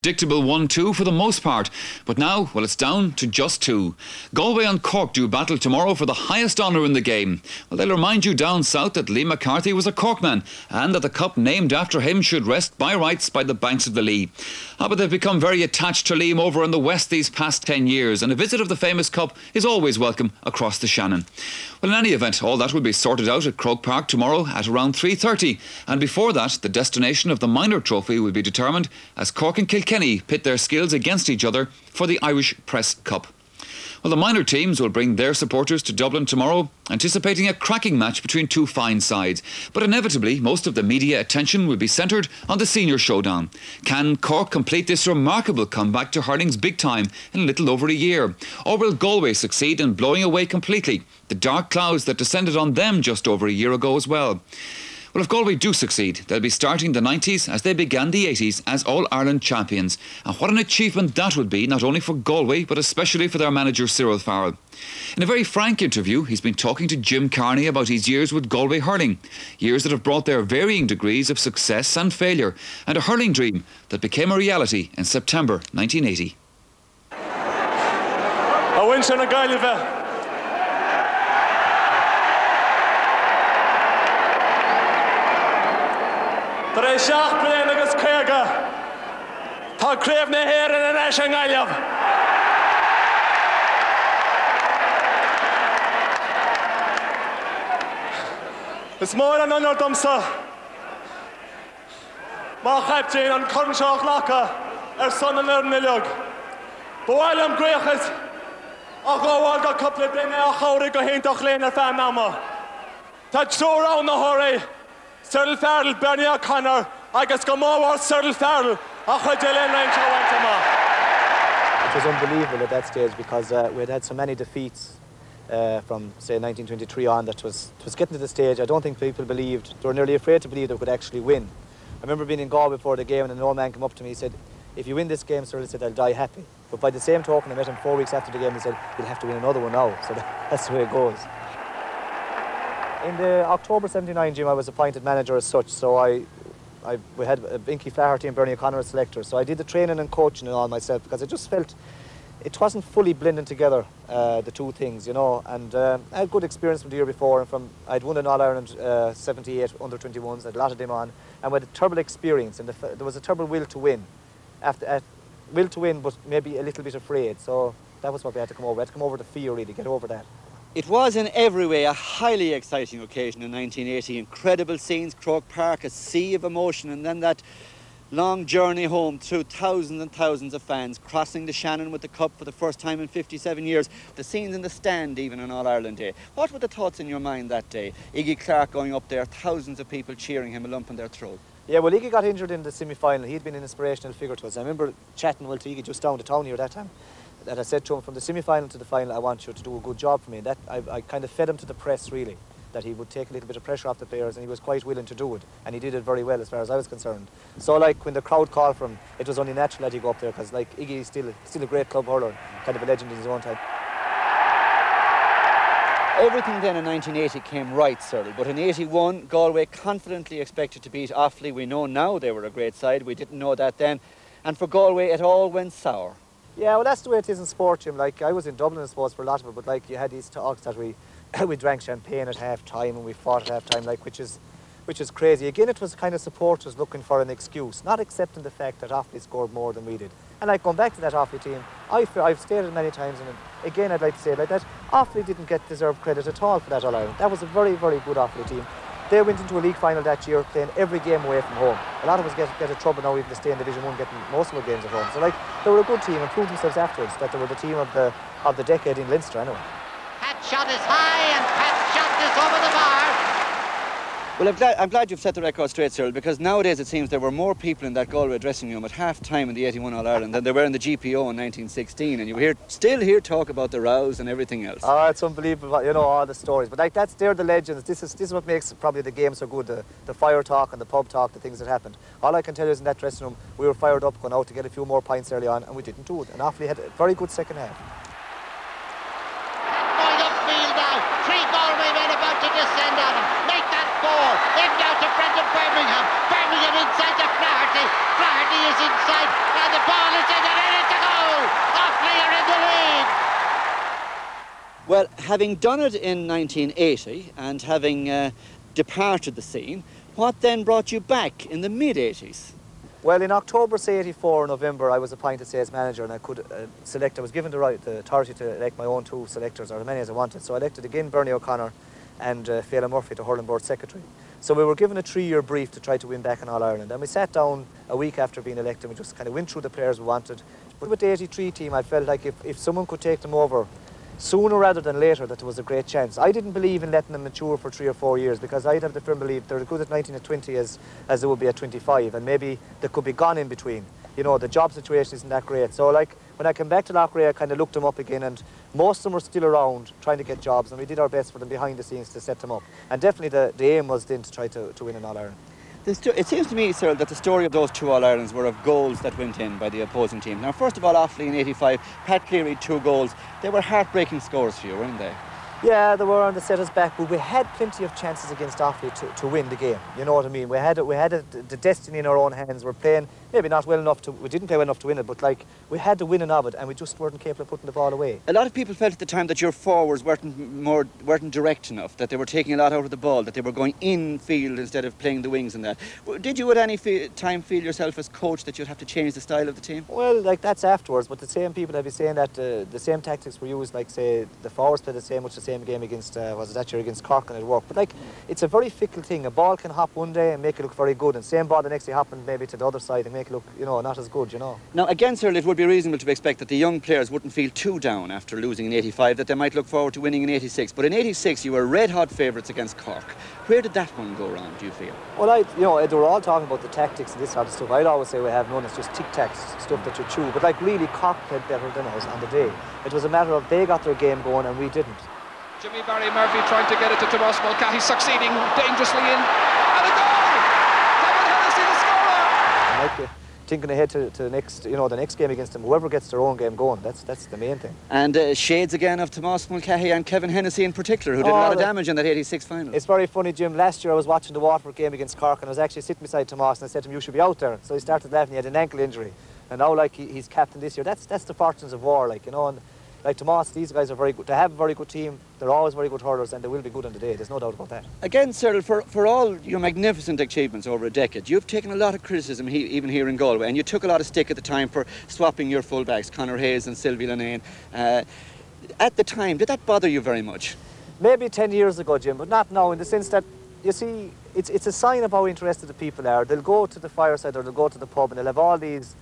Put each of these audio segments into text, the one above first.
Predictable 1-2 for the most part, but now, well, it's down to just two. Galway and Cork do battle tomorrow for the highest honour in the game. Well, they'll remind you down south that Lee McCarthy was a Corkman and that the cup named after him should rest by rights by the banks of the Lee. But they've become very attached to Liam over in the west these past 10 years, and a visit of the famous cup is always welcome across the Shannon. Well, in any event, all that will be sorted out at Croke Park tomorrow at around 3:30, and before that, the destination of the minor trophy will be determined as Cork and Kilkenny pit their skills against each other for the Irish Press Cup. Well, the minor teams will bring their supporters to Dublin tomorrow, anticipating a cracking match between two fine sides. But inevitably, most of the media attention will be centred on the senior showdown. Can Cork complete this remarkable comeback to hurling's big time in a little over a year? Or will Galway succeed in blowing away completely the dark clouds that descended on them just over a year ago as well? Well, if Galway do succeed, they'll be starting the 90s as they began the 80s as All-Ireland champions. And what an achievement that would be, not only for Galway, but especially for their manager, Cyril Farrell. In a very frank interview, he's been talking to Jim Carney about his years with Galway hurling. Years that have brought their varying degrees of success and failure, and a hurling dream that became a reality in September 1980. A winch and a gailve. Tá é seach bliain agus céige. Tá craobh na hÉireann in eis an gaillimh. Is mór an anor domsa. Má chaiptín an cornseach lacha son an nileog. Bhfuil am gréachas a gháil go coppla duine a chóra go héintach léin ar fean náma. Tá trúr an na hóraí. Cyril Farrell, Bernie O'Connor, agus go mór Cyril Farrell, a chuid Irelane It was unbelievable at that stage because we had so many defeats from, say, 1923 on that it was getting to the stage. I don't think people believed, they were nearly afraid to believe they could actually win. I remember being in Galway before the game and an old man came up to me, he said, if you win this game, Cyril said, I'll die happy. But by the same token, I met him 4 weeks after the game, he said, you'll have to win another one now. So that's the way it goes. In the October 79 Jim, I was appointed manager as such, so we had Vinky Flaherty and Bernie O'Connor as selectors, so I did the training and coaching and all myself because I just felt it wasn't fully blending together, the two things, you know, and I had good experience from the year before, and I'd won an All-Ireland 78 under-21s, I had a lot of them on, and we had a terrible experience, and there was a terrible will to win, will to win, but maybe a little bit afraid, so that was what we had to come over. We had to come over the fear, really, get over that. It was in every way a highly exciting occasion in 1980. Incredible scenes, Croke Park, a sea of emotion, and then that long journey home through thousands and thousands of fans, crossing the Shannon with the cup for the first time in 57 years. The scenes in the stand even on All-Ireland Day. What were the thoughts in your mind that day? Iggy Clark going up there, thousands of people cheering him, a lump in their throat. Yeah, well, Iggy got injured in the semi-final. He'd been an inspirational figure to us. I remember chatting to Iggy just down the town here that time. That I said to him, from the semi-final to the final, I want you to do a good job for me. And that I kind of fed him to the press, really, that he would take a little bit of pressure off the players, and he was quite willing to do it. And he did it very well, as far as I was concerned. So, like, when the crowd called for him, it was only natural that he go up there, because, like, Iggy is still a great club hurler, kind of a legend in his own time. Everything then in 1980 came right, Cyril, but in 81, Galway confidently expected to beat Offaly. We know now they were a great side. We didn't know that then. And for Galway, it all went sour. Yeah, well, that's the way it is in sport, Jim. Like, I was in Dublin, I suppose, for a lot of it, but, like, you had these talks that we drank champagne at half-time and we fought at half-time, like, which is crazy. Again, it was kind of supporters looking for an excuse, not accepting the fact that Offaly scored more than we did. And, like, going back to that Offaly team, I've stated many times, and again, I'd like to say like that, Offaly didn't get deserved credit at all for that All-Ireland. That was a very, very good Offaly team. They went into a league final that year playing every game away from home. A lot of us get in trouble now even to stay in Division 1 getting most of our games at home. So, like, they were a good team and proved themselves afterwards that they were the team of the decade in Leinster anyway. Pat shot is high and Pat shot is over the bar. Well, I'm glad you've set the record straight, Cyril, because nowadays it seems there were more people in that Galway dressing room at half-time in the 81 All-Ireland than there were in the GPO in 1916, and you still hear talk about the rows and everything else. Oh, it's unbelievable, you know, all the stories. But, like, they're the legends. This is what makes probably the game so good, the fire talk and the pub talk, the things that happened. All I can tell you is in that dressing room, we were fired up going out to get a few more pints early on, and we didn't do it. And Offaly had a very good second half. Going upfield now, 3 Galway men about to descend on him. Make that 4, in down to Brendan Birmingham. Birmingham inside to Flaherty. Flaherty is inside, and the ball Well, having done it in 1980 and having departed the scene, what then brought you back in the mid-80s? Well, in October, say 84, November, I was appointed sales manager, and I could select. I was given the authority to elect my own 2 selectors, or as many as I wanted. So I elected again Bernie O'Connor and Farrell Murphy to Hurling Board Secretary. So we were given a 3-year brief to try to win back in All-Ireland. And we sat down a week after being elected, and we just kind of went through the players we wanted. But with the 83 team, I felt like if someone could take them over sooner rather than later, that there was a great chance. I didn't believe in letting them mature for 3 or 4 years, because I'd have the firm belief they're as good at 19 and 20 as they would be at 25, and maybe they could be gone in between. You know, the job situation isn't that great. So like when I came back to Loughrea, I kind of looked them up again, and most of them were still around trying to get jobs, and we did our best for them behind the scenes to set them up. And definitely the aim was then to try to win an All-Ireland. It seems to me, Cyril, that the story of those 2 All-Irelands were of goals that went in by the opposing team. Now, first of all, Offaly in 85, Pat Cleary 2 goals. They were heartbreaking scores for you, weren't they? Yeah, they were, and they set us back, but we had plenty of chances against Offaly to win the game. You know what I mean? We had the destiny in our own hands. We're playing maybe not well enough we didn't play well enough to win it, but like we had the winning of it, and we just weren't capable of putting the ball away. A lot of people felt at the time that your forwards weren't direct enough, that they were taking a lot out of the ball, that they were going in field instead of playing the wings and that. Did you at any time feel yourself as coach that you'd have to change the style of the team? Well, like that's afterwards, but the same people have been saying that the same tactics were used, like say the forwards played the same game against was it that year against Cork, and it worked. But like it's a very fickle thing. A ball can hop one day and make it look very good, and same ball the next day happened maybe to the other side and make it look, you know, not as good, you know. Now again, Cyril, it would be reasonable to expect that the young players wouldn't feel too down after losing in 85, that they might look forward to winning in 86. But in 86 you were red hot favourites against Cork. Where did that one go wrong, do you feel? Well, you know, they were all talking about the tactics and this sort of stuff. I'd always say we have none, it's just tic-tacs, stuff that you chew. But like really, Cork played better than us on the day. It was a matter of they got their game going and we didn't. Jimmy Barry Murphy trying to get it to Tomas Mulcahy, succeeding dangerously in, and a goal! Kevin Hennessy, the scorer! I might be thinking ahead to the next game against them. Whoever gets their own game going, that's the main thing. And shades again of Tomas Mulcahy and Kevin Hennessy in particular, who did a lot of damage in that 86 final. It's very funny, Jim. Last year I was watching the Waterford game against Cork, and I was actually sitting beside Tomas, and I said to him, "You should be out there." So he started laughing. He had an ankle injury, and now like he's captain this year. That's the fortunes of war, like, you know. And like Tomas, these guys are very good. They have a very good team. They're always very good hurlers, and they will be good on the day. There's no doubt about that. Again, Cyril, for all your magnificent achievements over a decade, you've taken a lot of criticism even here in Galway, and you took a lot of stick at the time for swapping your fullbacks, Conor Hayes and Sylvie Irelane. At the time, did that bother you very much? Maybe 10 years ago, Jim, but not now, in the sense that, you see, it's a sign of how interested the people are. They'll go to the fireside or they'll go to the pub, and they'll have all these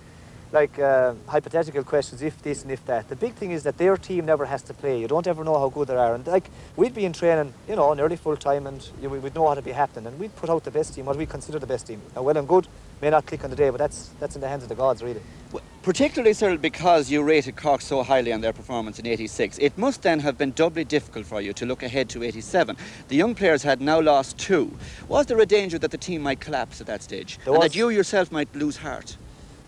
like hypothetical questions, if this and if that. The big thing is that their team never has to play. You don't ever know how good they are. And like we'd be in training, you know, nearly full time, and we'd know what would be happening, and we'd put out the best team, what we consider the best team. Now, well and good, may not click on the day, but that's in the hands of the gods, really. Well, particularly, Cyril, because you rated Cork so highly on their performance in 86, it must then have been doubly difficult for you to look ahead to 87. The young players had now lost 2. Was there a danger that the team might collapse at that stage, and that you yourself might lose heart?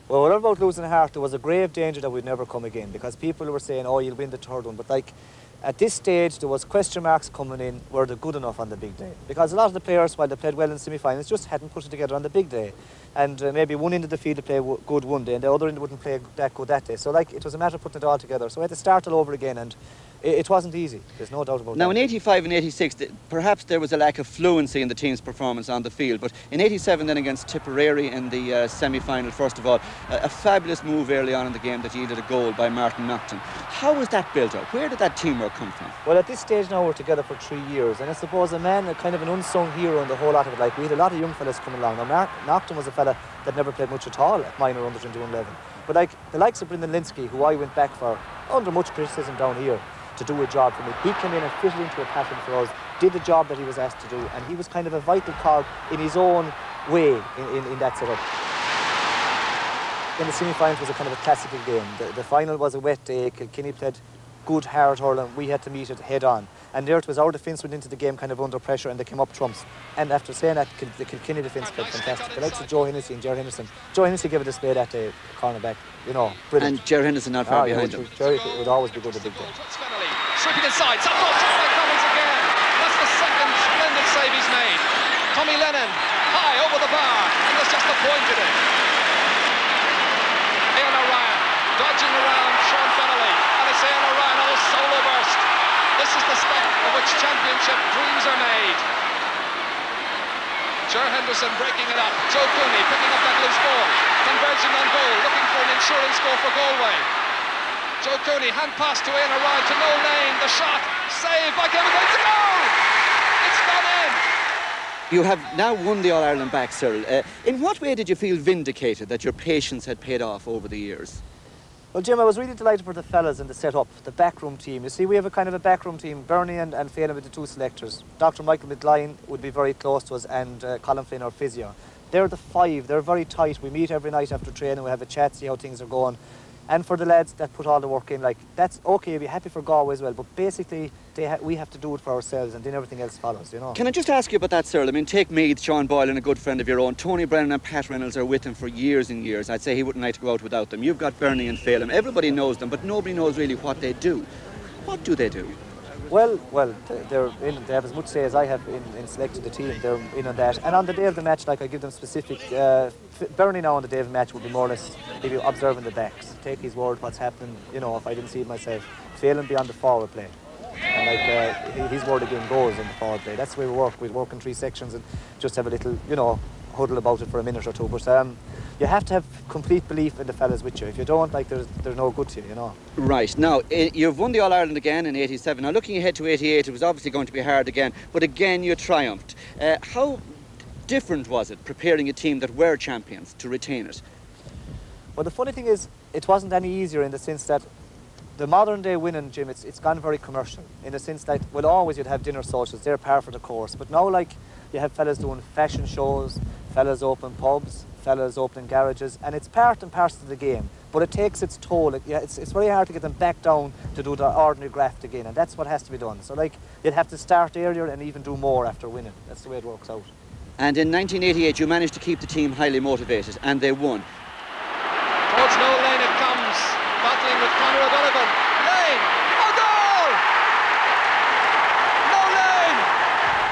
Well, whatever about losing heart, there was a grave danger that we'd never come again, because people were saying, "Oh, you'll win the third one." But like at this stage, there was question marks coming in. Were they good enough on the big day? Because a lot of the players, while they played well in semi-finals, just hadn't put it together on the big day. And maybe one end of the field would play good one day, and the other end wouldn't play that good that day. So like it was a matter of putting it all together. So we had to start all over again, and it wasn't easy. There's no doubt about that. Now in 85 and 86, perhaps there was a lack of fluency in the team's performance on the field, but in 87 then against Tipperary in the semi-final, first of all, a fabulous move early on in the game that yielded a goal by Martin Nocton. How was that built up? Where did that teamwork come from? Well, at this stage now we're together for 3 years, and I suppose a kind of an unsung hero in the whole lot of it. Like we had a lot of young fellas coming along. Now Nocton was a fella that never played much at all at minor under 21 level. But like the likes of Brendan Linsky, who I went back for under much criticism down here, to do a job for me. He came in and fitted into a pattern for us, did the job that he was asked to do, and he was kind of a vital cog in his own way in that setup. In the semi-finals was a kind of a classical game. The final was a wet day. Kilkenny played good, hard hurling. We had to meet it head on. And there it was, our defence went into the game kind of under pressure, and they came up trumps. And after saying that, the Kilkenny defence played fantastic. The likes of Joe Hennessy and Jerry Henderson. Joe Hennessy gave a display that day, cornerback, you know, brilliant. And Jerry Henderson not far behind him. Jerry would always be good at big day. Stripping inside, some ball by Cummins again. That's the second splendid save he's made. Tommy Lennon, high over the bar, and there's just a point in it. Ian O'Ryan, dodging around Sean Fennelly, and it's Ian O'Ryan, solo burst. This is the stuff of which championship dreams are made. Ger Henderson breaking it up. Joe Cooney picking up that loose ball. Converging on goal, looking for an insurance goal for Galway. Joe Cooney, hand pass to Ian Ryan to Noel Lane. The shot, saved by Kevin Gates. Goal! It's gone in. You have now won the All-Ireland back, Cyril. In what way did you feel vindicated that your patience had paid off over the years? Well, Jim, I was really delighted for the fellas in the set-up, the backroom team. You see, we have a kind of a backroom team, Bernie and Phelan with the two selectors. Dr. Michael McGlynn would be very close to us, and Colin Flynn, our physio. They're the five, they're very tight. We meet every night after training, we have a chat, see how things are going. And for the lads that put all the work in, like, that's okay, you'll be happy for Galway as well, but basically we have to do it for ourselves, and then everything else follows, you know. Can I just ask you about that, Cyril? I mean, take Meath, Sean Boylan, a good friend of your own. Tony Brennan and Pat Reynolds are with him for years and years. I'd say he wouldn't like to go out without them. You've got Bernie and Phelan. Everybody knows them, but nobody knows really what they do. What do they do? Well, they're in, they have as much say as I have in selecting the team. They're in on that. And on the day of the match, like, I give them specific... Bernie now on the day of the match would be more or less maybe observing the backs. Take his word, what's happening, you know, if I didn't see it myself. Failing be on the forward play. And like, his word again goes in the forward play. That's the way we work. We work in 3 sections and just have a little, you know, huddle about it for a minute or two. But you have to have complete belief in the fellas with you. If you don't, like, there's no good to you, you know. Right. Now, you've won the All-Ireland again in 87. Now, looking ahead to 88, it was obviously going to be hard again, but again you triumphed. How different was it preparing a team that were champions to retain it? Well, the funny thing is, it wasn't any easier in the sense that the modern day winning, Jim, it's gone very commercial in the sense that, well, always you'd have dinner socials, they're par for the course, but now, like, you have fellas doing fashion shows, fellas open pubs, fellas opening garages, and it's part and parcel of the game, but it takes its toll. It's very hard to get them back down to do the ordinary graft again, and that's what has to be done. So, like, you'd have to start earlier and even do more after winning. That's the way it works out. And in 1988 you managed to keep the team highly motivated, and they won. Towards Noel Lane it comes, battling with Conor O'Donovan. Lane, a goal! Noel Lane!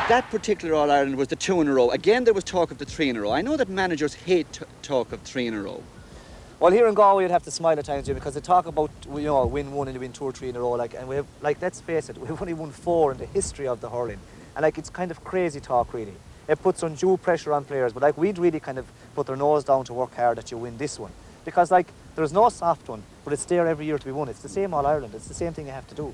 That particular All-Ireland was the 2 in a row. Again, there was talk of the 3 in a row. I know that managers hate talk of 3 in a row. Well, here in Galway, you'd have to smile at times, Jim, because they talk about, you know, win 1 and you win 2 or 3 in a row, like, and we have, like, let's face it, we've only won 4 in the history of the hurling, and like, it's kind of crazy talk, really. It puts undue pressure on players, but like, we'd really kind of put their nose down to work hard that you win this one, because like, there's no soft one, but it's there every year to be won. It's the same All-Ireland. It's the same thing you have to do.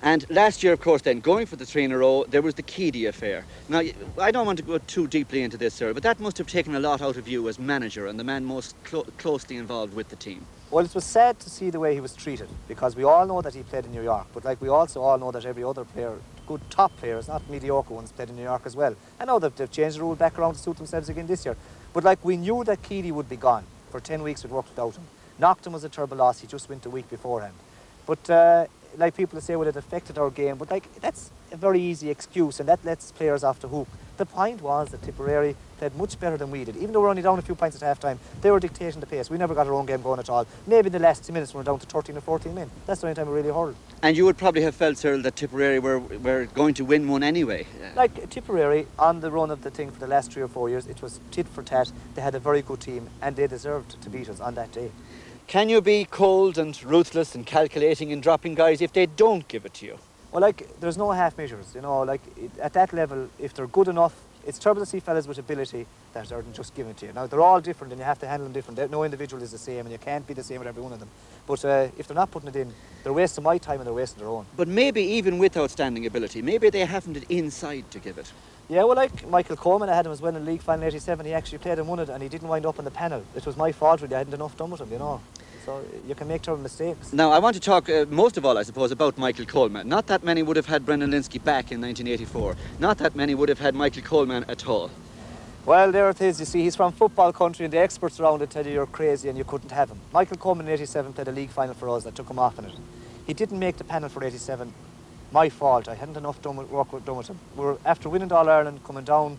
And last year, of course, then, going for the 3 in a row, there was the Keady affair. Now, I don't want to go too deeply into this, sir, but that must have taken a lot out of you as manager and the man most closely involved with the team. Well, it was sad to see the way he was treated, because we all know that he played in New York, but like, we also all know that every other player, good top players, not mediocre ones, played in New York as well. I know that they've changed the rule back around to suit themselves again this year, but like, we knew that Keady would be gone. For 10 weeks we'd worked without him. Knockton was a terrible loss. He just went a week beforehand. But like, people say, well, it affected our game, but like, that's a very easy excuse, and that lets players off the hook. The point was that Tipperary played much better than we did. Even though we're only down a few points at half-time, they were dictating the pace. We never got our own game going at all. Maybe in the last 2 minutes when we're down to 13 or 14 men. That's the only time we really hurled. And you would probably have felt, Cyril, that Tipperary were going to win one anyway. Like, Tipperary, on the run of the thing for the last 3 or 4 years, it was tit for tat. They had a very good team, and they deserved to beat us on that day. Can you be cold and ruthless and calculating and dropping guys if they don't give it to you? Well, like, there's no half measures, you know, like, at that level, if they're good enough, it's terrible to see fellas with ability that aren't just given to you. Now, they're all different and you have to handle them different. No individual is the same and you can't be the same with every one of them. But if they're not putting it in, they're wasting my time and they're wasting their own. But maybe even with outstanding ability, maybe they haven't it inside to give it. Yeah, well, like Michael Coleman, I had him as well in League Final 87. He actually played and won it and he didn't wind up on the panel. It was my fault, really. I hadn't enough done with him, you know. So you can make terrible mistakes. Now, I want to talk most of all, I suppose, about Michael Coleman. Not that many would have had Brendan Linsky back in 1984. Not that many would have had Michael Coleman at all. Well, there it is. You see, he's from football country and the experts around it tell you you're crazy and you couldn't have him. Michael Coleman in 87 played a league final for us that took him off in it. He didn't make the panel for 87. My fault. I hadn't enough work done with him. We were, after winning the All-Ireland, coming down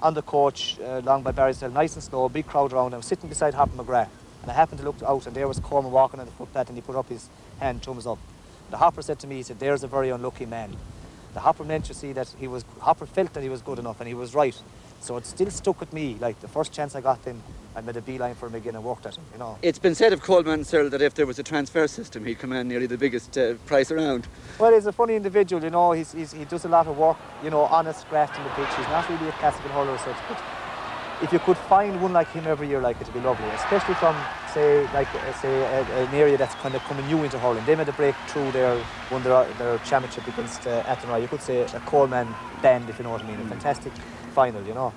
on the coach along by Barry's nice and slow, big crowd around him, sitting beside Hopper McGrath. And I happened to look out and there was Coleman walking on the footpath and he put up his hand, thumbs up. The Hopper said to me, he said, there's a very unlucky man. The Hopper meant to see that Hopper felt that he was good enough and he was right. So it still stuck with me, like the first chance I got then, and made a beeline for him again and worked at him, you know. It's been said of Coleman, Cyril, that if there was a transfer system, he'd command nearly the biggest price around. Well, he's a funny individual, you know. He does a lot of work, you know, honest graft in the pitch. He's not really a classical hurler as such, but if you could find one like him every year, like, it'd be lovely, especially from, say, an area that's kind of coming new into hurling. They made a breakthrough there, won their championship against Athenry. You could say a Coleman band, if you know what I mean. A fantastic final, you know.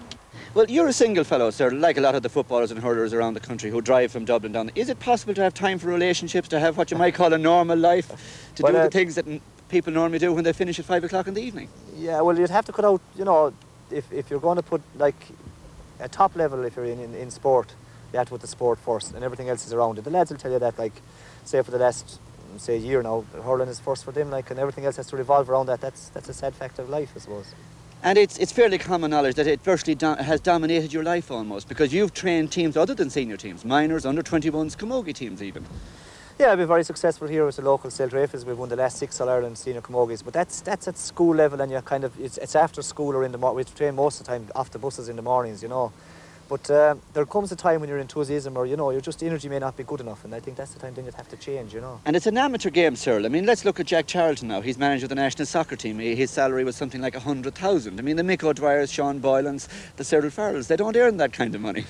Well, you're a single fellow, sir, like a lot of the footballers and hurlers around the country who drive from Dublin down. Is it possible to have time for relationships, to have what you might call a normal life, to do the things that people normally do when they finish at 5 o'clock in the evening? Yeah, well, you'd have to cut out, you know, if you're going to put, like, a top level, if you're in sport, you have to put the sport first, and everything else is around it. The lads will tell you that, like, say for the last, say, year now, hurling is first for them, like, and everything else has to revolve around that. That's a sad fact of life, I suppose. And it's fairly common knowledge that it virtually has dominated your life almost, because you've trained teams other than senior teams, minors, under-21s, camogie teams even. Yeah, I've been very successful here with the local Celt Rafels. We've won the last 6 All-Ireland senior camogies, but that's at school level, and you're kind of, it's after school or in the morning. We train most of the time off the buses in the mornings, you know. But there comes a time when your enthusiasm or, you know, your just energy may not be good enough, and I think that's the time then you'd have to change, you know. And it's an amateur game, Cyril. I mean, let's look at Jack Charlton now. He's manager of the national soccer team. His salary was something like 100,000. I mean, the Mick O'Dwyers, Sean Boylans, the Cyril Farrells, they don't earn that kind of money.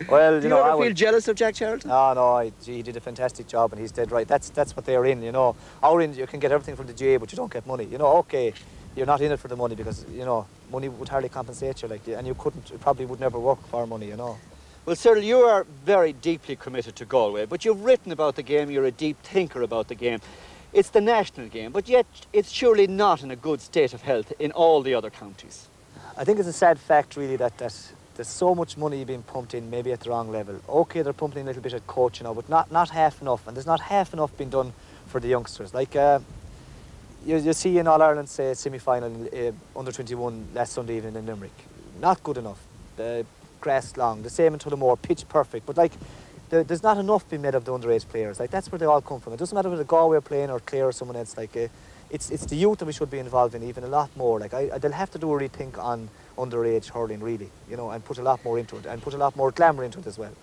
Well, Do you ever feel jealous of Jack Charlton? No, he did a fantastic job, and he's dead right. That's what they're in, you know. Our end, you can get everything from the GA, but you don't get money. You know, okay, you're not in it for the money because, you know, money would hardly compensate you, like, and you probably would never work for money, you know. Well, Cyril, you are very deeply committed to Galway, but you've written about the game, you're a deep thinker about the game. It's the national game, but yet it's surely not in a good state of health in all the other counties. I think it's a sad fact, really, that there's so much money being pumped in, maybe at the wrong level. OK, they're pumping in a little bit at coach, you know, but not half enough, and there's not half enough being done for the youngsters. Like, you see in All-Ireland, say, semi-final under-21 last Sunday evening in Limerick. Not good enough. Grass long, the same in Tullamore, pitch perfect, but like there's not enough being made of the underage players. Like, that's where they all come from. It doesn't matter whether Galway are playing or Clare or someone else. Like, it's the youth that we should be involved in even a lot more. Like, they'll have to do a rethink on underage hurling, really, you know, and put a lot more into it and put a lot more glamour into it as well.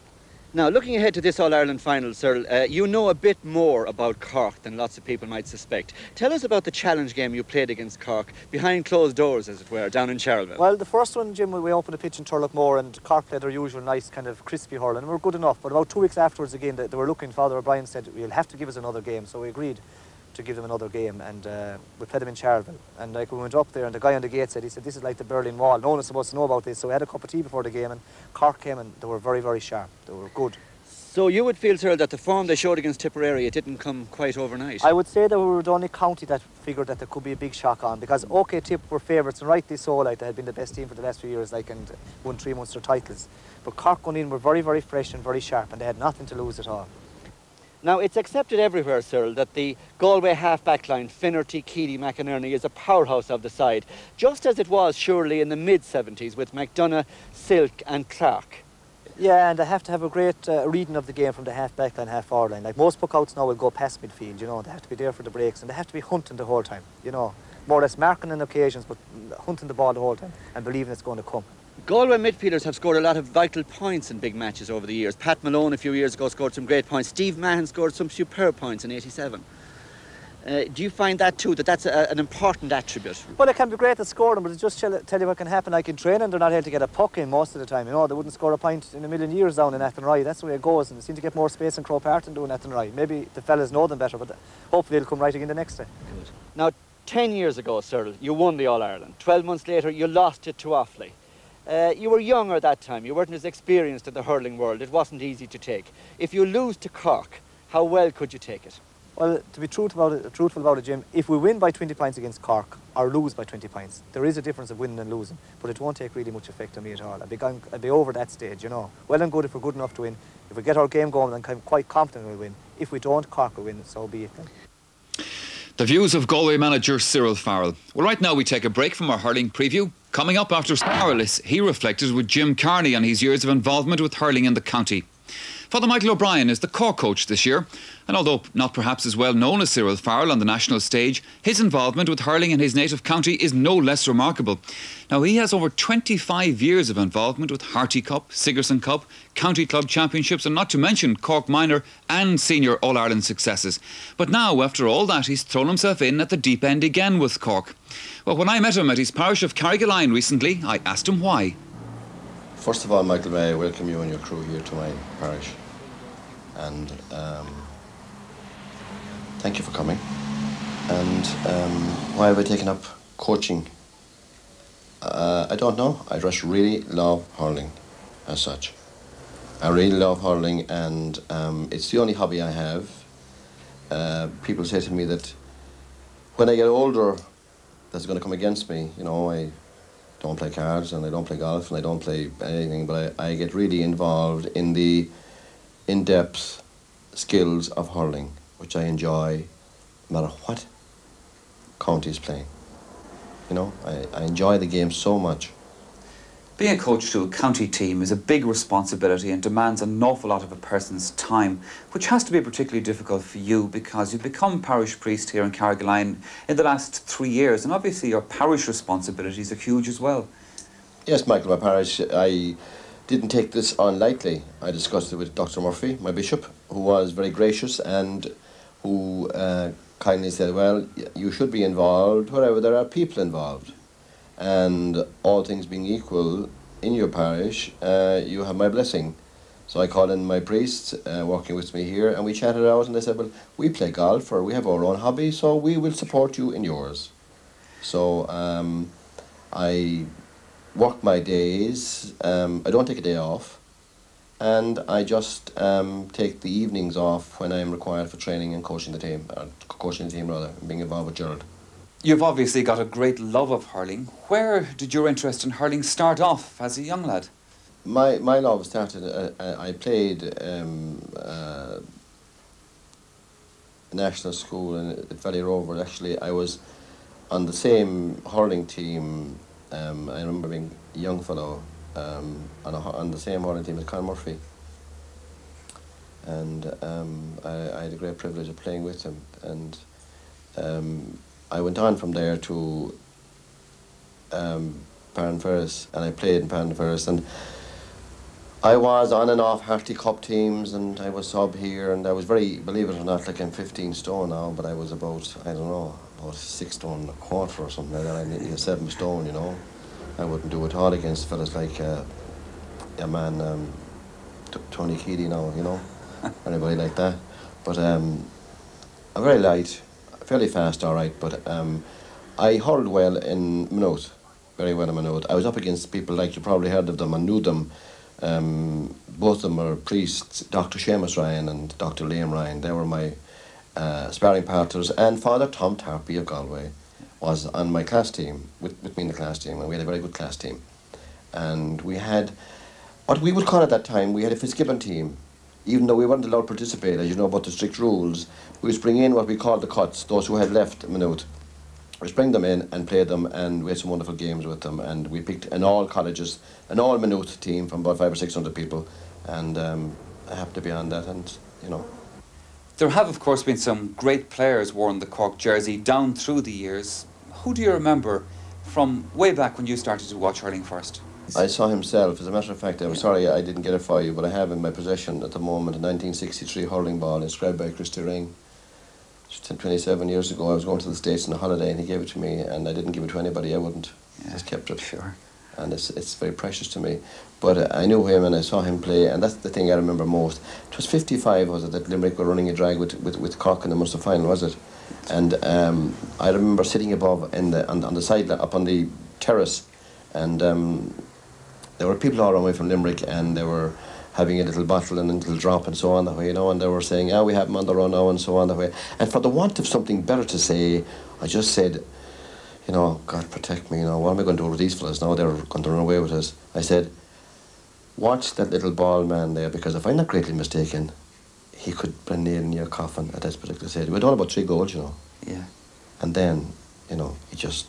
Now, looking ahead to this All-Ireland final, Cyril, you know a bit more about Cork than lots of people might suspect. Tell us about the challenge game you played against Cork, behind closed doors, as it were, down in Charleville. Well, the first one, Jim, we opened a pitch in Turlockmore, and Cork played their usual nice kind of crispy hurling, and we were good enough. But about 2 weeks afterwards, again, they were looking. Father O'Brien said, you'll have to give us another game. So we agreed to give them another game, and we played them in Charleville. And like, we went up there, and the guy on the gate said, this is like the Berlin Wall. No one is supposed to know about this. So we had a cup of tea before the game, and Cork came, and they were very, very sharp. They were good. So you would feel, Cyril, that the form they showed against Tipperary, it didn't come quite overnight? I would say that we were the only county that figured that there could be a big shock on, because OK Tip were favourites, and rightly so, like, they had been the best team for the last few years, like, and won 3 Munster titles. But Cork going in were very, very fresh and very sharp, and they had nothing to lose at all. Now, it's accepted everywhere, Cyril, that the Galway half-back line, Finnerty, Keeley, McInerney, is a powerhouse of the side, just as it was surely in the mid-70s with McDonagh, Silk and Clark. Yeah, and they have to have a great reading of the game from the half-back line, half-forward line. Like, most puckouts now will go past midfield, you know. They have to be there for the breaks, and they have to be hunting the whole time, you know. More or less marking on occasions, but hunting the ball the whole time and believing it's going to come. Galway midfielders have scored a lot of vital points in big matches over the years. Pat Malone a few years ago scored some great points. Steve Mahon scored some superb points in '87. Do you find that too, that's an important attribute? Well, it can be great to score them, but it's just tell you what can happen. Like, in training, they're not able to get a puck in most of the time, you know. They wouldn't score a point in a million years down in Athenry. That's the way it goes, and they seem to get more space in Croke Park than doing Athenry. Maybe the fellas know them better, but hopefully it'll come right again the next day. Good. Now, 10 years ago, Cyril, you won the All-Ireland. 12 months later, you lost it to Offaly. You were younger that time. You weren't as experienced in the hurling world. It wasn't easy to take. If you lose to Cork, how well could you take it? Well, to be truthful about it, Jim, if we win by 20 points against Cork or lose by 20 points, there is a difference of winning and losing, but it won't take really much effect on me at all. I'll be over that stage, you know. Well and good if we're good enough to win. If we get our game going, then I'm quite confident we'll win. If we don't, Cork will win, so be it then. The views of Galway manager Cyril Farrell. Well, right now we take a break from our hurling preview. Coming up after Farrell, he reflected with Jim Carney on his years of involvement with hurling in the county. Father Michael O'Brien is the Cork coach this year, and although not perhaps as well known as Cyril Farrell on the national stage, his involvement with hurling in his native county is no less remarkable. Now, he has over 25 years of involvement with Harty Cup, Sigerson Cup, County Club Championships, and not to mention Cork Minor and Senior All-Ireland successes. But now, after all that, he's thrown himself in at the deep end again with Cork. Well, when I met him at his parish of Carrigaline recently, I asked him why. First of all, Michael, may I welcome you and your crew here to my parish. And thank you for coming. And why have I taken up coaching? I don't know. I just really love hurling as such. I really love hurling, and it's the only hobby I have. People say to me that when I get older, that's going to come against me. You know, I don't play cards, and I don't play golf, and I don't play anything, but I get really involved in the in-depth skills of hurling, which I enjoy no matter what county is playing. You know, I enjoy the game so much. Being a coach to a county team is a big responsibility and demands an awful lot of a person's time, which has to be particularly difficult for you because you've become parish priest here in Carrigaline in the last 3 years, and obviously your parish responsibilities are huge as well. Yes, Michael, my parish, I didn't take this on lightly. I discussed it with Dr. Murphy, my bishop, who was very gracious and who kindly said, well, you should be involved wherever there are people involved. And all things being equal in your parish, you have my blessing. So I called in my priest working with me here, and we chatted out, and they said, well, we play golf, or we have our own hobby, so we will support you in yours. So I work my days, I don't take a day off, and I just take the evenings off when I'm required for training and coaching the team, being involved with Gerald. You've obviously got a great love of hurling. Where did your interest in hurling start off as a young lad? My love started, I played national school at Valley Rover. Actually, I was on the same hurling team. I remember being a young fellow on the same hurling team as Conor Murphy. And I had the great privilege of playing with him. And I went on from there to Ferris, and I played in Ferris, and I was on and off Harty Cup teams, and I was sub here, and I was very, believe it or not, like I'm 15 stone now, but I was about, I don't know, about 6 stone and a quarter or something like that. I needed 7 stone, you know. I wouldn't do it all against fellas like Tony Keady now, you know, anybody like that. But I'm very light, fairly fast, all right, but I hurled well in Maynooth, very well in Maynooth. I was up against people like, you probably heard of them and knew them. Both of them are priests, Dr. Seamus Ryan and Dr. Liam Ryan. They were my sparring partners, and Father Tom Tarpey of Galway was on my class team, with me in the class team, and we had a very good class team. And we had, what we would call at that time, we had a Fitzgibbon team. Even though we weren't allowed to participate, as you know about the strict rules, we would bring in what we called the cuts, those who had left Maynooth. We would bring them in and play them, and we had some wonderful games with them, and we picked an all colleges, an all Maynooth team from about 500 or 600 people, and I happened to be on that, and you know. There have of course been some great players worn the Cork jersey down through the years. Who do you remember from way back when you started to watch hurling first? I saw himself. As a matter of fact, I'm sorry I didn't get it for you, but I have in my possession at the moment a 1963 hurling ball inscribed by Christy Ring. 27 years ago, I was going to the States on a holiday, and he gave it to me, and I didn't give it to anybody. I wouldn't. Yeah, just kept it. Sure. And it's very precious to me. But I knew him, and I saw him play, and that's the thing I remember most. It was 55, was it, that Limerick were running a drag with Cork in the Munster final, was it? And I remember sitting above on the side, up on the terrace, and there were people all around me from Limerick, and they were having a little bottle and a little drop and so on that way, you know, and they were saying, we have him on the run now and so on that way. And for the want of something better to say, I just said, you know, God protect me, you know, what am I going to do with these fellas now? They're going to run away with us. I said, watch that little ball man there, because if I'm not greatly mistaken, he could put a nail in your coffin at that particular stage. We'd done about 3 goals, you know. Yeah. And then, you know, he just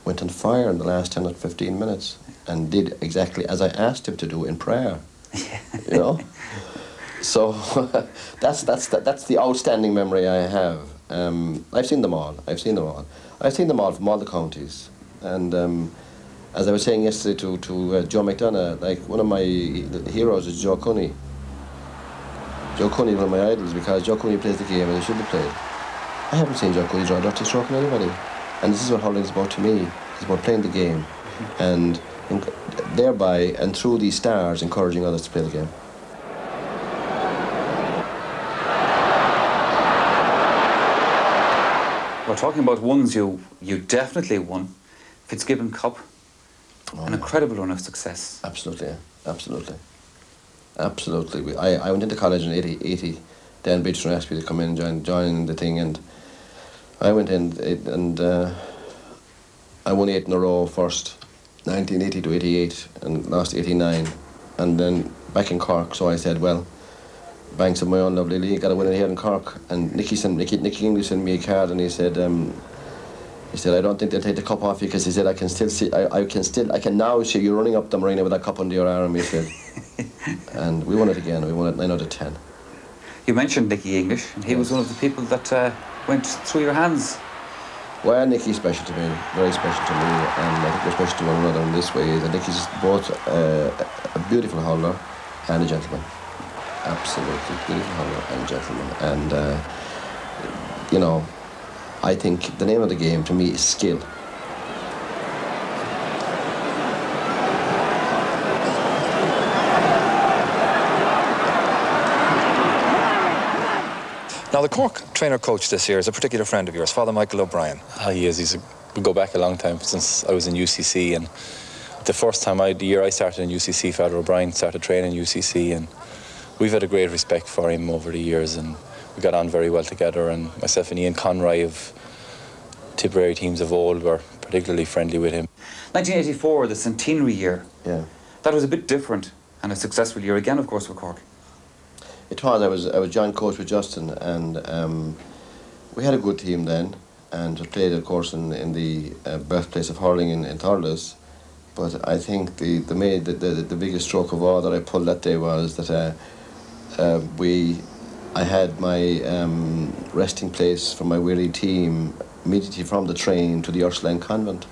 went on fire in the last 10 or 15 minutes and did exactly as I asked him to do in prayer. You know? So that's the outstanding memory I have. I've seen them all. I've seen them all. I've seen them all from all the counties. And as I was saying yesterday to Joe McDonough, like one of my heroes is Joe Cooney. Joe Cooney is one of my idols because Joe Cooney plays the game and he should be played. I haven't seen Joe Cooney draw a dirty stroke on anybody. And this is what hurling is about to me. It's about playing the game and thereby and through these stars encouraging others to play the game. We're talking about ones you definitely won. Fitzgibbon Cup, an incredible run of success. Absolutely, yeah. Absolutely. Absolutely. I went into college in 80. Dan Beechner asked me to come in and join the thing, and I went in and I won 8 in a row first, 1980 to 88, and lost 89. And then back in Cork, so I said, well, banks of my own lovely league, got to win it here in Cork. And Nicky English sent me a card, and he said, I don't think they'll take the cup off you, because he said, I can still see, I can now see you running up the marina with that cup under your arm, he said. And we won it again. We won it 9 out of 10. You mentioned Nicky English, and he was one of the people that went through your hands. Well, Nicky's special to me, very special to me, and I think we're special to one another in this way, that Nicky's both a beautiful hurler and a gentleman. Absolutely beautiful hurler and gentleman. And, you know, I think the name of the game to me is skill. Now, the Cork trainer-coach this year is a particular friend of yours, Father Michael O'Brien. He is. We go back a long time, since I was in UCC, and the first time, the year I started in UCC, Father O'Brien started training in UCC, and we've had a great respect for him over the years, and we got on very well together, and myself and Ian Conroy of Tipperary teams of old were particularly friendly with him. 1984, the centenary year. Yeah. That was a bit different, and a successful year again, of course, for Cork. It was. I was joint coach with Justin, and we had a good team then, and played, of course, in the birthplace of hurling in Thurles. But I think the biggest stroke of all that I pulled that day was that I had my resting place for my weary team immediately from the train to the Irelane convent.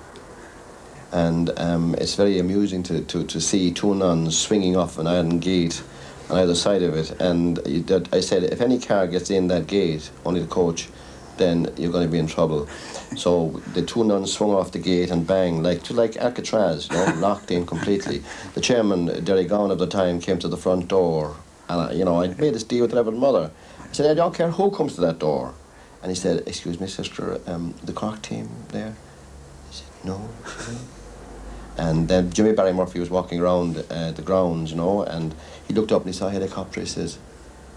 And it's very amusing to see 2 nuns swinging off an iron gate on either side of it, and I said, if any car gets in that gate, only the coach, then you're going to be in trouble. So the 2 nuns swung off the gate and bang, like Alcatraz, you know, locked in completely. The chairman, Derry Gowan of the time, came to the front door, and I made this deal with the Reverend Mother. I said, I don't care who comes to that door. And he said, excuse me, sister, the Cork team there? I said, no. And then Jimmy Barry Murphy was walking around the grounds, you know, and he looked up and he saw a helicopter. He says,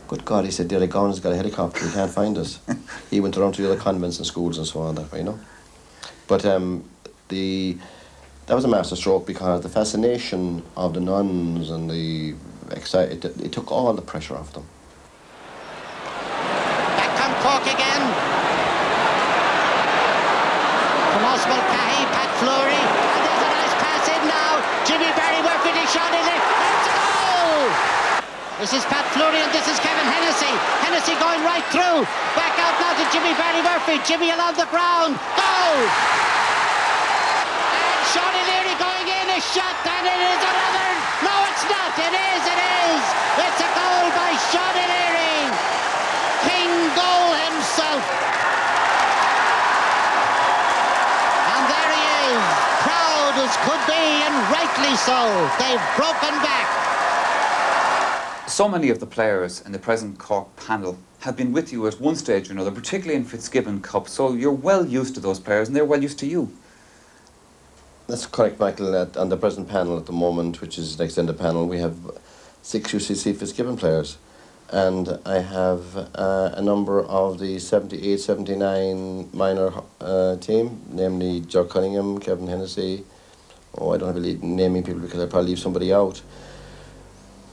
good God, he said, Derry Gowan's got a helicopter, he can't find us. He went around to the other convents and schools and so on that way, you know. But that was a master stroke, because the fascination of the nuns and it took all the pressure off them. Back come Cork again. From Oswald Cahy, Pat Fleury, and there's a nice pass in now. Jimmy Barry Murphy, he shot in it. It's a goal! This is Pat Fleury and this is Kevin Hennessy. Hennessy going right through. Back out now to Jimmy Barry Murphy. Jimmy along the ground. Goal! And Shawnee Leary going in, a shot, and it is another. No, it's not. It is. It's a goal by Shawnee Leary. King goal himself. And there he is, proud as could be, and rightly so. They've broken back. So many of the players in the present Cork panel have been with you at one stage or another, particularly in Fitzgibbon Cup, so you're well used to those players and they're well used to you. That's correct, Michael. On the present panel at the moment, which is the extended panel, we have 6 UCC Fitzgibbon players, and I have a number of the 78, 79 minor team, namely Joe Cunningham, Kevin Hennessy. I don't have to naming people because I'll probably leave somebody out.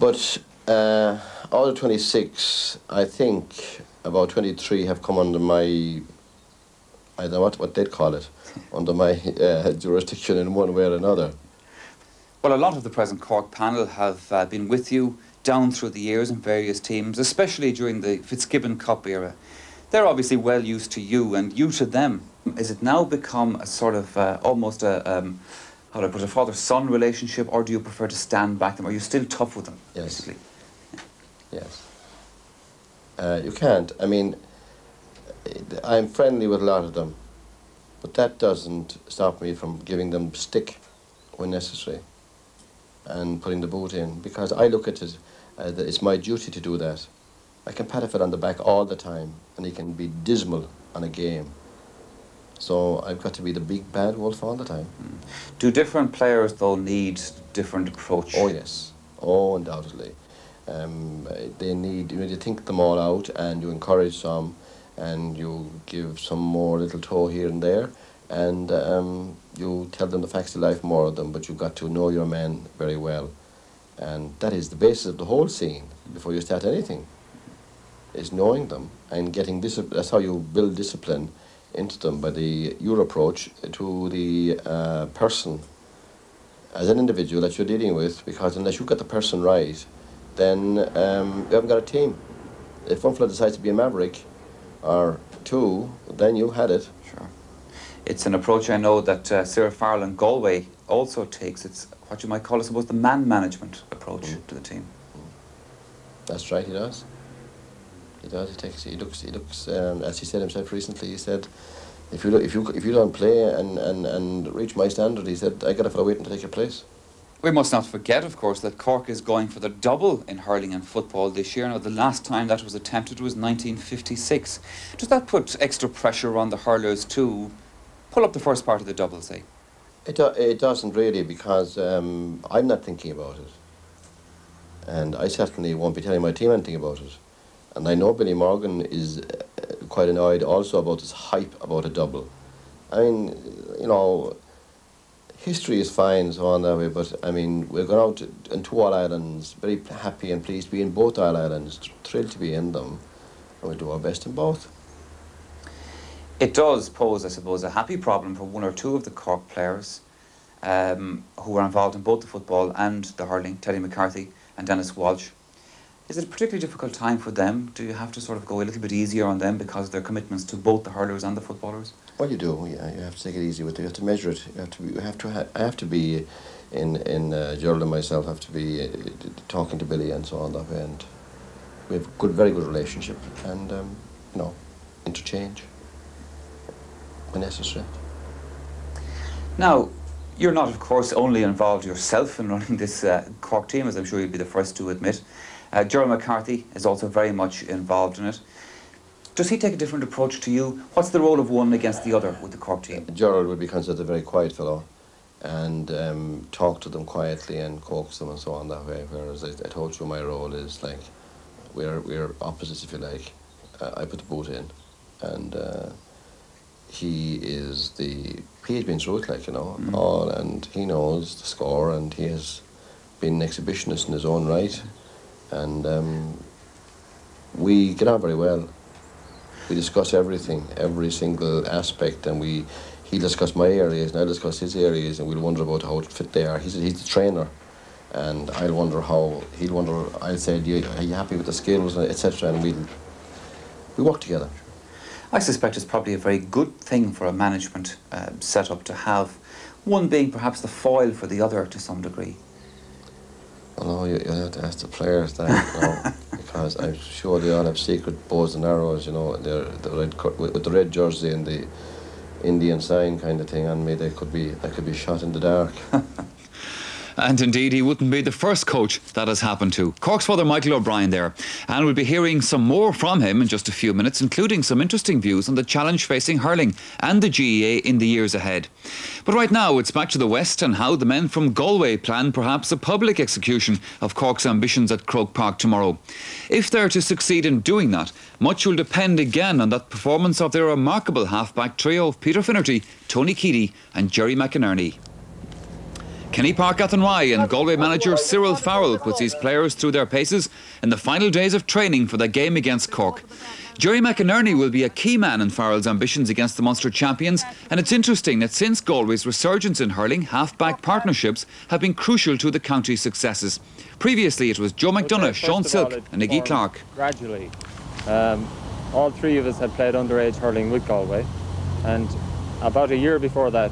But all the 26, I think about 23 have come under my, I don't know what they'd call it, under my jurisdiction in one way or another. Well, a lot of the present Cork panel have been with you down through the years in various teams, especially during the Fitzgibbon Cup era. They're obviously well used to you and you to them. Is it now become a sort of almost a, how do I put it, a father-son relationship, or do you prefer to stand back them? Are you still tough with them? Yes. Basically? Yes. You can't. I mean, I'm friendly with a lot of them, but that doesn't stop me from giving them stick when necessary and putting the boot in, because I look at it that it's my duty to do that. I can pat a fella on the back all the time and he can be dismal on a game. So I've got to be the big bad wolf all the time. Do different players though need different approach? Oh yes, oh undoubtedly. They need, you think them all out and you encourage some and you give some more little toe here and there, and you tell them the facts of life, more of them, but you've got to know your men very well. And that is the basis of the whole scene before you start anything, is knowing them and getting discipline. That's how you build discipline into them, by your approach to the person as an individual that you're dealing with, because unless you've got the person right, then you haven't got a team. If one fellow decides to be a maverick, or two, then you had it. Sure. It's an approach I know that Cyril Farrell in Galway also takes. It's what you might call, I suppose, the man management approach to the team. That's right, he does. He does. He looks. As he said himself recently, he said, if you don't play and reach my standard, he said, I got a fellow waiting to take your place. We must not forget, of course, that Cork is going for the double in hurling and football this year. Now, the last time that was attempted was 1956. Does that put extra pressure on the hurlers to pull up the first part of the double, say? It doesn't really, because I'm not thinking about it. And I certainly won't be telling my team anything about it. And I know Billy Morgan is quite annoyed also about this hype about a double. I mean, you know, history is fine and so on that way, but I mean, we're going out in 2 All-Irelands, very happy and pleased to be in both All-Irelands, thrilled to be in them, and we'll do our best in both. It does pose, I suppose, a happy problem for 1 or 2 of the Cork players who are involved in both the football and the hurling, Teddy McCarthy and Dennis Walsh. Is it a particularly difficult time for them? Do you have to sort of go a little bit easier on them because of their commitments to both the hurlers and the footballers? Well, you do. Yeah, you have to take it easy with it. You have to measure it. I have to be in Gerald and myself have to be talking to Billy and so on that way, and we have very good relationship, and you know, interchange when necessary. Now, you're not, of course, only involved yourself in running this Cork team, as I'm sure you'd be the first to admit. Gerald McCarthy is also very much involved in it. Does he take a different approach to you? What's the role of one against the other with the Cork team? Gerald would be considered a very quiet fellow, and talk to them quietly and coax them and so on that way, whereas I told you my role is like, we're opposites, if you like. I put the boot in, and he's been through it, like, you know, all, and he knows the score, and he has been an exhibitionist in his own right, and we get on very well. We discuss everything, every single aspect, and he'll discuss my areas and I'll discuss his areas, and we'll wonder about how fit they are. He's the trainer, and I'll wonder how, he'll wonder, I'll say, are you happy with the skills, etc., and we work together. I suspect it's probably a very good thing for a management setup to have one being perhaps the foil for the other to some degree. Well, no, you have to ask the players that, you know, because I'm sure they all have secret bows and arrows, you know, with the red jersey and the Indian sign kind of thing on me. That could be shot in the dark. And indeed, he wouldn't be the first coach that has happened to. Cork's father Michael O'Brien there. And we'll be hearing some more from him in just a few minutes, including some interesting views on the challenge facing hurling and the GAA in the years ahead. But right now, it's back to the West and how the men from Galway plan perhaps a public execution of Cork's ambitions at Croke Park tomorrow. If they're to succeed in doing that, much will depend again on that performance of their remarkable half-back trio of Peter Finnerty, Tony Keady and Jerry McInerney. Kenny Park Athenry and Galway manager Cyril Farrell puts his players through their paces in the final days of training for the game against Cork. Jerry McInerney will be a key man in Farrell's ambitions against the Munster champions, and it's interesting that since Galway's resurgence in hurling, half-back partnerships have been crucial to the county's successes. Previously it was Joe McDonagh, Sean Silk and Iggy Clark. Gradually, all three of us had played underage hurling with Galway, and about a year before that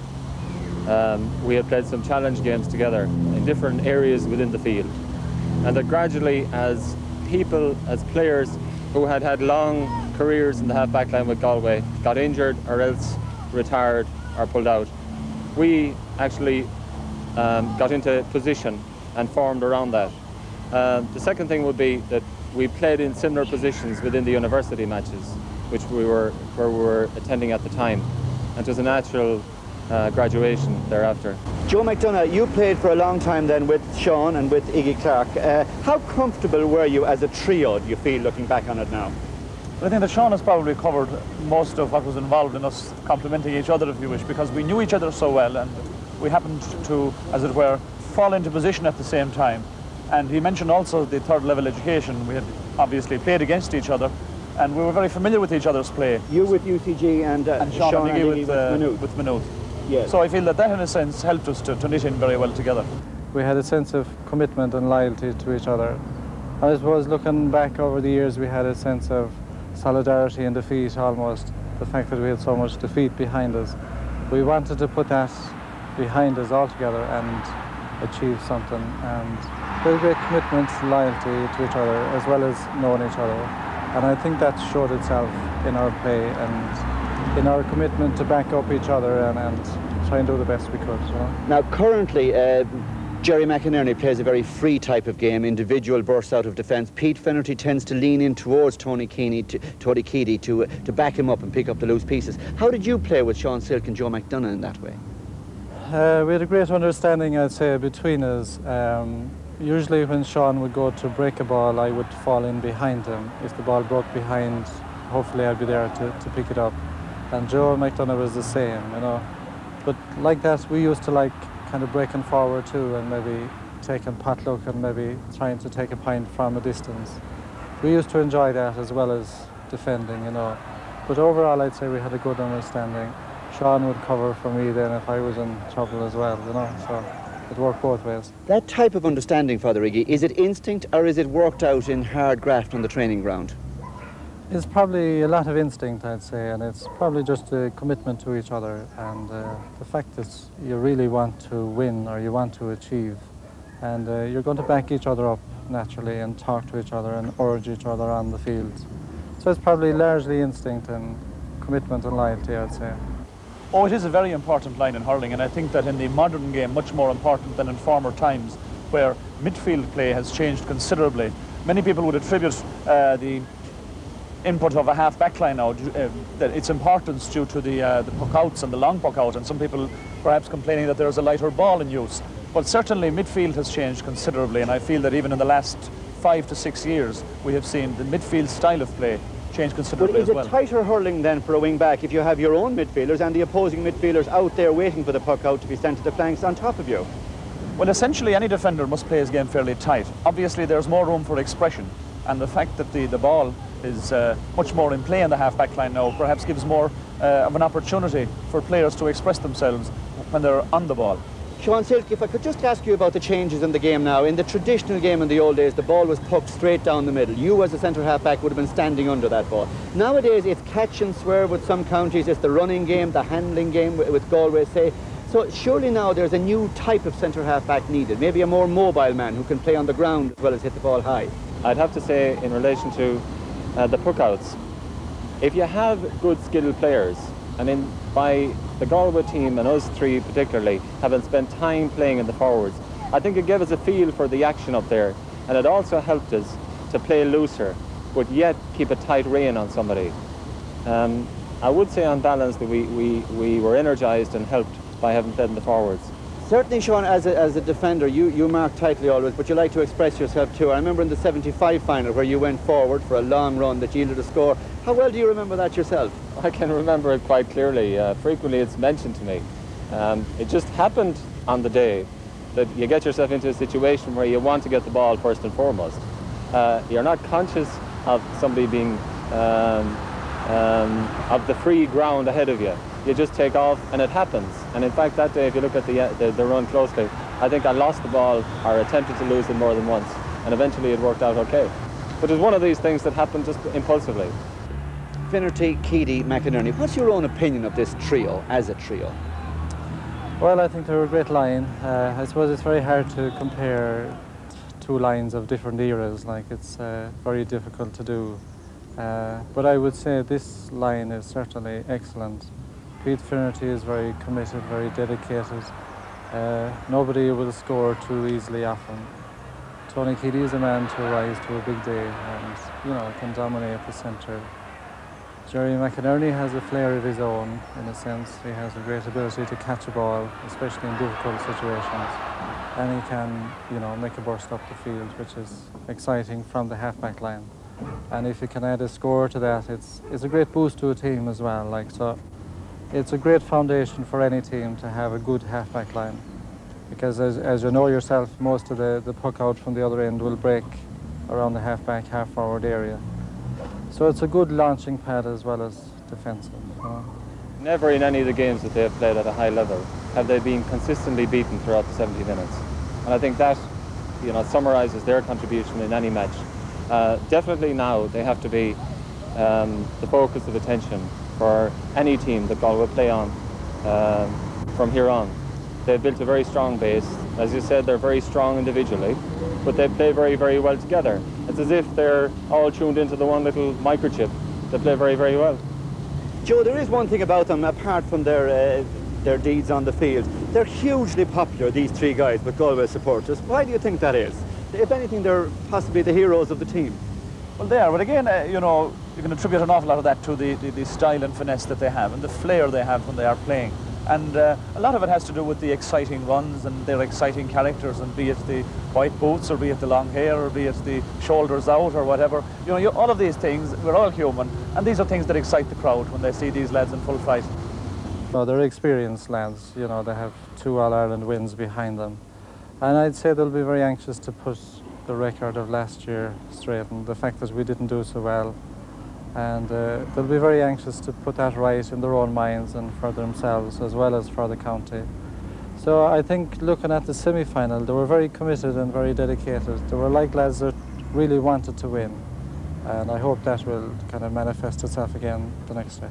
we had played some challenge games together in different areas within the field. And that gradually, as people, as players who had had long careers in the half-back line with Galway got injured or else retired or pulled out, we actually got into position and formed around that. The second thing would be that we played in similar positions within the university matches, where we were attending at the time, and it was a natural graduation thereafter. Joe McDonagh, you played for a long time then with Sean and with Iggy Clark. How comfortable were you as a trio, do you feel, looking back on it now? I think that Sean has probably covered most of what was involved in us complementing each other, if you wish, because we knew each other so well and we happened to, as it were, fall into position at the same time. And he mentioned also the third level education. We had obviously played against each other and we were very familiar with each other's play. You with UCG and Sean and Iggy with Maynooth. Yes. So I feel that in a sense helped us to knit in very well together. We had a sense of commitment and loyalty to each other. I suppose looking back over the years, we had a sense of solidarity in defeat almost, the fact that we had so much defeat behind us. We wanted to put that behind us altogether and achieve something, and we had great commitment, loyalty to each other as well as knowing each other. And I think that showed itself in our play and in our commitment to back up each other and try and do the best we could. You know? Now currently Jerry McInerney plays a very free type of game, individual bursts out of defence. Pete Finnerty tends to lean in towards Tony Keady to back him up and pick up the loose pieces. How did you play with Sean Silk and Joe McDonagh in that way? We had a great understanding, I'd say, between us. Usually when Sean would go to break a ball, I would fall in behind him. If the ball broke behind, hopefully I'd be there to pick it up. And Joe McDonagh was the same, you know. But like that, we used to like kind of breaking forward too and maybe taking potluck and maybe trying to take a point from a distance. We used to enjoy that as well as defending, you know. But overall, I'd say we had a good understanding. Sean would cover for me then if I was in trouble as well, you know, so it worked both ways. That type of understanding, Father Iggy, is it instinct or is it worked out in hard graft on the training ground? It's probably a lot of instinct, I'd say, and it's probably just a commitment to each other and the fact that you really want to win or you want to achieve, and you're going to back each other up naturally and talk to each other and urge each other on the field. So it's probably largely instinct and commitment and loyalty, I'd say. Oh, it is a very important line in hurling, and I think that in the modern game much more important than in former times where midfield play has changed considerably. Many people would attribute the input of a half-back line now, that its importance due to the puck-outs and the long puck-out, and some people perhaps complaining that there's a lighter ball in use. But certainly midfield has changed considerably, and I feel that even in the last 5 to 6 years we have seen the midfield style of play change considerably as well. But is it tighter hurling then for a wing-back if you have your own midfielders and the opposing midfielders out there waiting for the puck-out to be sent to the flanks on top of you? Well, essentially any defender must play his game fairly tight. Obviously there's more room for expression, and the fact that the ball is much more in play in the half-back line now perhaps gives more of an opportunity for players to express themselves when they're on the ball. Sean Silk, if I could just ask you about the changes in the game now. In the traditional game in the old days, the ball was pucked straight down the middle. You as a centre half-back would have been standing under that ball. Nowadays it's catch and swerve with some counties, it's the running game, the handling game with Galway, say. So surely now there's a new type of centre half-back needed, maybe a more mobile man who can play on the ground as well as hit the ball high. I'd have to say in relation to the puck-outs, if you have good skilled players, and by the Galway team and us three particularly, having spent time playing in the forwards, I think it gave us a feel for the action up there, and it also helped us to play looser, but yet keep a tight rein on somebody. I would say on balance that we were energised and helped by having played in the forwards. Certainly, Sean, as a defender, you mark tightly always, but you like to express yourself too. I remember in the 75 final where you went forward for a long run that yielded a score. How well do you remember that yourself? I can remember it quite clearly. Frequently it's mentioned to me. It just happened on the day that you get yourself into a situation where you want to get the ball first and foremost. You're not conscious of somebody being of the free ground ahead of you. You just take off and it happens. And in fact, that day, if you look at the run closely, I think I lost the ball or attempted to lose it more than once. And eventually it worked out okay. But it's one of these things that happened just impulsively. Finnerty, Keady, McInerney, what's your own opinion of this trio as a trio? Well, I think they're a great line. I suppose it's very hard to compare two lines of different eras. Like, it's very difficult to do. But I would say this line is certainly excellent. Pete Finnerty is very committed, very dedicated. Nobody will score too easily often. Tony Keady is a man to rise to a big day and, you know, can dominate the centre. Jerry McInerney has a flair of his own, in a sense. He has a great ability to catch a ball, especially in difficult situations. And he can, you know, make a burst up the field, which is exciting from the half-back line. And if you can add a score to that, it's a great boost to a team as well. Like, so it's a great foundation for any team to have a good half-back line. Because as you know yourself, most of the puck out from the other end will break around the half-back, half-forward area. So it's a good launching pad as well as defensive. Never in any of the games that they've played at a high level have they been consistently beaten throughout the 70 minutes. And I think that, you know, summarises their contribution in any match. Definitely now they have to be the focus of attention for any team that Galway play on from here on. They've built a very strong base. As you said, they're very strong individually, but they play very, very well together. It's as if they're all tuned into the one little microchip. They play very, very well. Joe, there is one thing about them, apart from their deeds on the field. They're hugely popular, these three guys, with Galway supporters. Why do you think that is? If anything, they're possibly the heroes of the team. Well, they are. But again, you know, you can attribute an awful lot of that to the style and finesse that they have and the flair they have when they are playing. And a lot of it has to do with the exciting runs and their exciting characters, and be it the white boots or be it the long hair or be it the shoulders out or whatever. You know, all of these things, we're all human, and these are things that excite the crowd when they see these lads in full fight. Well, they're experienced lads. You know, they have 2 All-Ireland wins behind them. And I'd say they'll be very anxious to put the record of last year straight, and the fact that we didn't do so well. And they'll be very anxious to put that right in their own minds and for themselves as well as for the county. So I think looking at the semi-final, they were very committed and very dedicated. They were like lads that really wanted to win. And I hope that will kind of manifest itself again the next day.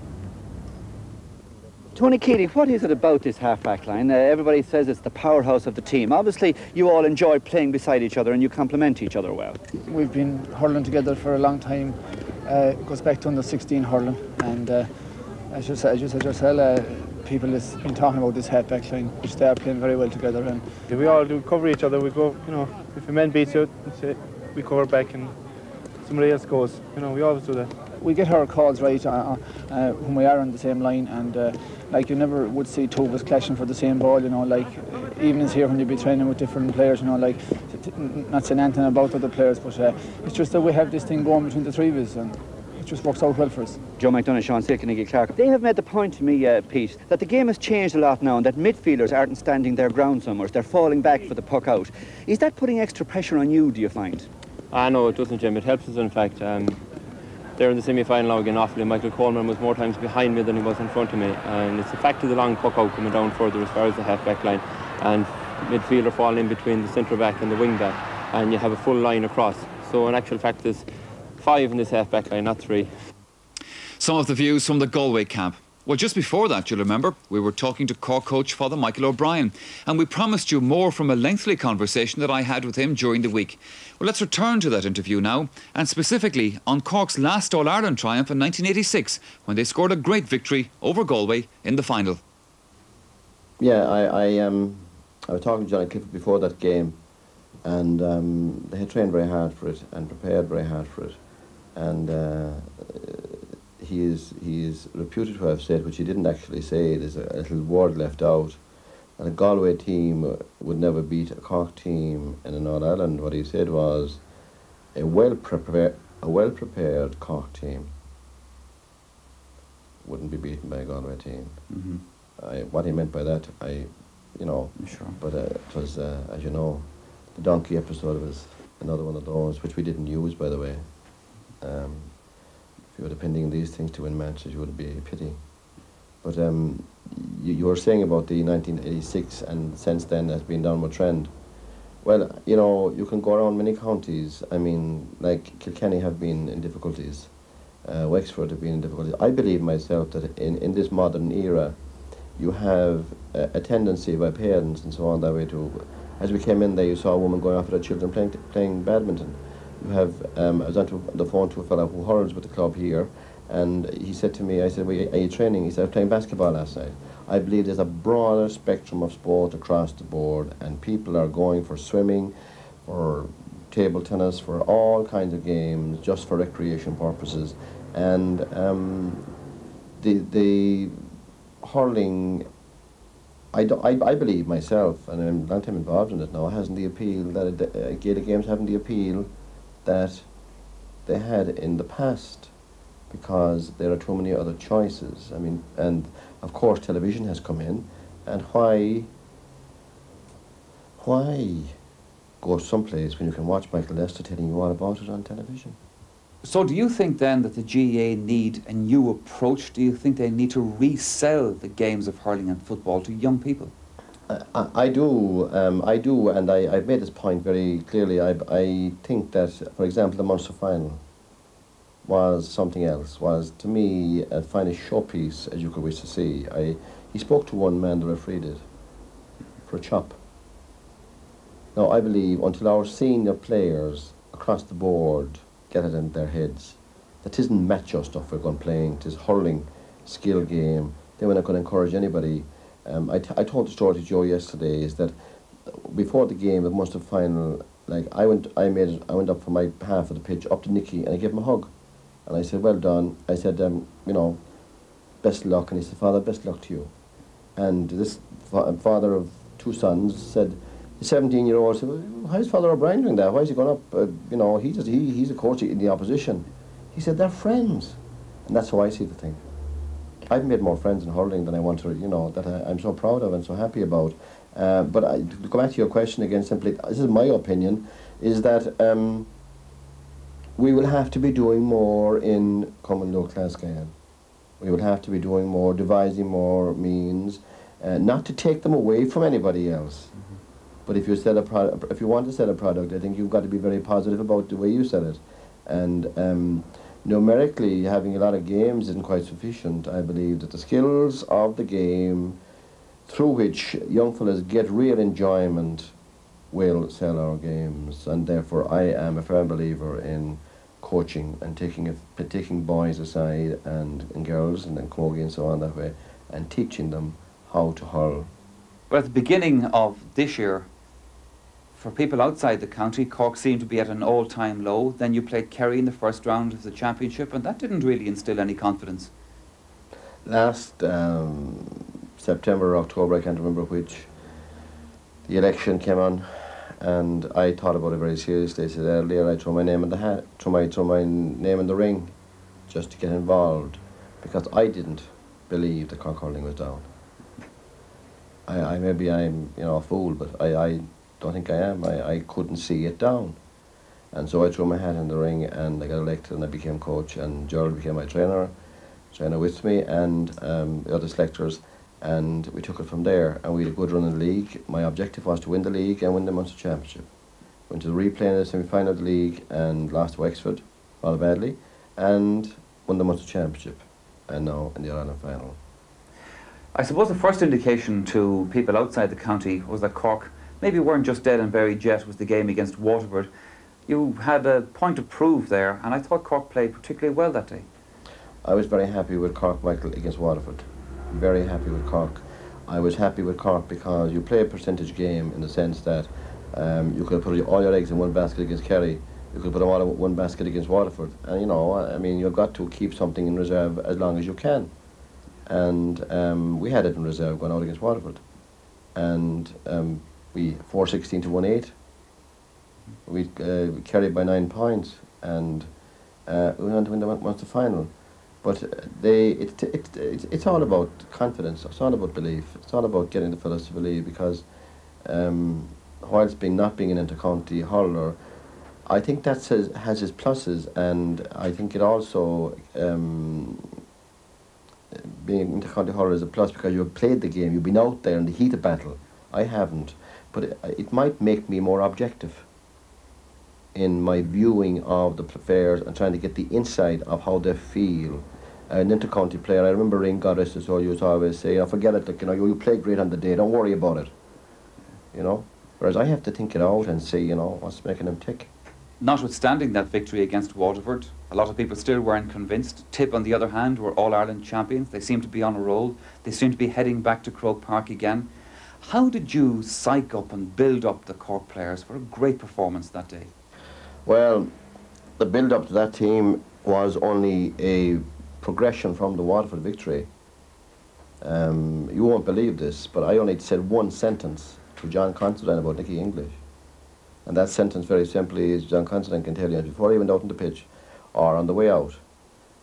Tony Keady, what is it about this half-back line? Everybody says it's the powerhouse of the team. Obviously, you all enjoy playing beside each other and you complement each other well. We've been hurling together for a long time. It goes back to under 16 hurling, and as you said yourself, people have been talking about this half-back line, which they are playing very well together. And we all do cover each other. We go, you know, if a man beats you, we cover back and somebody else goes. You know, we always do that. We get our calls right when we are on the same line, and like you never would see two of us clashing for the same ball, you know, like evenings here when you'd be training with different players, you know, like not saying anything about other players, but it's just that we have this thing going between the three of us, and it just works out well for us. Joe McDonough, Sean Silkeniggy Clark, they have made the point to me, Pete, that the game has changed a lot now and that midfielders aren't standing their ground so much, they're falling back for the puck out. Is that putting extra pressure on you, do you find? No, it doesn't, Jim. It helps us, in fact. There in the semi-final now again, awfully, Michael Coleman was more times behind me than he was in front of me, and it's the fact of the long puck out coming down further as far as the half-back line, and midfielder falling in between the centre-back and the wing-back, and you have a full line across. So in actual fact there's 5 in this half-back line, not 3. Some of the views from the Galway camp. Well, just before that, you'll remember, we were talking to Cork coach Father Michael O'Brien, and we promised you more from a lengthy conversation that I had with him during the week. Well, let's return to that interview now, and specifically on Cork's last All-Ireland triumph in 1986, when they scored a great victory over Galway in the final. Yeah, I was talking to Johnny Clifford before that game, and they had trained very hard for it and prepared very hard for it, and he is reputed to have said, which he didn't actually say, there's a little word left out, and a Galway team would never beat a Cork team in an All-Ireland. What he said was a well-prepared Cork team wouldn't be beaten by a Galway team. Mm-hmm. What he meant by that, sure. But it was, as you know, the donkey episode was another one of those, which we didn't use, by the way. If you were depending on these things to win matches, it would be a pity. But you were saying about the 1986, and since then there's been downward trend. Well, you know, you can go around many counties. I mean, like Kilkenny have been in difficulties. Wexford have been in difficulties. I believe myself that in this modern era, you have a tendency by parents and so on that way to, as we came in there, you saw a woman going after her children playing badminton. You have, I was on the phone to a fellow who hurls with the club here, and he said to me, I said, well, are you training? He said, I was playing basketball last night. I believe there's a broader spectrum of sport across the board, and people are going for swimming, for table tennis, for all kinds of games, just for recreation purposes. And the hurling, I believe myself, and I'm a long time involved in it now, hasn't the appeal that Gaelic games haven't the appeal that they had in the past, because there are too many other choices. I mean, and of course television has come in, and why go someplace when you can watch Michael Lester telling you all about it on television? So do you think then that the GAA need a new approach? Do you think they need to resell the games of hurling and football to young people? I do, and I've made this point very clearly. I think that, for example, the Munster final was something else, was to me a finest showpiece as you could wish to see. He spoke to one man, the referee did, for a chop. Now I believe until our senior players across the board get it in their heads that isn't macho stuff we're going playing, it is hurling, skill game, then we're not going to encourage anybody. I told the story to Joe yesterday, is that before the game, the Munster final, like I went up for my half of the pitch up to Nicky and I gave him a hug. And I said, well done. I said, you know, best luck. And he said, Father, best luck to you. And this father of two sons said, the 17-year-old said, well, why is Father O'Brien doing that? Why is he going up? You know, he's a coach in the opposition. He said, they're friends. And that's how I see the thing. I've made more friends in hurling than I want to, you know, that I'm so proud of and so happy about. But to go back to your question again, simply, this is my opinion, is that we will have to be doing more in common low class Gael. We will have to be doing more, devising more means, not to take them away from anybody else. Mm-hmm. But if you sell if you want to sell a product, I think you've got to be very positive about the way you sell it. And numerically, having a lot of games isn't quite sufficient. I believe that the skills of the game, through which young fellas get real enjoyment, will sell our games. And therefore, I am a firm believer in coaching and taking boys aside and girls and Clogie and so on that way, and teaching them how to hurl. But at the beginning of this year, for people outside the county, Cork seemed to be at an all-time low. Then you played Kerry in the first round of the championship, and that didn't really instill any confidence. Last September or October, I can't remember which, the election came on, and I thought about it very seriously. I said earlier, I throw my name in the hat, throw my name in the ring, just to get involved, because I didn't believe that Cork hurling was down. Maybe I'm, you know, a fool, but I don't think I am. I couldn't see it down, and so I threw my hat in the ring, and I got elected, and I became coach, and Gerald became my trainer with me, and the other selectors. And we took it from there, and we had a good run in the league. My objective was to win the league and win the Munster Championship. Went to the replay in the semi-final of the league and lost to Wexford rather badly, and won the Munster Championship, and now in the Irelane final. I suppose the first indication to people outside the county was that Cork maybe weren't just dead and buried yet with the game against Waterford. You had a point to prove there, and I thought Cork played particularly well that day. I was very happy with Cork, Michael, against Waterford. Very happy with Cork. I was happy with Cork because you play a percentage game in the sense that you could put all your eggs in one basket against Kerry, you could put them all in one basket against Waterford, and you know, I mean, you've got to keep something in reserve as long as you can. And we had it in reserve going out against Waterford, and we 4-16 to 1-8. We carried by 9 points, and we went on to win the Munster final. But it's all about confidence. It's all about belief. It's all about getting the fellas to believe, because whilst not being an inter-county hurler, I think that has its pluses, and I think it also, being intercounty hurler is a plus because you've played the game, you've been out there in the heat of battle. I haven't, but it might make me more objective in my viewing of the players and trying to get the inside of how they feel. An intercounty player, I remember Ring Goddess, so you used to always say, forget it, like, you played great on the day, don't worry about it. Whereas I have to think it out and see, what's making them tick. Notwithstanding that victory against Waterford, a lot of people still weren't convinced. Tip, on the other hand, were All-Ireland champions. They seem to be on a roll. They seem to be heading back to Croke Park again. How did you psych up and build up the Cork players for a great performance that day? Well, the build-up to that team was only a progression from the Waterford victory. You won't believe this, but I only said one sentence to John Considine about Nicky English. And that sentence very simply is, John Considine can tell you, before he went out on the pitch or on the way out,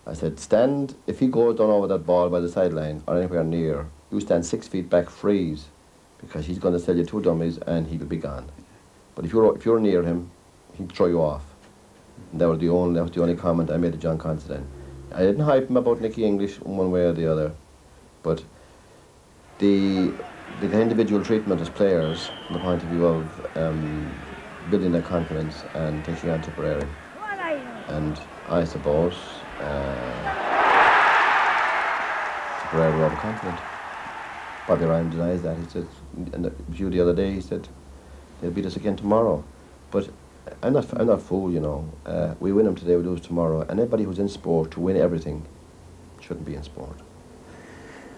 I said, stand, if he goes down over that ball by the sideline or anywhere near, you stand 6 feet back, freeze, because he's going to sell you 2 dummies and he'll be gone. But if you're near him, he'll throw you off. And that was the only comment I made to John Considine. I didn't hype him about Nicky English one way or the other, but the individual treatment as players, from the point of view of building their confidence and taking on Tipperary. And I suppose Tipperary were overconfident. Bobby Ryan denies that. He said, in the view the other day, he said, they'll beat us again tomorrow. But I'm not fool, we win them today, we lose tomorrow. And anybody who's in sport to win everything shouldn't be in sport.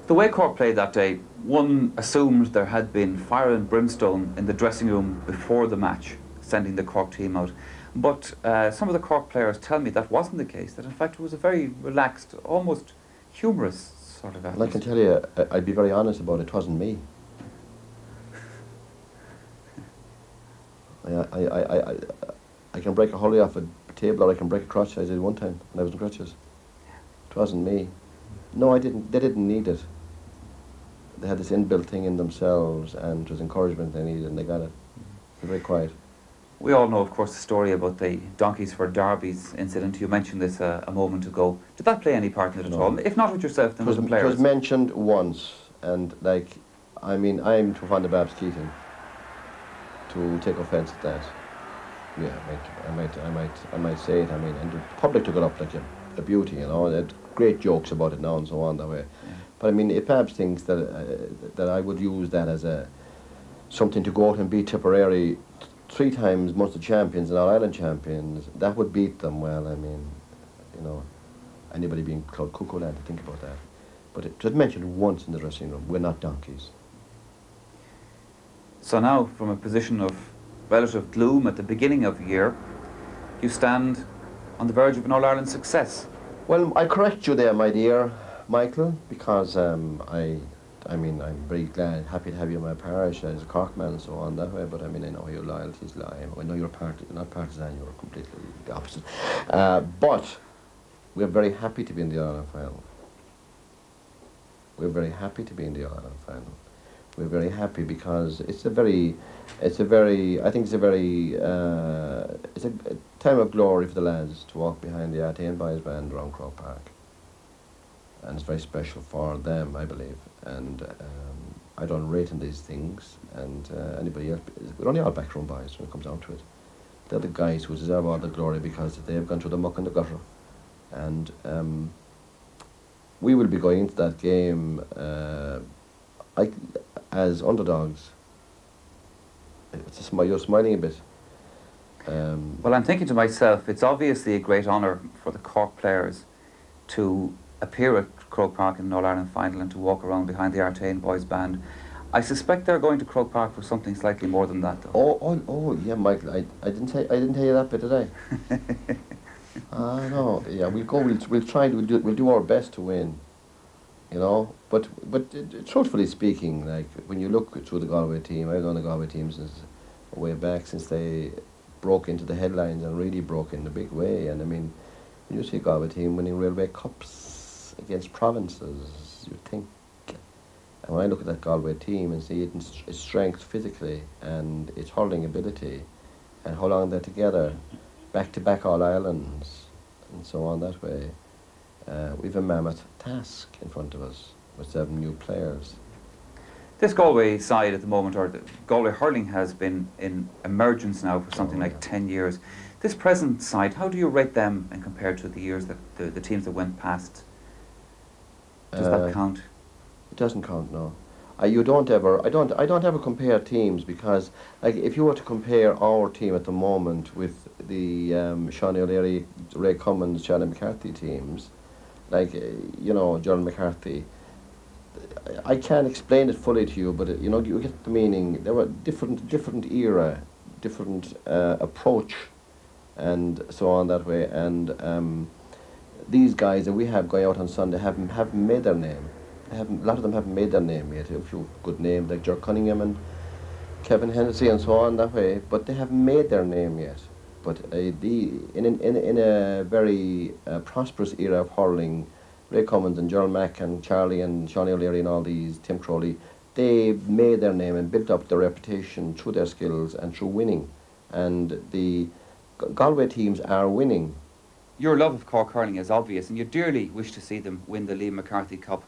The way Cork played that day, one assumed there had been fire and brimstone in the dressing room before the match, sending the Cork team out. But some of the Cork players tell me that wasn't the case, that in fact it was a very relaxed, almost humorous sort of atmosphere. And I can tell you, I'd be very honest about it, it wasn't me. I can break a holly off a table, or I can break a crutch. I did one time when I was in crutches. It wasn't me. No, I didn't. They didn't need it. They had this inbuilt thing in themselves, and it was encouragement they needed, and they got it. They're very quiet. We all know, of course, the story about the Donkeys for Derbies incident. You mentioned this a moment ago. Did that play any part in it at all? If not with yourself, then with the players? It was mentioned once, and I'm too fond of Babs Keating to take offence at that. Yeah, I might say it. And the public took it up like a beauty, They had great jokes about it now and so on that way. Yeah. But if Babs thinks that I would use that as something to go out and beat Tipperary 3 times Munster champions and All-Ireland champions, that would beat them. Well, anybody being called cuckoo land to think about that. But it was mentioned once in the dressing room. We're not donkeys. So now, from a position of relative gloom at the beginning of the year, you stand on the verge of an All-Ireland success. Well, I correct you there, my dear Michael, because I'm very glad, happy to have you in my parish as a Corkman and so on that way, but I know your loyalties lie. I know you're not partisan, you're completely the opposite. But we're very happy to be in the All-Ireland final. We're very happy to be in the All-Ireland final. We're very happy because it's a time of glory for the lads to walk behind the Artane Boys band around Croke Park. And it's very special for them, I believe. And I don't rate in these things, and anybody else, we're only all backroom boys when it comes down to it. They're the guys who deserve all the glory because they have gone through the muck and the gutter. And we will be going into that game as underdogs. You're smiling a bit. Well, I'm thinking to myself, it's obviously a great honour for the Cork players to appear at Croke Park in an All-Ireland final and to walk around behind the Artane Boys band. I suspect they're going to Croke Park for something slightly more than that, though. Oh, yeah, Michael. I didn't tell you that bit, did I? No. Yeah, we'll try. We'll do our best to win. But truthfully speaking, when you look through the Galway team, I've known the Galway team since way back, since they broke into the headlines and really broke in a big way. And when you see a Galway team winning Railway Cups against provinces, you think. And when I look at that Galway team and see its strength physically and its hurling ability and how long they're together, back-to-back All-Irelands and so on that way. We've a mammoth task in front of us with 7 new players. This Galway side at the moment, or the Galway Hurling, has been in emergence now for something like 10 years. This present side, how do you rate them and compare to the years that the teams that went past? Does that count? It doesn't count, no. I don't ever compare teams, because like if you were to compare our team at the moment with the Sean O'Leary, Ray Cummins, Charlie McCarthy teams, like you know, John McCarthy, I can't explain it fully to you, but you know, you get the meaning. There were different era, different approach, and so on that way. And these guys that we have going out on Sunday haven't made their name. A lot of them haven't made their name yet. A few good names like Ger Cunningham and Kevin Hennessy and so on that way, but they haven't made their name yet. But in a very prosperous era of hurling, Ray Cummins and Gerald Mack and Charlie and Sean O'Leary and all these, Tim Crowley, they made their name and built up their reputation through their skills and through winning. And the Galway teams are winning. Your love of Cork hurling is obvious, and you dearly wish to see them win the Liam McCarthy Cup.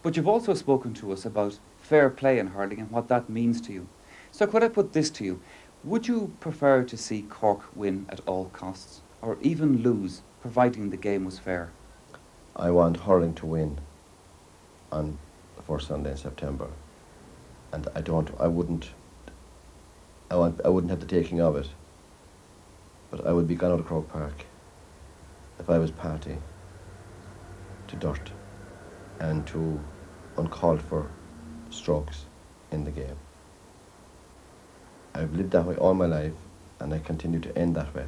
But you've also spoken to us about fair play in hurling and what that means to you. So could I put this to you? Would you prefer to see Cork win at all costs, or even lose, providing the game was fair? I want hurling to win on the first Sunday in September, and I wouldn't have the taking of it, but I would be gone out of Croke Park if I was party to dirt and to uncalled for strokes in the game. I've lived that way all my life, and I continue to end that way.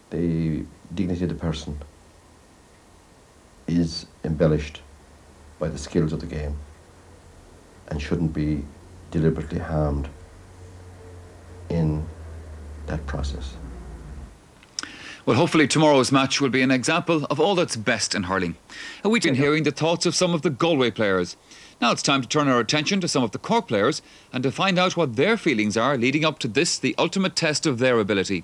The dignity of the person is embellished by the skills of the game and shouldn't be deliberately harmed in that process. Well, hopefully tomorrow's match will be an example of all that's best in hurling. And we've been hearing the thoughts of some of the Galway players. Now it's time to turn our attention to some of the Cork players and to find out what their feelings are leading up to this, the ultimate test of their ability.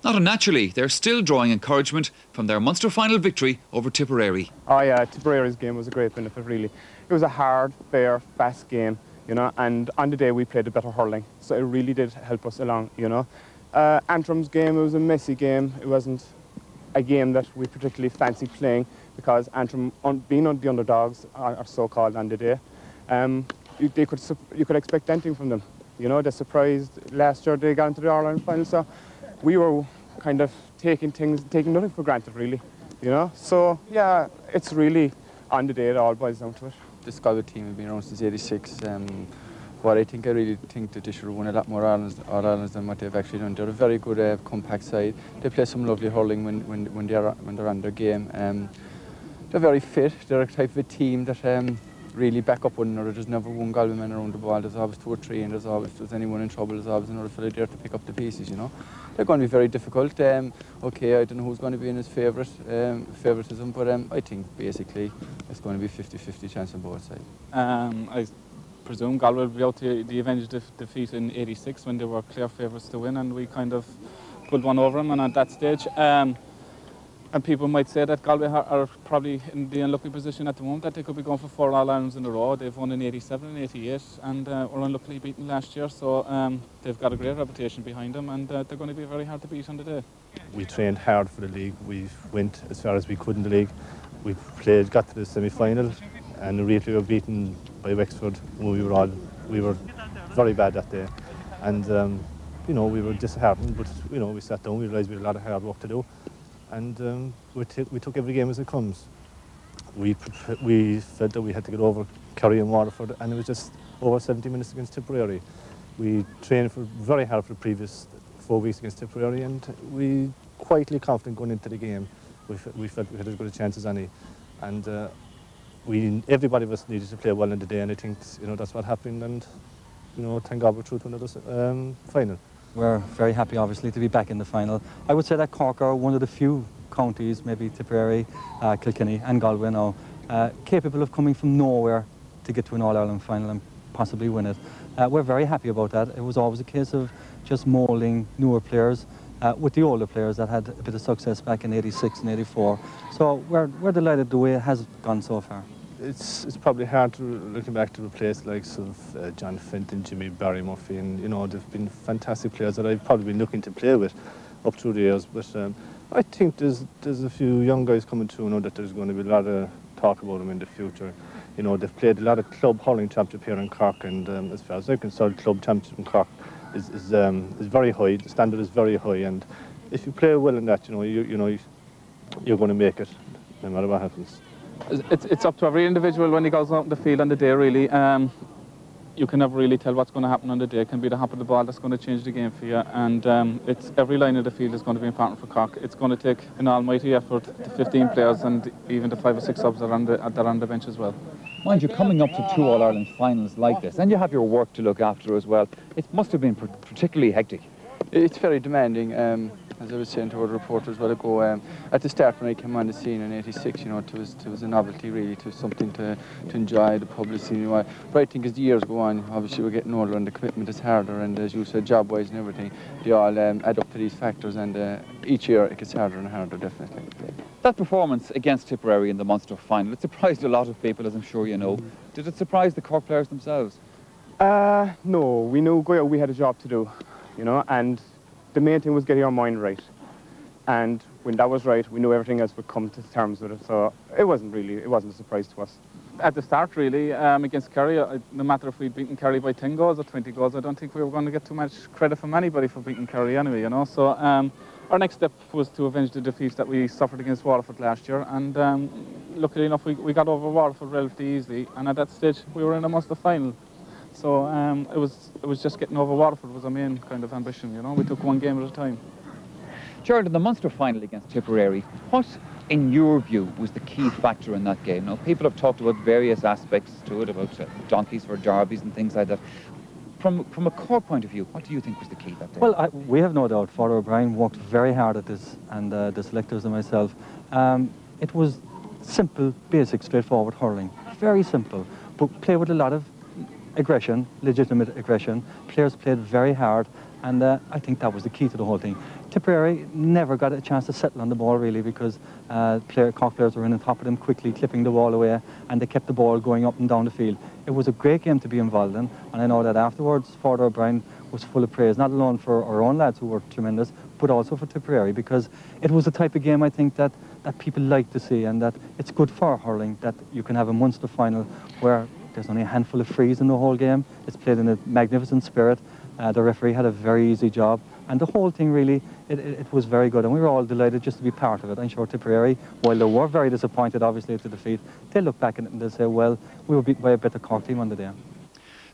Not unnaturally, they're still drawing encouragement from their Munster final victory over Tipperary. Oh yeah, Tipperary's game was a great benefit, really. It was a hard, fair, fast game, you know, and on the day we played a better hurling, so it really did help us along, you know. Antrim's game, it was a messy game. It wasn't a game that we particularly fancied playing, because Antrim, being the underdogs, are so-called on the day, you could expect anything from them. You know, they surprised last year, they got into the All-Ireland final, so we were kind of taking nothing for granted, really, you know. So, yeah, it's really on the day it all boils down to it. This Galway team have been around since '86. What I really think that they should have won a lot more All-Irelands than what they've actually done. They're a very good compact side. They play some lovely hurling when they're on their game. They're very fit. They're a type of a team that really back up one another. There's never one Galway man around the ball. There's always 2 or 3, and if there's anyone in trouble, there's always another fella there to pick up the pieces, you know. They're going to be very difficult. Okay, I don't know who's going to be in his favouritism, but I think basically it's going to be 50-50 chance on both sides. I presume Galway will be out to the avenged defeat in '86 when they were clear favourites to win, and we kind of pulled one over them, and at that stage and people might say that Galway are probably in the unlucky position at the moment that they could be going for 4 All-Irelands in a row. They've won in '87 and '88 and were unluckily beaten last year, so they've got a great reputation behind them, and they're going to be very hard to beat on the day. We trained hard for the league. We went as far as we could in the league. We got to the semi-final, and we were beaten by Wexford. We were very bad that day, and you know, we were disheartened, but you know, we sat down, we realised we had a lot of hard work to do, and we took every game as it comes. We felt that we had to get over Kerry and Waterford, and it was just over 70 minutes against Tipperary. We trained very hard for the previous 4 weeks against Tipperary, and we quietly confident going into the game. We felt we had as good a chance as any, and everybody of us needed to play well in the day, and I think, you know, that's what happened, and you know, thank God we're through to another final. We're very happy, obviously, to be back in the final. I would say that Cork are one of the few counties, maybe Tipperary, Kilkenny and Galway now, capable of coming from nowhere to get to an All-Ireland final and possibly win it. We're very happy about that. It was always a case of just moulding newer players, with the older players that had a bit of success back in '86 and '84. So we're delighted the way it has gone so far. It's probably hard to looking back to replace like sort of John Fenton, Jimmy Barry Murphy, and you know they've been fantastic players that I've probably been looking to play with up through the years. But I think there's a few young guys coming through now that there's going to be a lot of talk about them in the future. You know, they've played a lot of club hurling championship here in Cork, and as far as I'm concerned, club championship in Cork is very high. The standard is very high, and if you play well in that, you're going to make it no matter what happens. It's up to every individual when he goes out in the field on the day, really. You can never really tell what's going to happen on the day. It can be the hop of the ball that's going to change the game for you, and it's every line of the field is going to be important for Cork. It's going to take an almighty effort, the 15 players and even the 5 or 6 subs that are on the bench as well. Mind you, coming up to 2 All-Ireland finals like this, and you have your work to look after as well, it must have been particularly hectic. It's very demanding. As I was saying to our reporters a while ago, at the start when I came on the scene in '86, you know, it was a novelty really, it was something to enjoy, the publicity. You know. But I think as the years go on, obviously we're getting older and the commitment is harder, and as you said, job-wise and everything, they all add up to these factors, and each year it gets harder and harder, definitely. That performance against Tipperary in the Munster final, it surprised a lot of people, as I'm sure you know. Did it surprise the Cork players themselves? No, we knew going out we had a job to do, you know, and the main thing was getting our mind right. And when that was right, we knew everything else would come to terms with it. So it wasn't a surprise to us. At the start, really, against Kerry, no matter if we'd beaten Kerry by 10 goals or 20 goals, I don't think we were going to get too much credit from anybody for beating Kerry anyway, you know. So our next step was to avenge the defeats that we suffered against Waterford last year. And luckily enough, we got over Waterford relatively easily. And at that stage, we were in a Munster final. So it was just getting over Waterford was our main kind of ambition, you know. We took one game at a time. Gerald, in the Munster final against Tipperary, what, in your view, was the key factor in that game? Now, people have talked about various aspects to it, about donkeys for derbies and things like that. From a Cork point of view, what do you think was the key that day? Well, we have no doubt Farrell O'Brien worked very hard at this, and the selectors and myself. It was simple, basic, straightforward hurling. Very simple, but play with a lot of aggression, legitimate aggression. Players played very hard, and I think that was the key to the whole thing. Tipperary never got a chance to settle on the ball really, because Cork players were in on top of them quickly, clipping the ball away, and they kept the ball going up and down the field. It was a great game to be involved in, and I know that afterwards Farrell O'Brien was full of praise, not alone for our own lads who were tremendous, but also for Tipperary, because it was the type of game I think that people like to see, and that it's good for hurling that you can have a Munster final where there's only a handful of frees in the whole game. It's played in a magnificent spirit. The referee had a very easy job, and the whole thing really, it was very good, and we were all delighted just to be part of it. I'm sure Tipperary, while they were very disappointed obviously at the defeat, they look back at it and they'll say, well, we were beaten by a better Cork team on the day.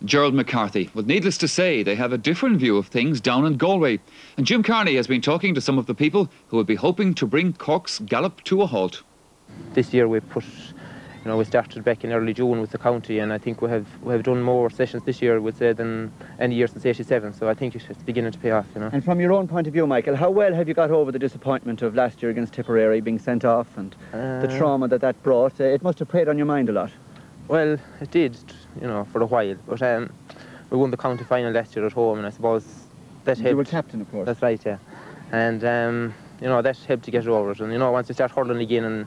Gerald McCarthy. Well, needless to say, they have a different view of things down in Galway. And Jim Carney has been talking to some of the people who will be hoping to bring Cork's gallop to a halt. This year we we started back in early June with the county, and I think we have done more sessions this year, I would say, than any year since '87. So I think it's beginning to pay off, you know. And from your own point of view, Michael, how well have you got over the disappointment of last year against Tipperary being sent off, and the trauma that brought? It must have preyed on your mind a lot. Well, it did, you know, for a while. But we won the county final last year at home, and I suppose that helped. You were captain, of course. That's right, yeah. And that helped to get over it. And you know, once you start hurling again, and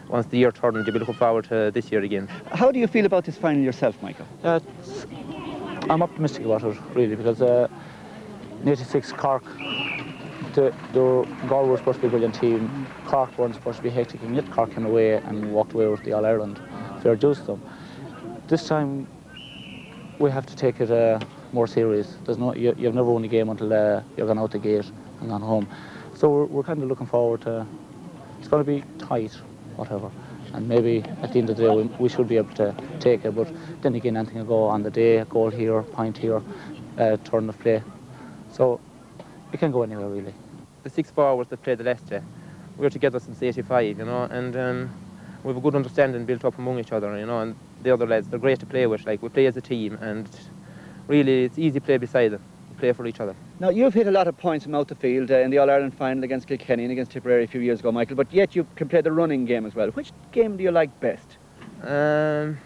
once the year turned, you'll be looking forward to this year again. How do you feel about this final yourself, Michael? I'm optimistic about it, really, because in '86 Cork, Galway were supposed to be a brilliant team. Cork weren't supposed to be hectic, and yet Cork came away and walked away with the All-Ireland. Fair dues to them. This time, we have to take it more serious. You've never won a game until you've gone out the gate and gone home. So we're kind of looking forward to. It's going to be tight, whatever, and maybe at the end of the day we should be able to take it, but then again anything will go on the day, a goal here, point here, turn of play, so it can go anywhere really. The 6 forwards that played the last day, we were together since '85, you know, and we have a good understanding built up among each other, you know, and the other lads, they're great to play with. Like, we play as a team, and really it's easy to play beside them, play for each other. Now, you've hit a lot of points from out the field in the All-Ireland final against Kilkenny and against Tipperary a few years ago, Michael, but yet you can play the running game as well. Which game do you like best? Well,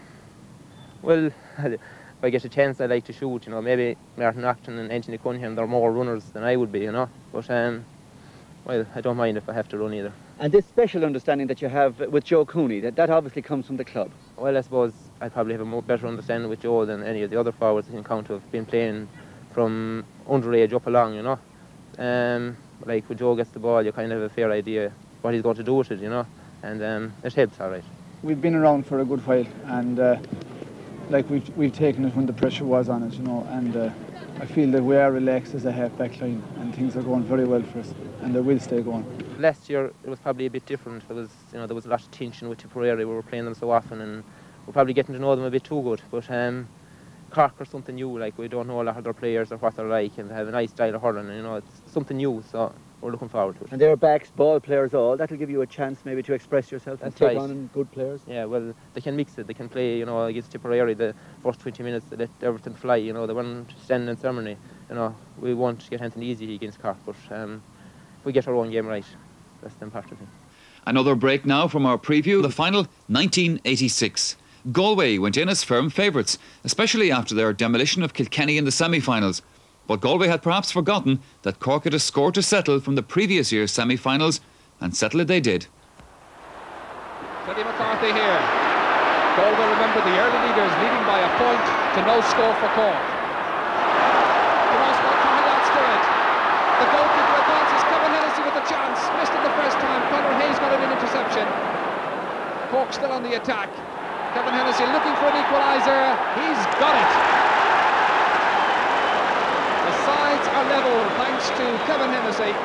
if I get a chance, I like to shoot, you know. Maybe Martin Acton and Anthony Cunningham, they're more runners than I would be, you know. But well, I don't mind if I have to run either. And this special understanding that you have with Joe Cooney, that obviously comes from the club. Well, I suppose I probably have a better understanding with Joe than any of the other forwards in County have been playing from underage up along, you know. Like when Joe gets the ball, you kind of have a fair idea what he's going to do with it, you know, and it helps, all right. We've been around for a good while, and like we've taken it when the pressure was on us, you know, and I feel that we are relaxed as a half-back line, and things are going very well for us, and they will stay going. Last year it was probably a bit different. There was, you know, there was a lot of tension with Tipperary. We were playing them so often, and we're probably getting to know them a bit too good. But Cork are something new. Like, we don't know a lot of their players or what they're like, and they have a nice style of hurling. And, you know, it's something new. So we're looking forward to it. And they're backs, ball players, all that'll give you a chance maybe to express yourself and take on good players. Yeah, well, they can mix it. They can play, you know, against Tipperary the first 20 minutes. They let everything fly. You know, they weren't standing in ceremony. You know, we won't get anything easy against Cork, but if we get our own game right, that's the important thing. Another break now from our preview. The final, 1986. Galway went in as firm favourites, especially after their demolition of Kilkenny in the semi-finals. But Galway had perhaps forgotten that Cork had a score to settle from the previous year's semi-finals, and settle it they did. Teddy McCarthy here. Galway, remember, the early leaders leading by a point to no score for Cork. The goalkeeper advances. Kevin Hennessy with a chance. Missed it the first time. Conor Hayes got it in interception. Cork still on the attack. Kevin Hennessy looking for an equaliser. He's got it. The sides are level thanks to Kevin Hennessy.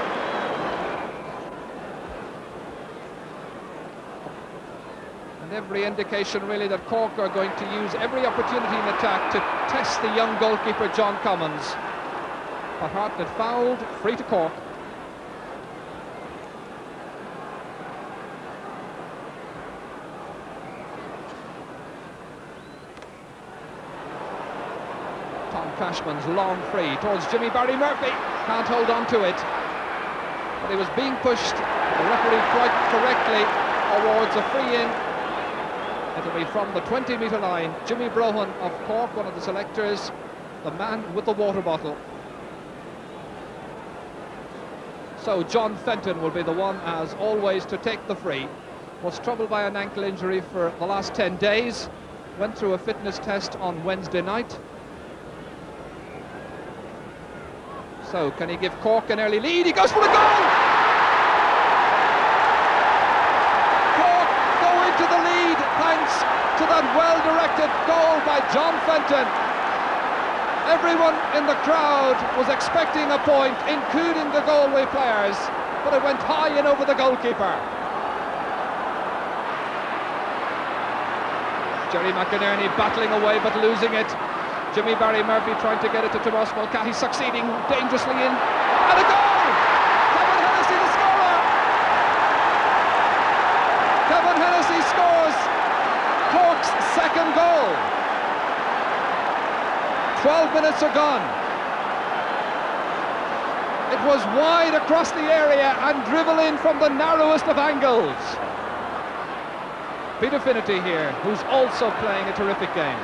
And every indication really that Cork are going to use every opportunity in attack to test the young goalkeeper John Commons. But Hartnett fouled, free to Cork. Tom Cashman's long free towards Jimmy Barry Murphy. Can't hold on to it. But he was being pushed. The referee quite correctly awards a free in. It'll be from the 20-metre line. Jimmy Brohan of Cork, one of the selectors, the man with the water bottle. So John Fenton will be the one, as always, to take the free. Was troubled by an ankle injury for the last 10 days. Went through a fitness test on Wednesday night. So can he give Cork an early lead? He goes for the goal! Cork go into the lead thanks to that well-directed goal by John Fenton. Everyone in the crowd was expecting a point, including the Galway players, but it went high and over the goalkeeper. Jerry McInerney battling away but losing it. Jimmy Barry Murphy trying to get it to Tomas Mulcahy, succeeding dangerously in, and a goal! Kevin Hennessy, the scorer! Kevin Hennessy scores Cork's second goal. 12 minutes are gone. It was wide across the area and dribble in from the narrowest of angles. Peter Finnerty here, who's also playing a terrific game.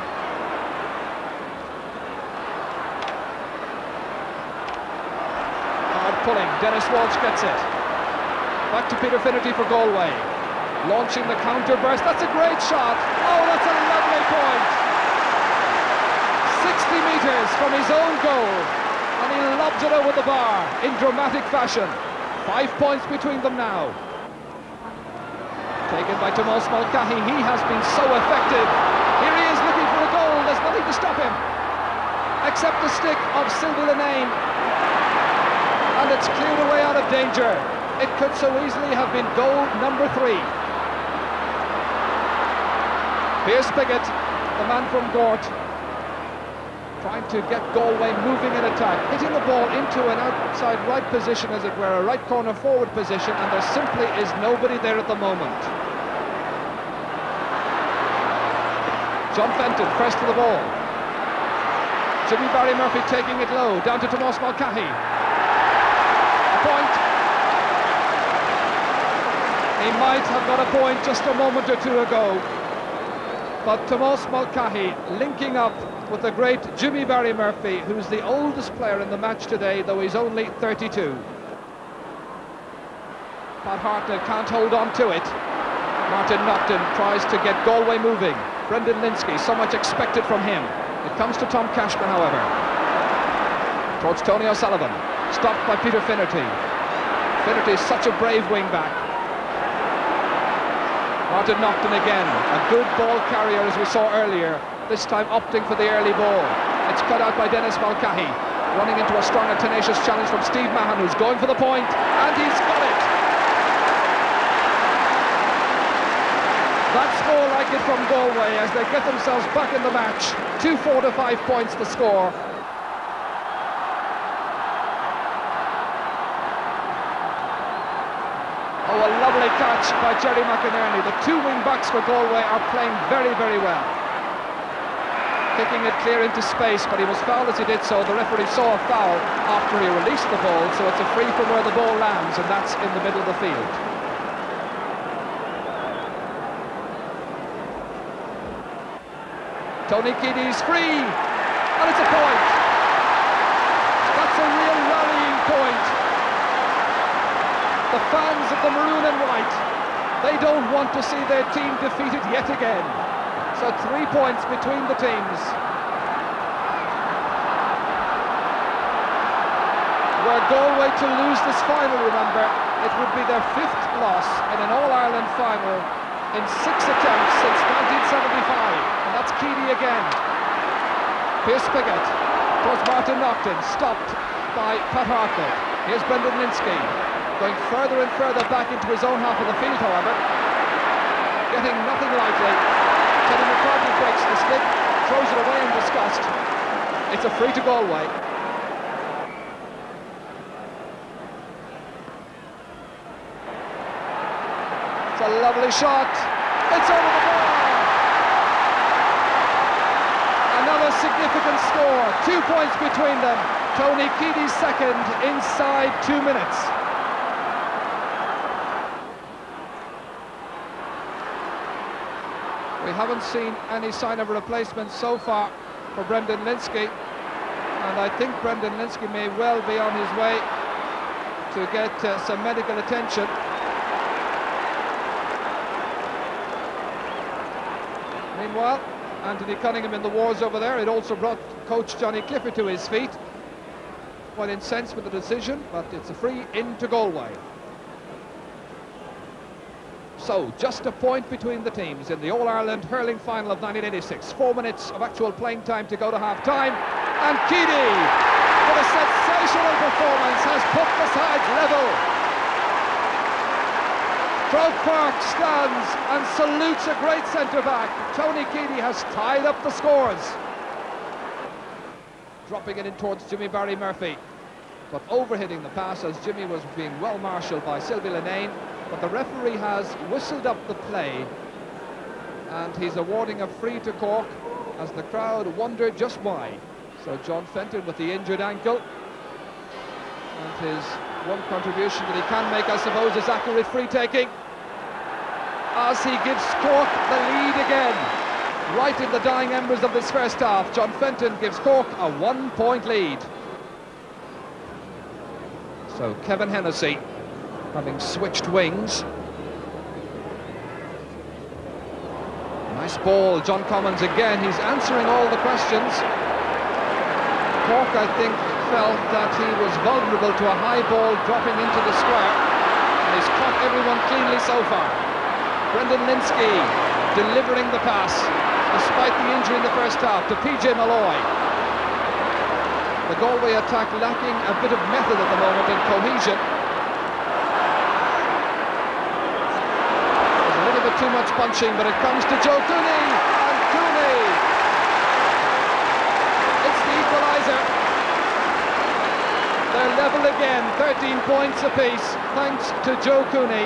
Hard pulling, Dennis Walsh gets it. Back to Peter Finnerty for Galway. Launching the counter burst, that's a great shot. Oh, that's a lovely point. 60 metres from his own goal, and he lobs it over the bar in dramatic fashion. 5 points between them now. Taken by Tomas Mulcahy, he has been so effective. Here he is looking for a goal, there's nothing to stop him except the stick of Cyril, and it's cleared away out of danger. It could so easily have been goal number 3. Pierce Piggott, the man from Gort, trying to get Galway moving in attack, hitting the ball into an outside right position, as it were, a right corner forward position, and there simply is nobody there at the moment. John Fenton, press to the ball. Jimmy Barry Murphy taking it low, down to Tomas Mulcahy. A point. He might have got a point just a moment or two ago, but Tomas Mulcahy linking up with the great Jimmy Barry Murphy, who's the oldest player in the match today, though he's only 32. Pat Hartnett can't hold on to it. Martin Nocton tries to get Galway moving. Brendan Linsky, so much expected from him. It comes to Tom Cashman, however. Towards Tony O'Sullivan. Stopped by Peter Finnerty. Finnerty is such a brave wing-back. Martin Nocton again. A good ball carrier, as we saw earlier. This time opting for the early ball. It's cut out by Dennis Mulcahy. Running into a strong and tenacious challenge from Steve Mahon, who's going for the point. And he's got it! That's more like it from Galway as they get themselves back in the match. 2-4 to 5 points the score. Oh, a lovely catch by Jerry McInerney. The two wing-backs for Galway are playing very, very well. Kicking it clear into space, but he was fouled as he did so. The referee saw a foul after he released the ball, so it's a free from where the ball lands, and that's in the middle of the field. Tony Keady's free, and it's a point. That's a real rallying point. The fans of the maroon and white, they don't want to see their team defeated yet again. So 3 points between the teams. Were Galway to lose this final, remember, it would be their 5th loss in an All-Ireland final in 6 attempts since 1975. And that's Keady again. Pierce Piggott towards Martin Nocton, stopped by Pat Hartnett. Here's Brendan Linsky, going further and further back into his own half of the field, however. Getting nothing lightly. Teddy McCarthy breaks the stick, throws it away in disgust. It's a free to Galway. It's a lovely shot. It's over the bar. Another significant score. 2 points between them. Tony Keady's second inside 2 minutes. We haven't seen any sign of a replacement so far for Brendan Linsky, and I think Brendan Linsky may well be on his way to get some medical attention. Meanwhile, Anthony Cunningham in the wars over there. It also brought coach Johnny Clifford to his feet. Quite incensed with the decision, but it's a free into Galway. So, just a point between the teams in the All-Ireland hurling final of 1986. 4 minutes of actual playing time to go to half-time. And Keady, with a sensational performance, has put the sides level. Croke Park stands and salutes a great centre-back. Tony Keady has tied up the scores. Dropping it in towards Jimmy Barry Murphy, but overhitting the pass as Jimmy was being well marshalled by Sylvie Linane. But the referee has whistled up the play, and he's awarding a free to Cork as the crowd wondered just why. So John Fenton with the injured ankle, and his one contribution that he can make, I suppose, is accurate free taking as he gives Cork the lead again. Right in the dying embers of this first half, John Fenton gives Cork a 1 point lead. So Kevin Hennessy having switched wings. Nice ball, John Commons again, he's answering all the questions. Cork, I think, felt that he was vulnerable to a high ball dropping into the square, and he's caught everyone cleanly so far. Brendan Linsky delivering the pass, despite the injury in the first half, to PJ Malloy. The Galway attack lacking a bit of method at the moment and cohesion. Too much punching, but it comes to Joe Cooney, and Cooney, it's the equaliser. They're level again, 13 points apiece, thanks to Joe Cooney,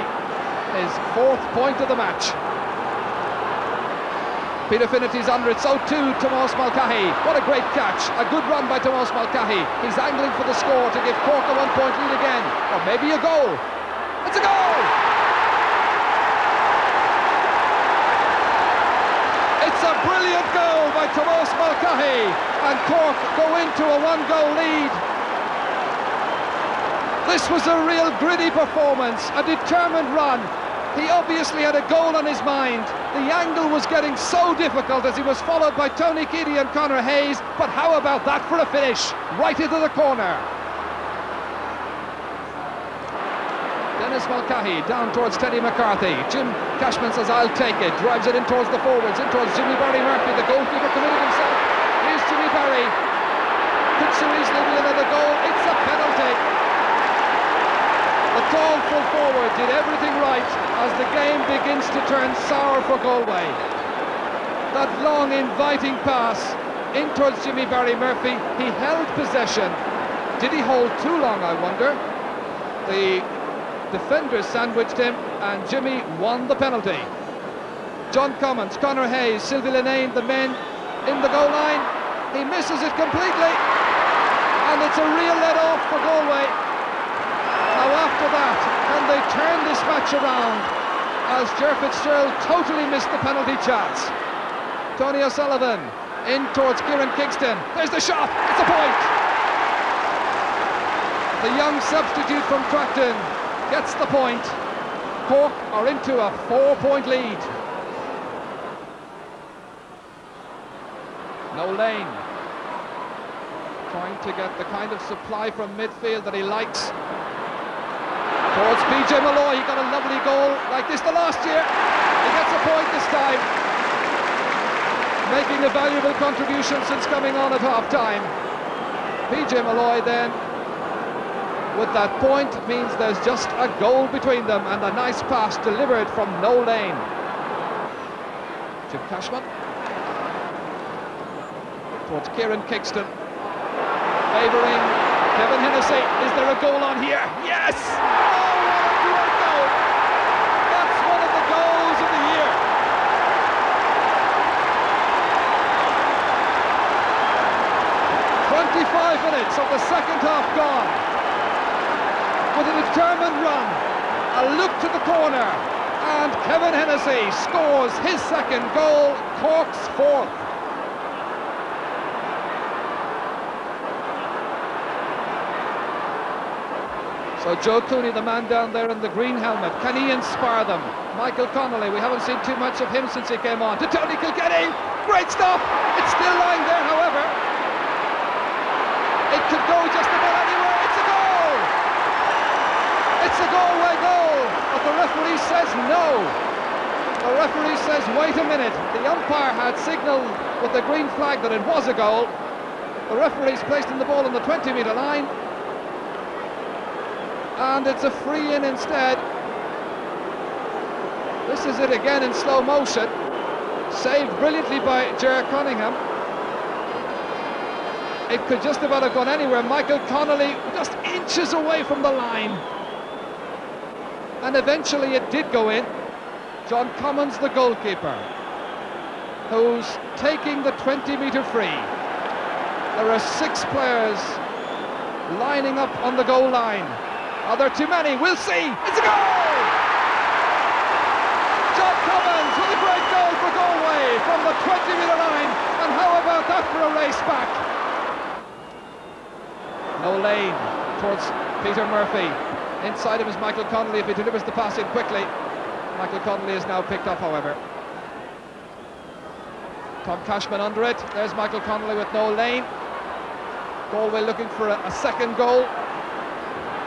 his 4th point of the match. Peter Finnerty's under it, so too Tomas Mulcahy. What a great catch, a good run by Tomas Mulcahy. He's angling for the score to give Cork a 1 point lead again, or maybe a goal. It's a goal! It's a brilliant goal by Tomas Mulcahy, and Cork go into a 1-goal lead. This was a real gritty performance, a determined run. He obviously had a goal on his mind. The angle was getting so difficult as he was followed by Tony Keady and Conor Hayes, but how about that for a finish? Right into the corner. Dennis Mulcahy down towards Teddy McCarthy. Jim Cashman says, I'll take it. Drives it in towards the forwards, in towards Jimmy Barry Murphy. The goalkeeper committed himself. Here's Jimmy Barry. Could so easily be another goal. It's a penalty. The tall full forward did everything right as the game begins to turn sour for Galway. That long inviting pass in towards Jimmy Barry Murphy. He held possession. Did he hold too long, I wonder? The defenders sandwiched him and Jimmy won the penalty. John Commons, Conor Hayes, Sylvie Linane, the men in the goal line. He misses it completely and it's a real let-off for Galway. Now after that, can they turn this match around as Ger Fitzgerald totally missed the penalty chance? Tony O'Sullivan in towards Kieran Kingston. There's the shot, it's a point! The young substitute from Tracton gets the point. Cork are into a 4-point lead. No Lane. Trying to get the kind of supply from midfield that he likes. Towards PJ Malloy, he got a lovely goal like this the last year. He gets a point this time. Making a valuable contribution since coming on at half-time. PJ Malloy then, with that point, means there's just a goal between them and a nice pass delivered from no Lane. Jim Cashman. Towards Kieran Kingston. Favouring Kevin Hennessy. Is there a goal on here? Yes! Oh, what a great goal! That's one of the goals of the year. "25 minutes of the second half gone. With a determined run, a look to the corner, and Kevin Hennessy scores his second goal, Cork's fourth. So Joe Cooney, the man down there in the green helmet, can he inspire them? Michael Connolly, we haven't seen too much of him since he came on. To Tony Kilkenny, great stop! It's still lying there, however. It could go just about anywhere, it's a goal! It's a Galway goal, but the referee says no. The referee says, wait a minute. The umpire had signalled with the green flag that it was a goal. The referee's placing the ball on the 20-metre line. And it's a free in instead. This is it again in slow motion. Saved brilliantly by Ger Cunningham. It could just about have gone anywhere. Michael Connolly just inches away from the line. And eventually it did go in. John Commons, the goalkeeper, who's taking the 20-metre free. There are 6 players lining up on the goal line. Are there too many? We'll see. It's a goal! John Commons with a great goal for Galway from the 20-metre line. And how about that for a race back? No Lane towards Peter Murphy. Inside him is Michael Connolly if he delivers the pass in quickly. Michael Connolly is now picked up, however. Tom Cashman under it. There's Michael Connolly with no Lane. Galway looking for a second goal.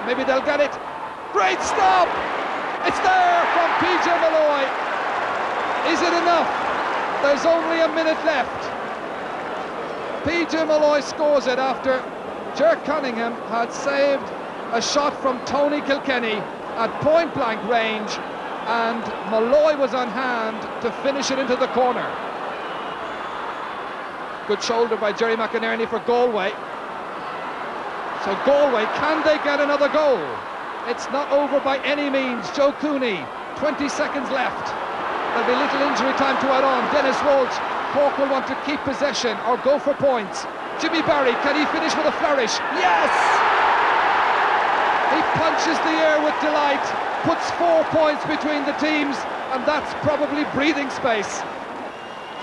Maybe they'll get it. Great stop! It's there from PJ Malloy. Is it enough? There's only a minute left. PJ Malloy scores it after Ger Cunningham had saved a shot from Tony Kilkenny at point-blank range, and Malloy was on hand to finish it into the corner. Good shoulder by Jerry McInerney for Galway. So Galway, can they get another goal? It's not over by any means. Joe Cooney, 20 seconds left. There'll be little injury time to add on. Dennis Walsh, Cork will want to keep possession or go for points. Jimmy Barry, can he finish with a flourish? Yes! He punches the air with delight, puts 4 points between the teams, and that's probably breathing space.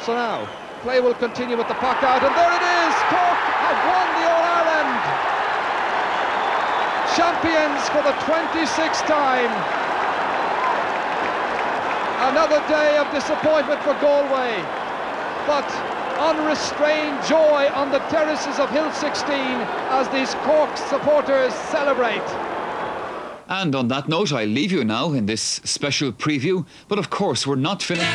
So now, play will continue with the puck out, and there it is! Cork have won the All-Ireland! champions for the 26th time. Another day of disappointment for Galway, but unrestrained joy on the terraces of Hill 16 as these Cork supporters celebrate. And on that note, I leave you now in this special preview. But of course, we're not finished.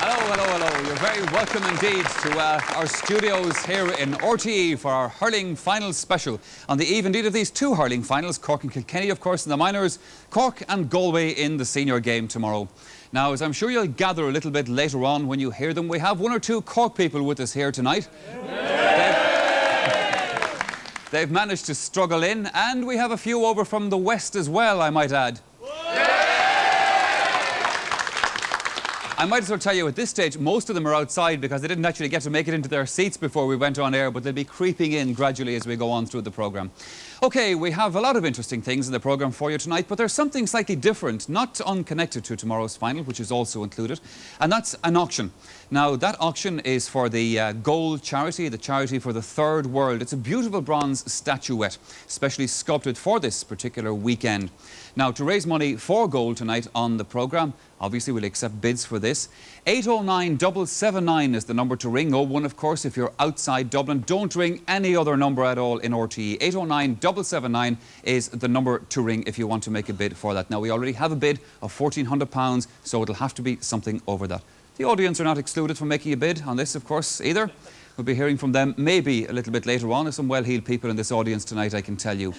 Hello. You're very welcome indeed to our studios here in RTE for our hurling final special. On the eve indeed of these two hurling finals, Cork and Kilkenny, of course, in the minors, Cork and Galway in the senior game tomorrow. Now, as I'm sure you'll gather a little bit later on when you hear them, we have one or two Cork people with us here tonight. They've managed to struggle in, and we have a few over from the west as well, I might add. I might as well tell you at this stage, most of them are outside because they didn't actually get to make it into their seats before we went on air, but they'll be creeping in gradually as we go on through the programme. OK, we have a lot of interesting things in the programme for you tonight, but there's something slightly different, not unconnected to tomorrow's final, which is also included, and that's an auction. Now, that auction is for the Gold charity, the charity for the Third World. It's a beautiful bronze statuette, specially sculpted for this particular weekend. Now, to raise money for Gold tonight on the programme, obviously we'll accept bids for this. 809 779 is the number to ring. 01, of course, if you're outside Dublin. Don't ring any other number at all in RTE. 809 779 is the number to ring if you want to make a bid for that. Now, we already have a bid of £1,400, so it'll have to be something over that. The audience are not excluded from making a bid on this, of course, either. We'll be hearing from them maybe a little bit later on. There's some well-heeled people in this audience tonight, I can tell you.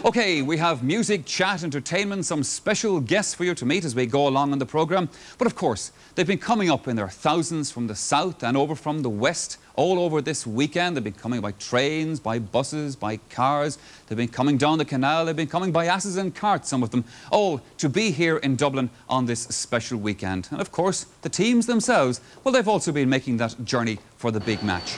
OK, we have music, chat, entertainment, some special guests for you to meet as we go along on the programme. But of course, they've been coming up in their thousands from the south and over from the west all over this weekend. They've been coming by trains, by buses, by cars. They've been coming down the canal. They've been coming by asses and carts, some of them, all to be here in Dublin on this special weekend. And of course, the teams themselves, well, they've also been making that journey for the big match.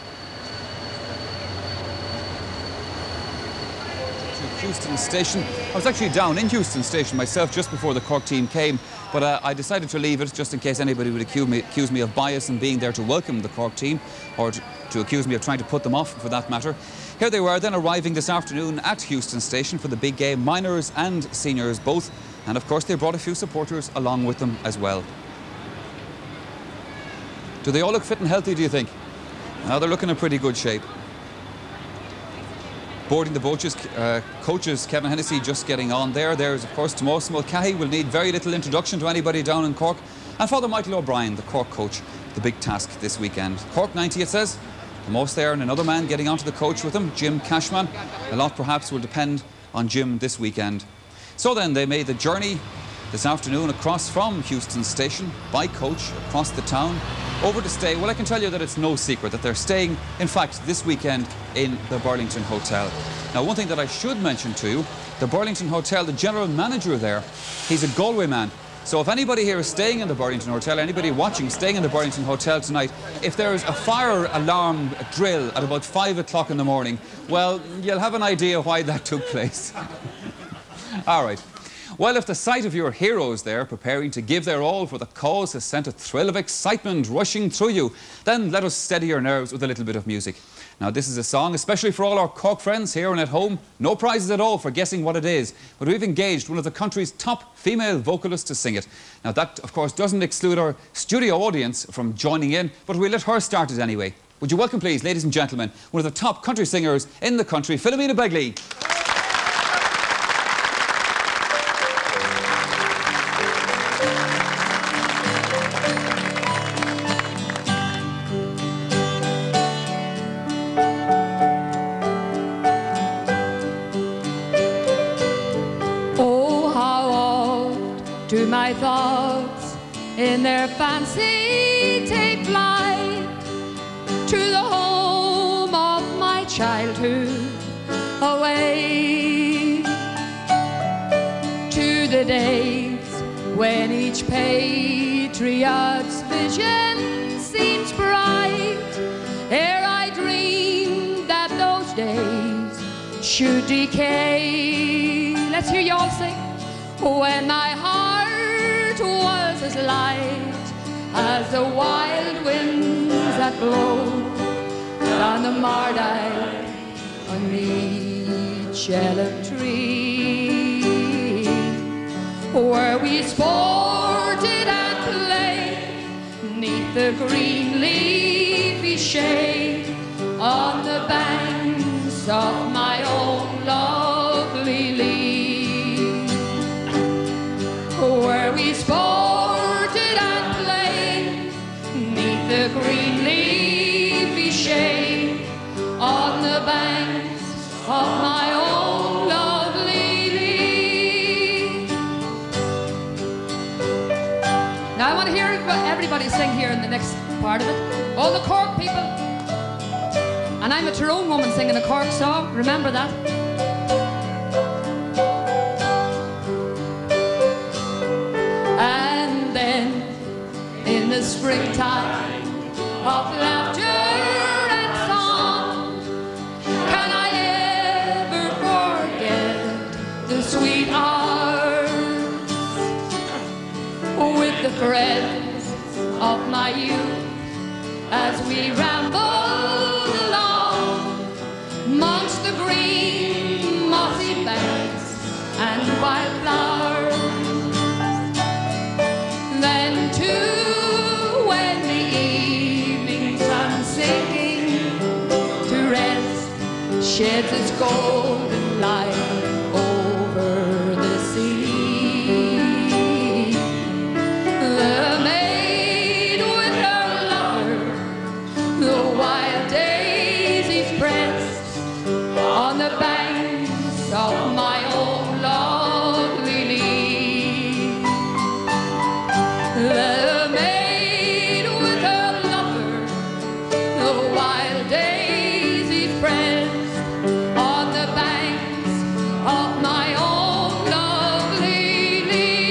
Houston Station. I was actually down in Houston Station myself just before the Cork team came, but I decided to leave it just in case anybody would accuse me of bias and being there to welcome the Cork team, or to accuse me of trying to put them off, for that matter. Here they were then, arriving this afternoon at Houston Station for the big game, minors and seniors both, and of course they brought a few supporters along with them as well. Do they all look fit and healthy, do you think? Now they're looking in pretty good shape. Boarding the boats, coaches Kevin Hennessy just getting on there. There's, of course, Tomás Mulcahy will need very little introduction to anybody down in Cork. And Father Michael O'Brien, the Cork coach, the big task this weekend. Cork 90, it says. Tomás there and another man getting onto the coach with him, Jim Cashman. A lot perhaps will depend on Jim this weekend. So then they made the journey this afternoon across from Houston Station by coach across the town over to stay. Well, I can tell you that it's no secret that they're staying, in fact, this weekend in the Burlington Hotel. Now, one thing that I should mention to you, the Burlington Hotel, the general manager there, he's a Galway man. So if anybody here is staying in the Burlington Hotel, anybody watching staying in the Burlington Hotel tonight, if there's a fire alarm drill at about 5 o'clock in the morning, well, you'll have an idea why that took place. All right. Well, if the sight of your heroes there preparing to give their all for the cause has sent a thrill of excitement rushing through you, then let us steady your nerves with a little bit of music. Now, this is a song especially for all our Cork friends here and at home. No prizes at all for guessing what it is, but we've engaged one of the country's top female vocalists to sing it. Now, that, of course, doesn't exclude our studio audience from joining in, but we'll let her start it anyway. Would you welcome, please, ladies and gentlemen, one of the top country singers in the country, Philomena Begley. Do my thoughts in their fancy take flight to the home of my childhood, away to the days when each patriot's vision seems bright, ere I dreamed that those days should decay. Let's hear y'all sing. When my heart was as light as the wild winds that blow down the Mardike on each elm tree, where we sported and played 'neath the green leafy shade on the banks of my own lovely lea, where we sported and played 'neath the green leafy shade on the banks of my own lovely lea. Now I want to hear everybody sing here in the next part of it. All the Cork people. And I'm a Tyrone woman singing a Cork song, remember that? And then in the springtime of laughter and song, can I ever forget the sweet hours with the friends of my youth as we rambled along amongst the green mossy banks and wildflowers. Then too, when the evening sun sinking to rest sheds its golden light over the sea, the maid with her lover, the wild daisies pressed on the banks of my own lovely lea, the maid with her lover, the wild daisies pressed on the banks of my own lovely lea.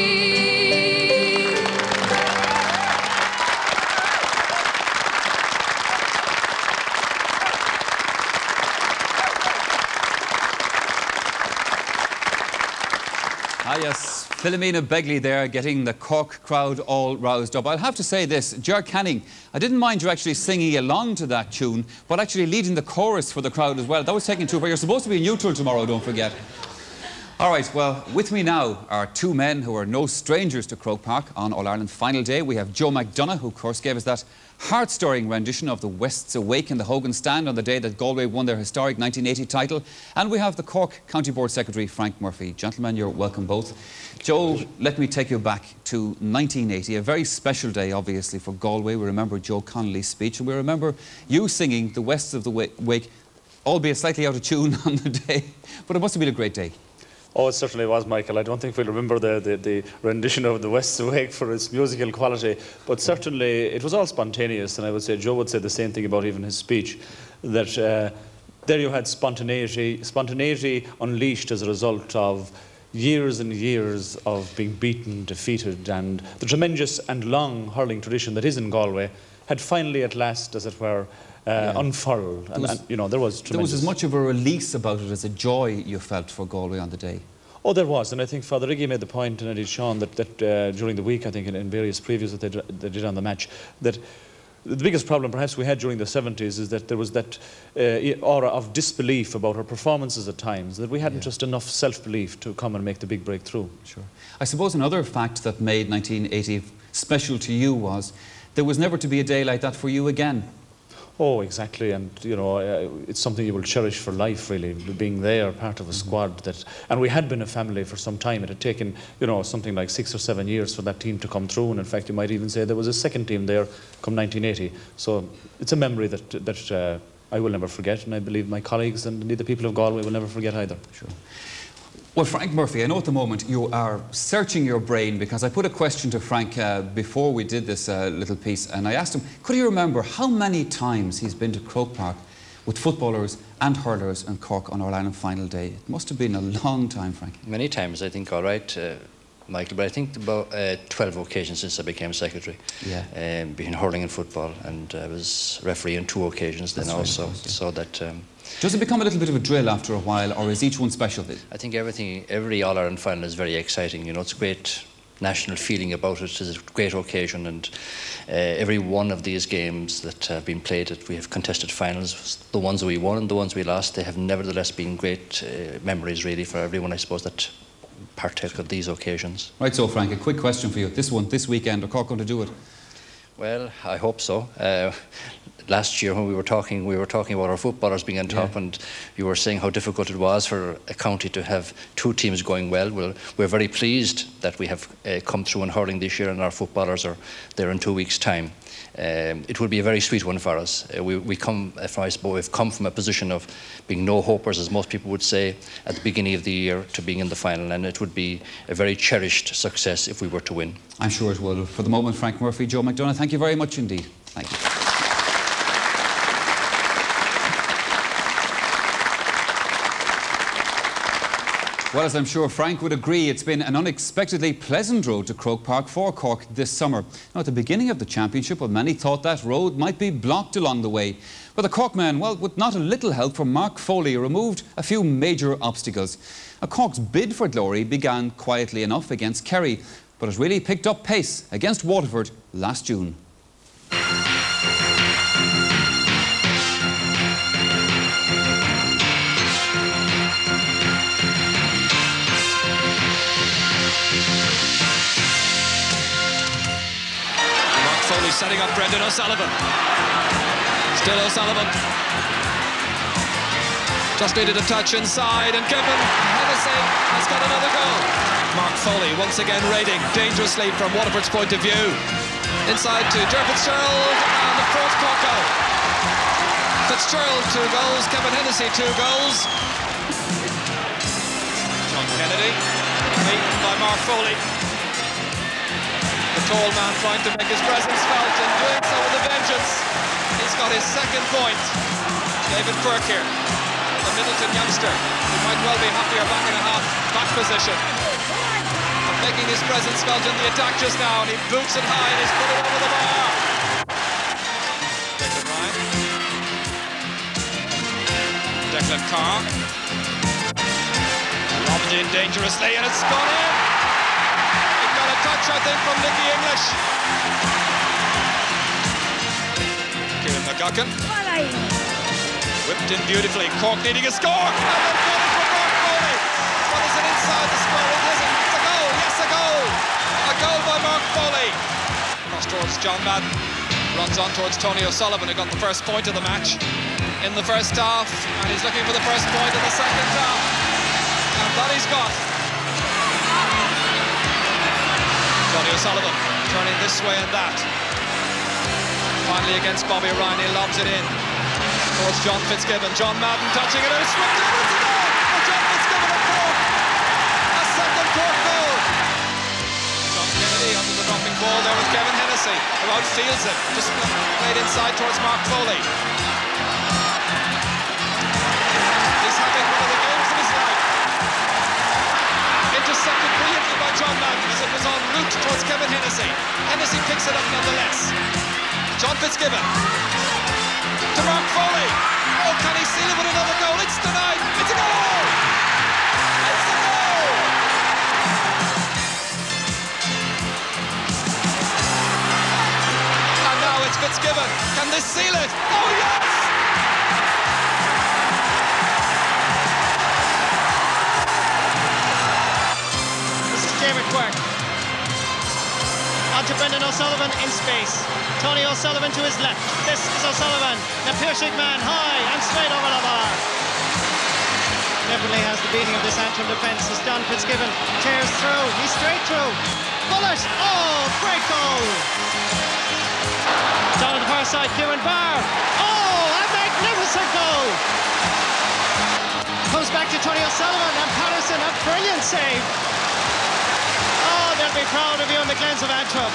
Ah yes, Philomena Begley there getting the Cork crowd all roused up. I'll have to say this, Ger Canning, I didn't mind you actually singing along to that tune, but actually leading the chorus for the crowd as well. That was taken too far. You're supposed to be neutral tomorrow, don't forget. All right, well, with me now are two men who are no strangers to Croke Park on All-Ireland final day. We have Joe McDonagh, who of course gave us that heart-stirring rendition of the West's Awake in the Hogan stand on the day that Galway won their historic 1980 title. And we have the Cork County Board Secretary, Frank Murphy. Gentlemen, you're welcome both. Joe, let me take you back to 1980, a very special day, obviously, for Galway. We remember Joe Connolly's speech, and we remember you singing the West's of the Wake, albeit slightly out of tune on the day, but it must have been a great day. Oh, it certainly was, Michael. I don't think we'll remember the rendition of the West's Awake for its musical quality, but certainly it was all spontaneous, and I would say Joe would say the same thing about even his speech, that there you had spontaneity unleashed as a result of years and years of being beaten, defeated, and the tremendous and long hurling tradition that is in Galway had finally at last, as it were, unfurled, and you know, there was tremendous. There was as much of a release about it as a joy you felt for Galway on the day. Oh, there was, and I think Father Iggy made the point, and indeed Sean, that during the week, I think in various previews that they did on the match, that the biggest problem perhaps we had during the 70s is that there was that aura of disbelief about our performances at times, that we hadn't just enough self-belief to come and make the big breakthrough. Sure. I suppose another fact that made 1980 special to you was there was never to be a day like that for you again. Oh, exactly, and you know, it's something you will cherish for life, really, being there, part of a squad that, and we had been a family for some time. It had taken, you know, something like 6 or 7 years for that team to come through, and in fact, you might even say there was a second team there come 1980. So it's a memory that I will never forget, and I believe my colleagues and indeed the people of Galway will never forget either. Sure. Well, Frank Murphy, I know at the moment you are searching your brain, because I put a question to Frank before we did this little piece, and I asked him, could he remember how many times he's been to Croke Park with footballers and hurlers in Cork on All-Ireland final day? It must have been a long time, Frank. Many times, I think, all right, Michael, but I think about 12 occasions since I became secretary. Yeah. Between hurling and football, and I was referee on 2 occasions then also, right, yeah. so that... Does it become a little bit of a drill after a while, or is each one special? I think every All-Ireland final is very exciting. You know, it's great national feeling about it. It's a great occasion, and every one of these games that have been played, that we have contested finals, the ones we won and the ones we lost, they have nevertheless been great memories really for everyone, I suppose, that partook of these occasions. Right, so Frank, a quick question for you. This weekend, are Cork going to do it? Well, I hope so. Last year when we were talking about our footballers being on top, and you were saying how difficult it was for a county to have two teams going well. Well, we're very pleased that we have come through in hurling this year, and our footballers are there in 2 weeks' time. It will be a very sweet one for us. We've come from a position of being no-hopers, as most people would say, at the beginning of the year, to being in the final, and it would be a very cherished success if we were to win. I'm sure it will. For the moment, Frank Murphy, Joe McDonagh, thank you very much indeed. Thank you. Well, as I'm sure Frank would agree, it's been an unexpectedly pleasant road to Croke Park for Cork this summer. Now, at the beginning of the championship, well, many thought that road might be blocked along the way. But the Cork men, well, with not a little help from Mark Foley, removed a few major obstacles. Cork's bid for glory began quietly enough against Kerry, but it really picked up pace against Waterford last June. Setting up Brendan O'Sullivan. Still O'Sullivan. Just needed a touch inside, and Kevin Hennessy has got another goal. Mark Foley once again raiding dangerously from Waterford's point of view. Inside to Ger Fitzgerald, and the fourth Cork goal. Fitzgerald 2 goals, Kevin Hennessy 2 goals. John Kennedy beaten by Mark Foley. The tall man trying to make his presence felt, and doing so with a vengeance. He's got his second point. David Quirk here, the Middleton youngster, who might well be happier back in a half-back position. But making his presence felt in the attack just now, and he boots it high and he's put it over the bar. Declan Ryan. Declan Carr. Lobbed in dangerously, and it's gone in. Touch, I think, from Nicky English. Kieran McGuckin. Whipped in beautifully. Cork needing a score. And then got it from Mark Foley. What is it inside the score? It isn't. It's a goal. Yes, a goal. A goal by Mark Foley. Cross towards John Madden. Runs on towards Tony O'Sullivan, who got the first point of the match in the first half. And he's looking for the first point in the second half. And that he's got. Tony O'Sullivan turning this way and that. Finally against Bobby Ryan, he lobs it in towards John Fitzgibbon. John Madden touching it, and it's swept in. It's a goal for John Fitzgibbon at Cork. A second Cork goal. John Kennedy under the dropping ball there with Kevin Hennessy, who outfields it. Just played inside towards Mark Foley. He's having one of the games of his life. Intercepted brilliantly by John Madden as it was en route towards Kevin Hennessy. Hennessy picks it up nonetheless. John Fitzgibbon to Mark Foley. Oh, can he seal it with another goal? It's denied. It's a goal! It's a goal! And now it's Fitzgibbon. Can this seal it? Oh, yes! David Quirk. On to Brendan O'Sullivan in space. Tony O'Sullivan to his left. This is O'Sullivan. The piercing man high and straight over the bar. Definitely has the beating of this Antrim defence as John Fitzgibbon tears through. He's straight through. Bullet! Oh, great goal! Down on the far side, Kieran Barr. Oh, a magnificent goal! Comes back to Tony O'Sullivan, and Patterson, a brilliant save. They'll be proud of you in the Glens of Antrim.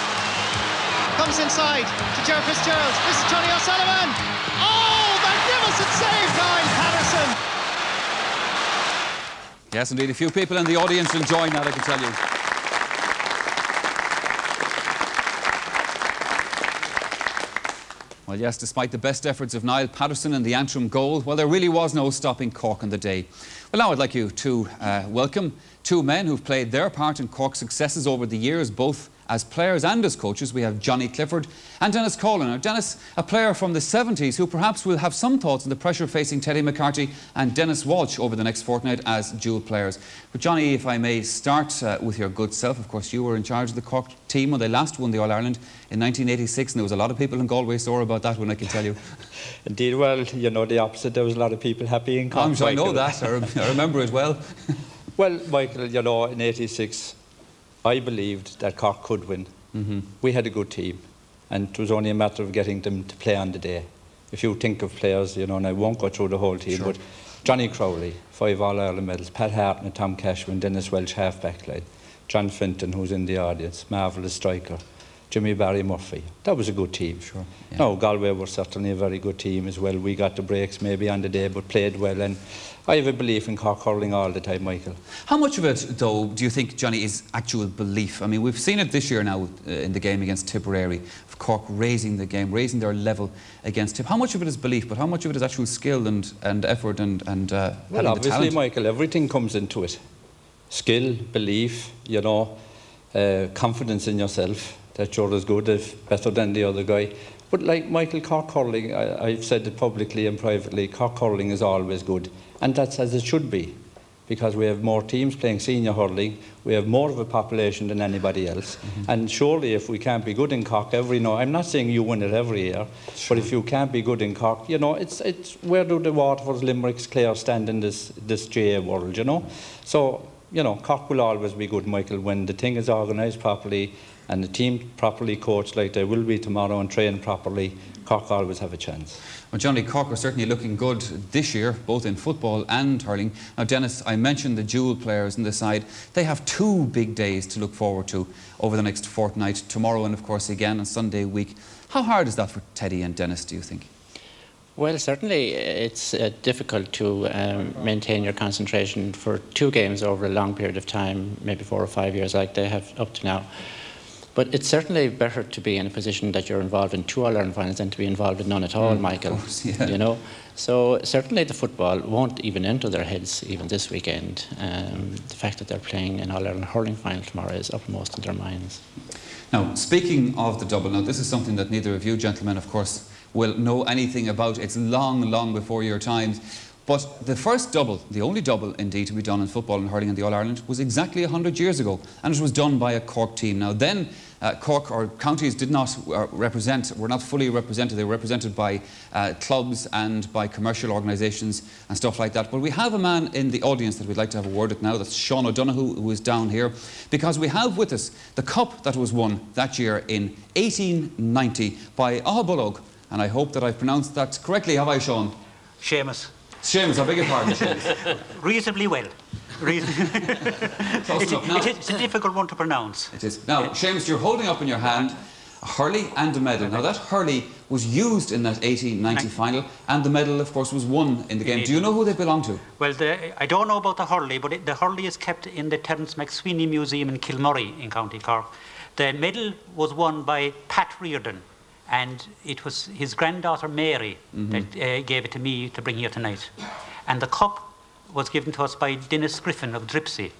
Comes inside to Ger Fitzgerald. This is Tony O'Sullivan. Oh, magnificent save, Niall Patterson. Yes, indeed. A few people in the audience enjoying that, I can tell you. Well, yes, despite the best efforts of Niall Patterson in the Antrim goal, well, there really was no stopping Cork on the day. Well, now I'd like you to welcome two men who've played their part in Cork's successes over the years, both as players and as coaches. We have Johnny Clifford and Dennis Coughlan. Now, Dennis, a player from the 70s who perhaps will have some thoughts on the pressure facing Teddy McCarthy and Dennis Walsh over the next fortnight as dual players. But Johnny, if I may start with your good self. Of course, you were in charge of the Cork team when they last won the All-Ireland in 1986, and there was a lot of people in Galway sore about that one, I can tell you. Indeed, well, you know, the opposite. There was a lot of people happy in Cork. I know that. I remember it well. Well, Michael, you know, in '86, I believed that Cork could win. We had a good team, and it was only a matter of getting them to play on the day. If you think of players, you know, and I won't go through the whole team, but Johnny Crowley, 5 All-Ireland medals, Pat Harton and Tom Cashman, Dennis Welch, half-back line, John Finton, who's in the audience, marvellous striker, Jimmy Barry Murphy. That was a good team. Yeah. No, Galway were certainly a very good team as well. We got the breaks maybe on the day, but played well, and I have a belief in Cork hurling all the time, Michael. How much of it, though, do you think, Johnny, is actual belief? I mean, we've seen it this year now in the game against Tipperary, of Cork raising the game, raising their level against Tip. How much of it is belief, but how much of it is actual skill and effort and well, obviously, Michael, everything comes into it. Skill, belief, you know, confidence in yourself, that you're as good, if better than the other guy. But like Michael, Cork hurling, I've said it publicly and privately, Cork hurling is always good. And that's as it should be, because we have more teams playing senior hurling, we have more of a population than anybody else. And surely if we can't be good in Cork every night, I'm not saying you win it every year, but if you can't be good in Cork, you know, it's where do the Waterfords, Limericks, Clare stand in this GA world, you know? So, you know, Cork will always be good, Michael, when the thing is organised properly and the team properly coached like they will be tomorrow and trained properly. Cork always have a chance. Well, Johnny, Cork are certainly looking good this year, both in football and hurling. Now, Dennis, I mentioned the dual players on the side. They have 2 big days to look forward to over the next fortnight, tomorrow and, of course, again on Sunday week. How hard is that for Teddy and Dennis, do you think? Well, certainly it's difficult to maintain your concentration for 2 games over a long period of time, maybe 4 or 5 years like they have up to now. But it's certainly better to be in a position that you're involved in 2 All-Ireland finals than to be involved in none at all, Michael. Of course, yeah. You know, so certainly the football won't even enter their heads even this weekend. The fact that they're playing an All-Ireland hurling final tomorrow is uppermost in their minds. Now, speaking of the double, now this is something that neither of you gentlemen, of course, will know anything about. It's long, long before your times. But the first double, the only double indeed to be done in football and hurling in the All-Ireland, was exactly 100 years ago, and it was done by a Cork team. Now then, Cork, or counties, did not were not fully represented. They were represented by clubs and by commercial organisations and stuff like that. But we have a man in the audience that we'd like to have a word with now. That's Sean O'Donoghue, who is down here, because we have with us the cup that was won that year in 1890 by Ahabolog, and I hope that I've pronounced that correctly. Have I, Sean? Seamus. Seamus, I beg your pardon, Seamus. Reasonably well. It's a difficult one to pronounce. It is. Now, Seamus, you're holding up in your hand a hurley and a medal. Now, that hurley was used in that 1890 final, and the medal, of course, was won in the game. Do you know who they belong to? Well, I don't know about the hurley, but the hurley is kept in the Terence McSweeney Museum in Kilmurray in County Cork. The medal was won by Pat Reardon, and it was his granddaughter Mary that gave it to me to bring here tonight. And the cup was given to us by Dennis Griffin of Dripsey.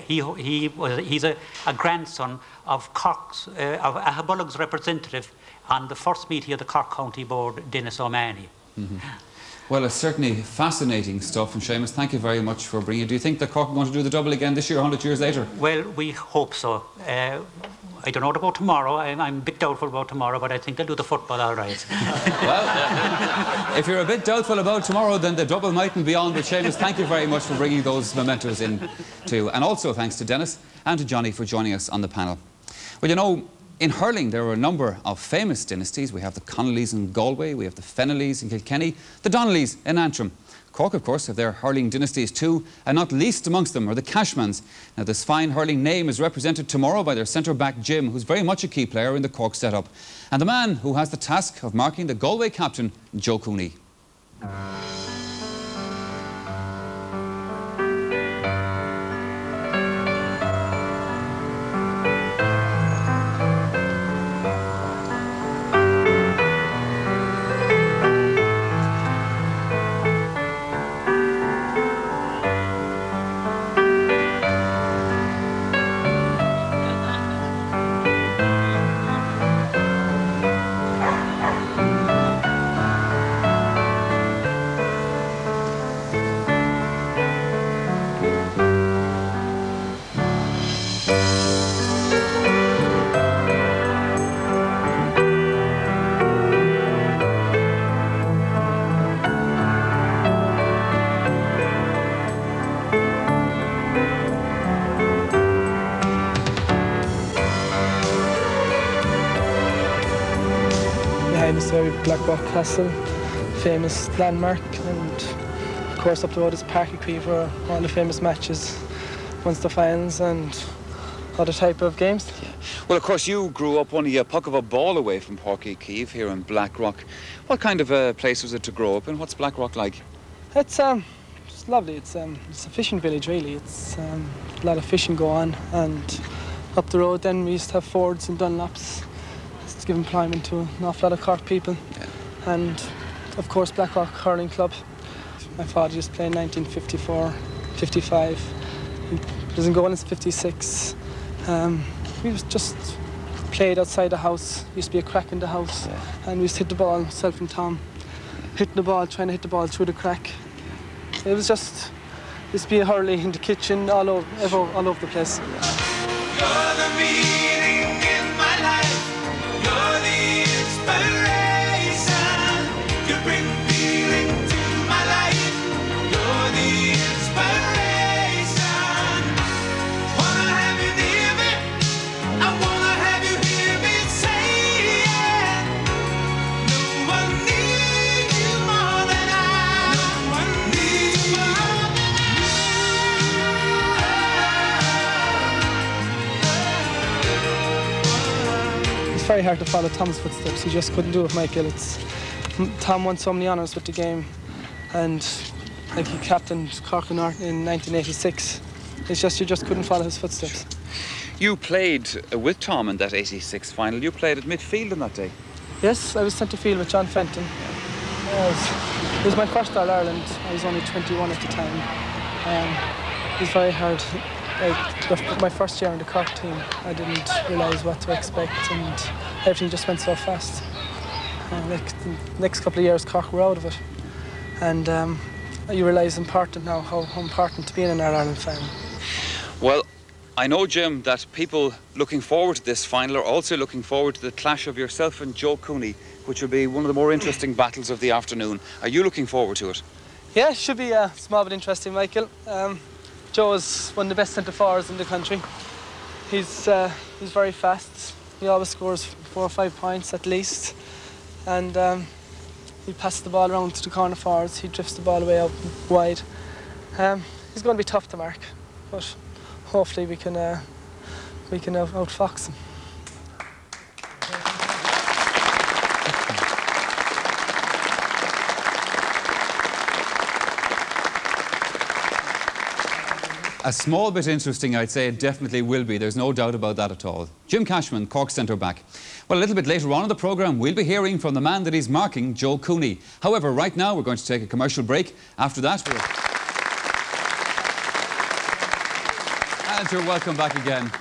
He's a grandson of Cork's, of Ahabolog's representative on the first meeting of the Cork County Board, Dennis O'Mahony. Well, it's certainly fascinating stuff, and Seamus, thank you very much for bringing it. Do you think that Cork are going to do the double again this year, 100 years later? Well, we hope so. I don't know about tomorrow. I'm a bit doubtful about tomorrow, but I think they'll do the football all right. Well, if you're a bit doubtful about tomorrow, then the double mightn't be on. But Seamus, thank you very much for bringing those mementos in too. And also thanks to Dennis and to Johnny for joining us on the panel. Well, you know, in hurling, there are a number of famous dynasties. We have the Connellys in Galway, we have the Fennellys in Kilkenny, the Donnellys in Antrim. Cork, of course, have their hurling dynasties too, and not least amongst them are the Cashmans. Now, this fine hurling name is represented tomorrow by their centre-back Jim, who's very much a key player in the Cork setup, and the man who has the task of marking the Galway captain, Joe Cooney. Blackrock Castle, famous landmark, and of course up the road is Park Equive, where all the famous matches, Munster finals and other type of games. Yeah. Well, of course, you grew up only a puck of a ball away from Páirc Uí Chaoimh here in Blackrock. What kind of a place was it to grow up in? What's Blackrock like? It's lovely. It's a fishing village, really. It's a lot of fishing go on, and up the road then we used to have Fords and Dunlops. It's given employment to an awful lot of Cork people. Yeah. And of course Blackrock Hurling Club. My father used to play in 1954, 55. He doesn't go on since 56. We just played outside the house. Used to be a crack in the house, and we used to hit the ball, myself and Tom, hitting the ball, trying to hit the ball through the crack. It was just, used to be a hurley in the kitchen, all over the place. You're the meaning in my life. You're the inspiration. You bring feeling to my life. You're the inspiration. Wanna have you near me. I wanna have you hear me say it. No one needs you more than I. No one needs you more than It's very hard to follow Tom's footsteps. He just couldn't do it, Michael. Tom won so many honours with the game, and like he captained Cork and North in 1986. It's just you just couldn't follow his footsteps. You played with Tom in that '86 final. You played at midfield on that day. Yes, I was centre field with John Fenton. It was my first All-Ireland. I was only 21 at the time. It was very hard. My first year in the Cork team, I didn't realise what to expect, and everything just went so fast. Like the next couple of years, Cork were out of it, and you realise important now how important to be in an All-Ireland final. Well, I know, Jim, that people looking forward to this final are also looking forward to the clash of yourself and Joe Cooney, which will be one of the more interesting battles of the afternoon. Are you looking forward to it? Yeah, it should be small but interesting, Michael. Joe is one of the best centre-forwards in the country. He's very fast. He always scores 4 or 5 points at least. And he passes the ball around to the corner forwards. He drifts the ball away out wide. He's going to be tough to mark, but hopefully we can outfox him. A small bit interesting, I'd say it definitely will be. There's no doubt about that at all. Jim Cashman, Cork centre-back. Well, a little bit later on in the programme, we'll be hearing from the man that is marking, Joe Cooney. However, right now, we're going to take a commercial break. After that, and you're welcome back again.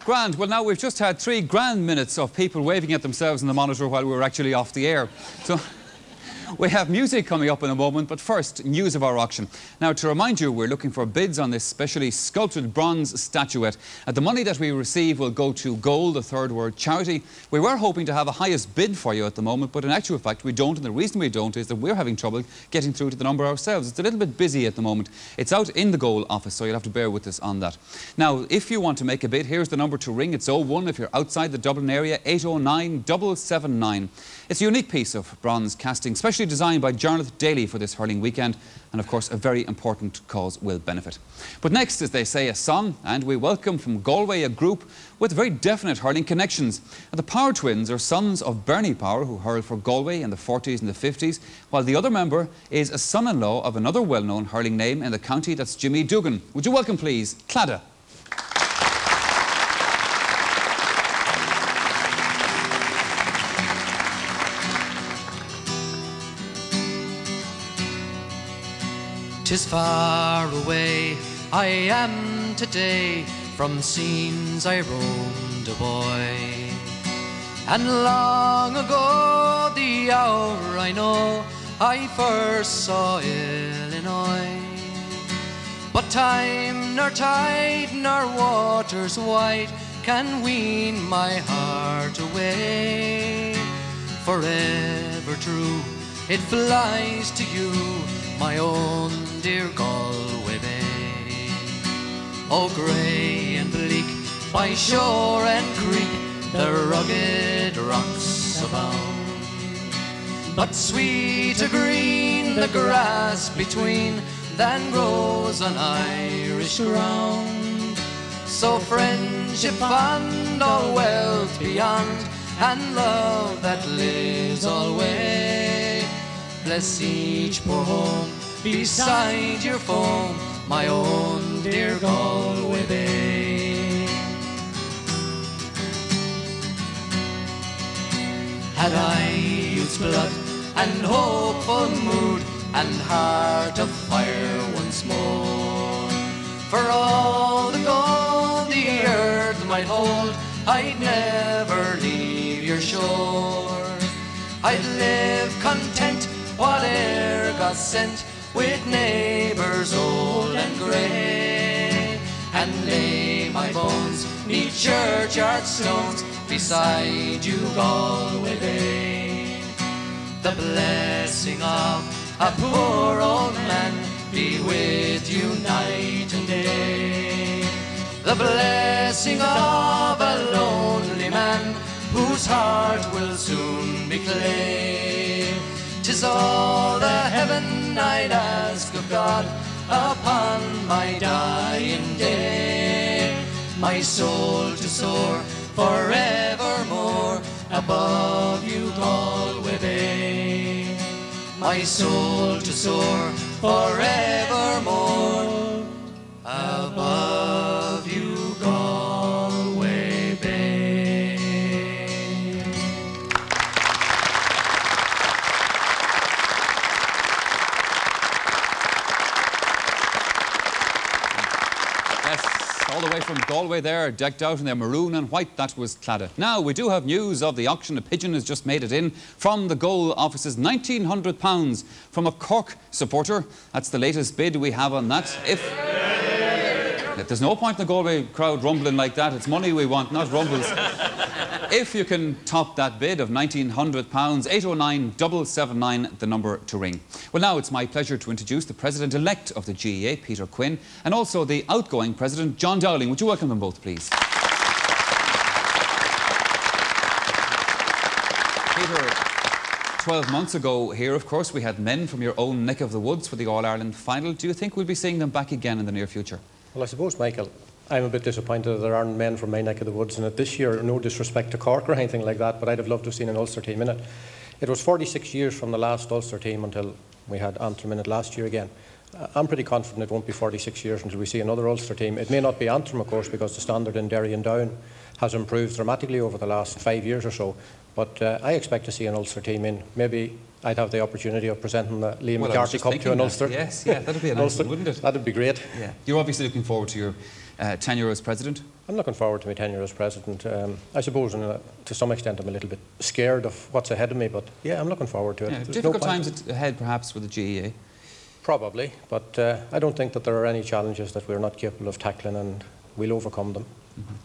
Grand. Well, now we've just had 3 grand minutes of people waving at themselves in the monitor while we were actually off the air. So we have music coming up in a moment, but first, news of our auction. Now, to remind you, we're looking for bids on this specially sculpted bronze statuette. The money that we receive will go to Goal, the Third World charity. We were hoping to have a highest bid for you at the moment, but in actual fact, we don't, and the reason we don't is that we're having trouble getting through to the number ourselves. It's a little bit busy at the moment. It's out in the Goal office, so you'll have to bear with us on that. Now, if you want to make a bid, here's the number to ring. It's 01 if you're outside the Dublin area, 809 779. It's a unique piece of bronze casting, specially designed by Jarlath Daly for this hurling weekend, and of course a very important cause will benefit. But next, as they say, a song, and we welcome from Galway a group with very definite hurling connections. The Power twins are sons of Bernie Power, who hurled for Galway in the 40s and the 50s, while the other member is a son-in-law of another well-known hurling name in the county, that's Jimmy Dugan. Would you welcome, please, Clada? "'Tis far away I am today from scenes I roamed a boy, and long ago the hour I know I first saw Illinois. But time nor tide nor waters wide can wean my heart away. Forever true it flies to you, my own dear Galway Bay. Oh, grey and bleak by shore and creek the rugged rocks abound, but sweeter green the grass between than grows on Irish ground. So friendship fond, all wealth beyond, and love that lives always. Bless each poor home beside your foam, my own dear Galway Bay. Had I youth's blood and hopeful mood and heart of fire once more, for all the gold the earth might hold, I'd never leave your shore. I'd live content, whate'er God sent, with neighbours old and grey, and lay my bones 'neath churchyard stones beside you, Galway Bay. The blessing of a poor old man be with you night and day. The blessing of a lonely man whose heart will soon be clay. 'Tis all the heaven I'd ask of God upon my dying day. My soul to soar forevermore above you, Galway Bay. My soul to soar forevermore above you, Galway Bay. Yes, all the way from Galway there, decked out in their maroon and white, that was Claddagh. Now, we do have news of the auction. A pigeon has just made it in from the Goal offices, £1,900 from a Cork supporter. That's the latest bid we have on that. If there's no point in the Galway crowd rumbling like that, it's money we want, not rumbles. If you can top that bid of £1,900, 809 779, the number to ring. Well, now it's my pleasure to introduce the President-elect of the GEA, Peter Quinn, and also the outgoing President, John Dowling. Would you welcome them both, please? Peter, 12 months ago here, of course, we had men from your own neck of the woods for the All-Ireland final. Do you think we'll be seeing them back again in the near future? Well, I suppose, Michael, I'm a bit disappointed that there aren't men from my neck of the woods in it this year. No disrespect to Cork or anything like that, but I'd have loved to have seen an Ulster team in it. It was 46 years from the last Ulster team until we had Antrim in it last year again. I'm pretty confident it won't be 46 years until we see another Ulster team. It may not be Antrim, of course, because the standard in Derry and Down has improved dramatically over the last 5 years or so. But I expect to see an Ulster team in. Maybe I'd have the opportunity of presenting the Liam McCarthy Cup to an Ulster. Yes, yeah, that'd be a nice one, wouldn't it? That'd be great. Yeah. You're obviously looking forward to your tenure as president? I'm looking forward to my tenure as president. I suppose to some extent I'm a little bit scared of what's ahead of me, but yeah, I'm looking forward to it. Yeah, difficult times ahead perhaps with the GEA? Probably, but I don't think that there are any challenges that we're not capable of tackling, and we'll overcome them. Mm-hmm.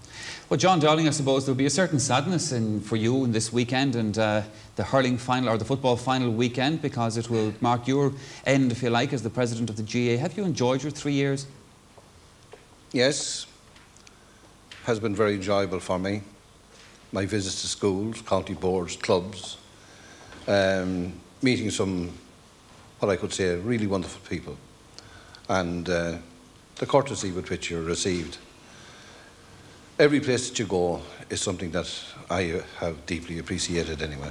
Well, John Dowling, I suppose there'll be a certain sadness for you in this weekend and the hurling final or the football final weekend, because it will mark your end, if you like, as the president of the GEA. Have you enjoyed your 3 years? Yes, has been very enjoyable for me. My visits to schools, county boards, clubs, meeting some, what I could say, really wonderful people, and the courtesy with which you're received. Every place that you go is something that I have deeply appreciated anyway.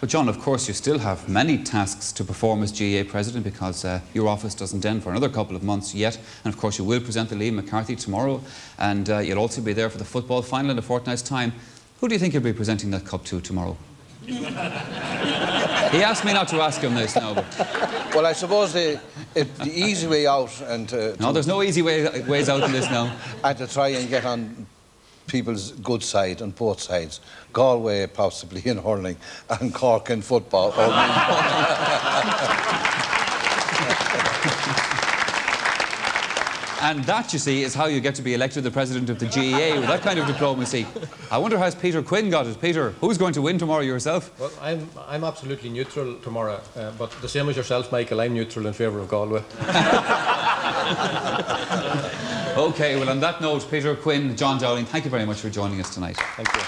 But John, of course, you still have many tasks to perform as GEA President, because your office doesn't end for another couple of months yet. And of course, you will present the Liam McCarthy tomorrow, and you'll also be there for the football final in a fortnight's time. Who do you think you'll be presenting that cup to tomorrow? He asked me not to ask him this now, but... Well, I suppose the easy way out and... no, there's no easy ways out in this now. And to try and get on people's good side on both sides. Galway possibly in hurling and Cork in football. And that, you see, is how you get to be elected the president of the GEA, with that kind of diplomacy. I wonder how Peter Quinn got it. Peter, who's going to win tomorrow, yourself? Well, I'm absolutely neutral tomorrow, but the same as yourself, Michael, I'm neutral in favour of Galway. OK, well, on that note, Peter Quinn, John Dowling, thank you very much for joining us tonight. Thank you.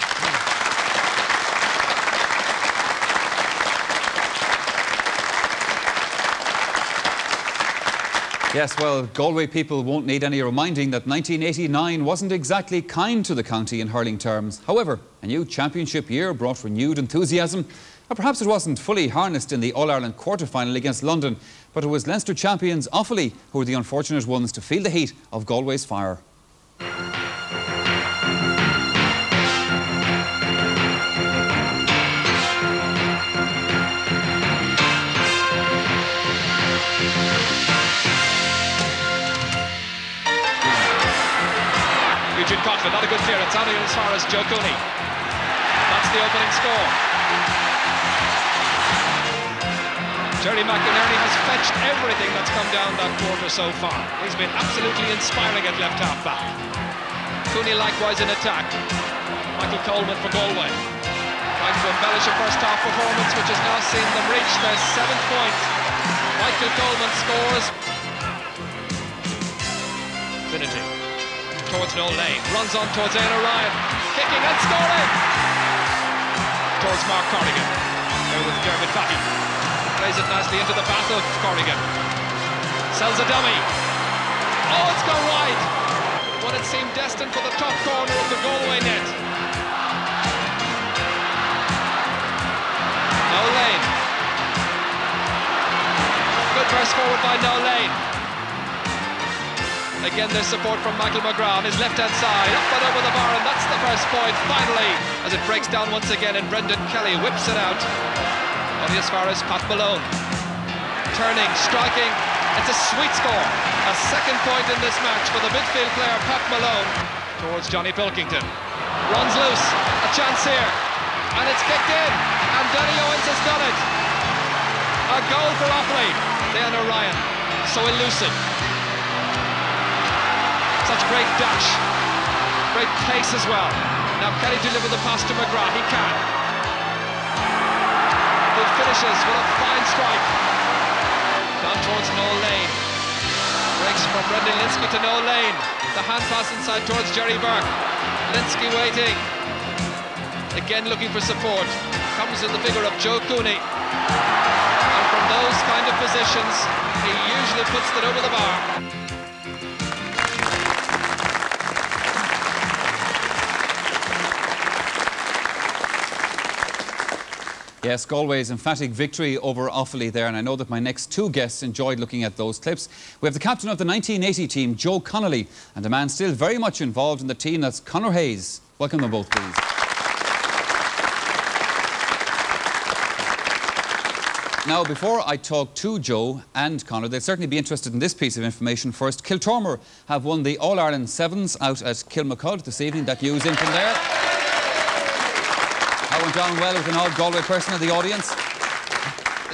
Yes, well, Galway people won't need any reminding that 1989 wasn't exactly kind to the county in hurling terms. However, a new championship year brought renewed enthusiasm. Or perhaps it wasn't fully harnessed in the All-Ireland quarter-final against London, but it was Leinster champions Offaly who were the unfortunate ones to feel the heat of Galway's fire. Not a good clearance, out as far as Joe Cooney. That's the opening score. Jerry McInerney has fetched everything that's come down that quarter so far. He's been absolutely inspiring at left half back. Cooney likewise in attack. Michael Coleman for Galway, trying to embellish a first half performance which has now seen them reach their 7th point. Michael Coleman scores. Finity towards Noel Lane, runs on towards Irelane, kicking and scoring! Towards Mark Corrigan, there with Dermot Fatty. Plays it nicely into the path of Corrigan. Sells a dummy. Oh, it's gone wide! What it seemed destined for the top corner of the Galway net. Noel Lane. Good burst forward by Noel Lane. Again, there's support from Michael McGrath, his left-hand side, up and over the bar, and that's the first point, finally, as it breaks down once again, and Brendan Kelly whips it out. Only as far as Pat Malone. Turning, striking, it's a sweet score. A second point in this match for the midfield player, Pat Malone. Towards Johnny Pilkington. Runs loose, a chance here, and it's kicked in, and Danny Owens has done it. A goal for Offaly. Leanna Ryan, so elusive. Such great dash, great pace as well. Now can he deliver the pass to McGrath? He can. He finishes with a fine strike. Down towards Noel Lane. Breaks from Brendan Linsky to Noel Lane. The hand pass inside towards Jerry Burke. Linsky waiting. Again looking for support. Comes in the figure of Joe Cooney. And from those kind of positions, he usually puts it over the bar. Yes, Galway's emphatic victory over Offaly there, and I know that my next two guests enjoyed looking at those clips. We have the captain of the 1980 team, Joe Connolly, and a man still very much involved in the team, that's Conor Hayes. Welcome them both, please. Now, before I talk to Joe and Conor, they'll certainly be interested in this piece of information first. Kiltormer have won the All-Ireland Sevens out at Kilmacud this evening. That news in from there. That went down well with an odd Galway person in the audience.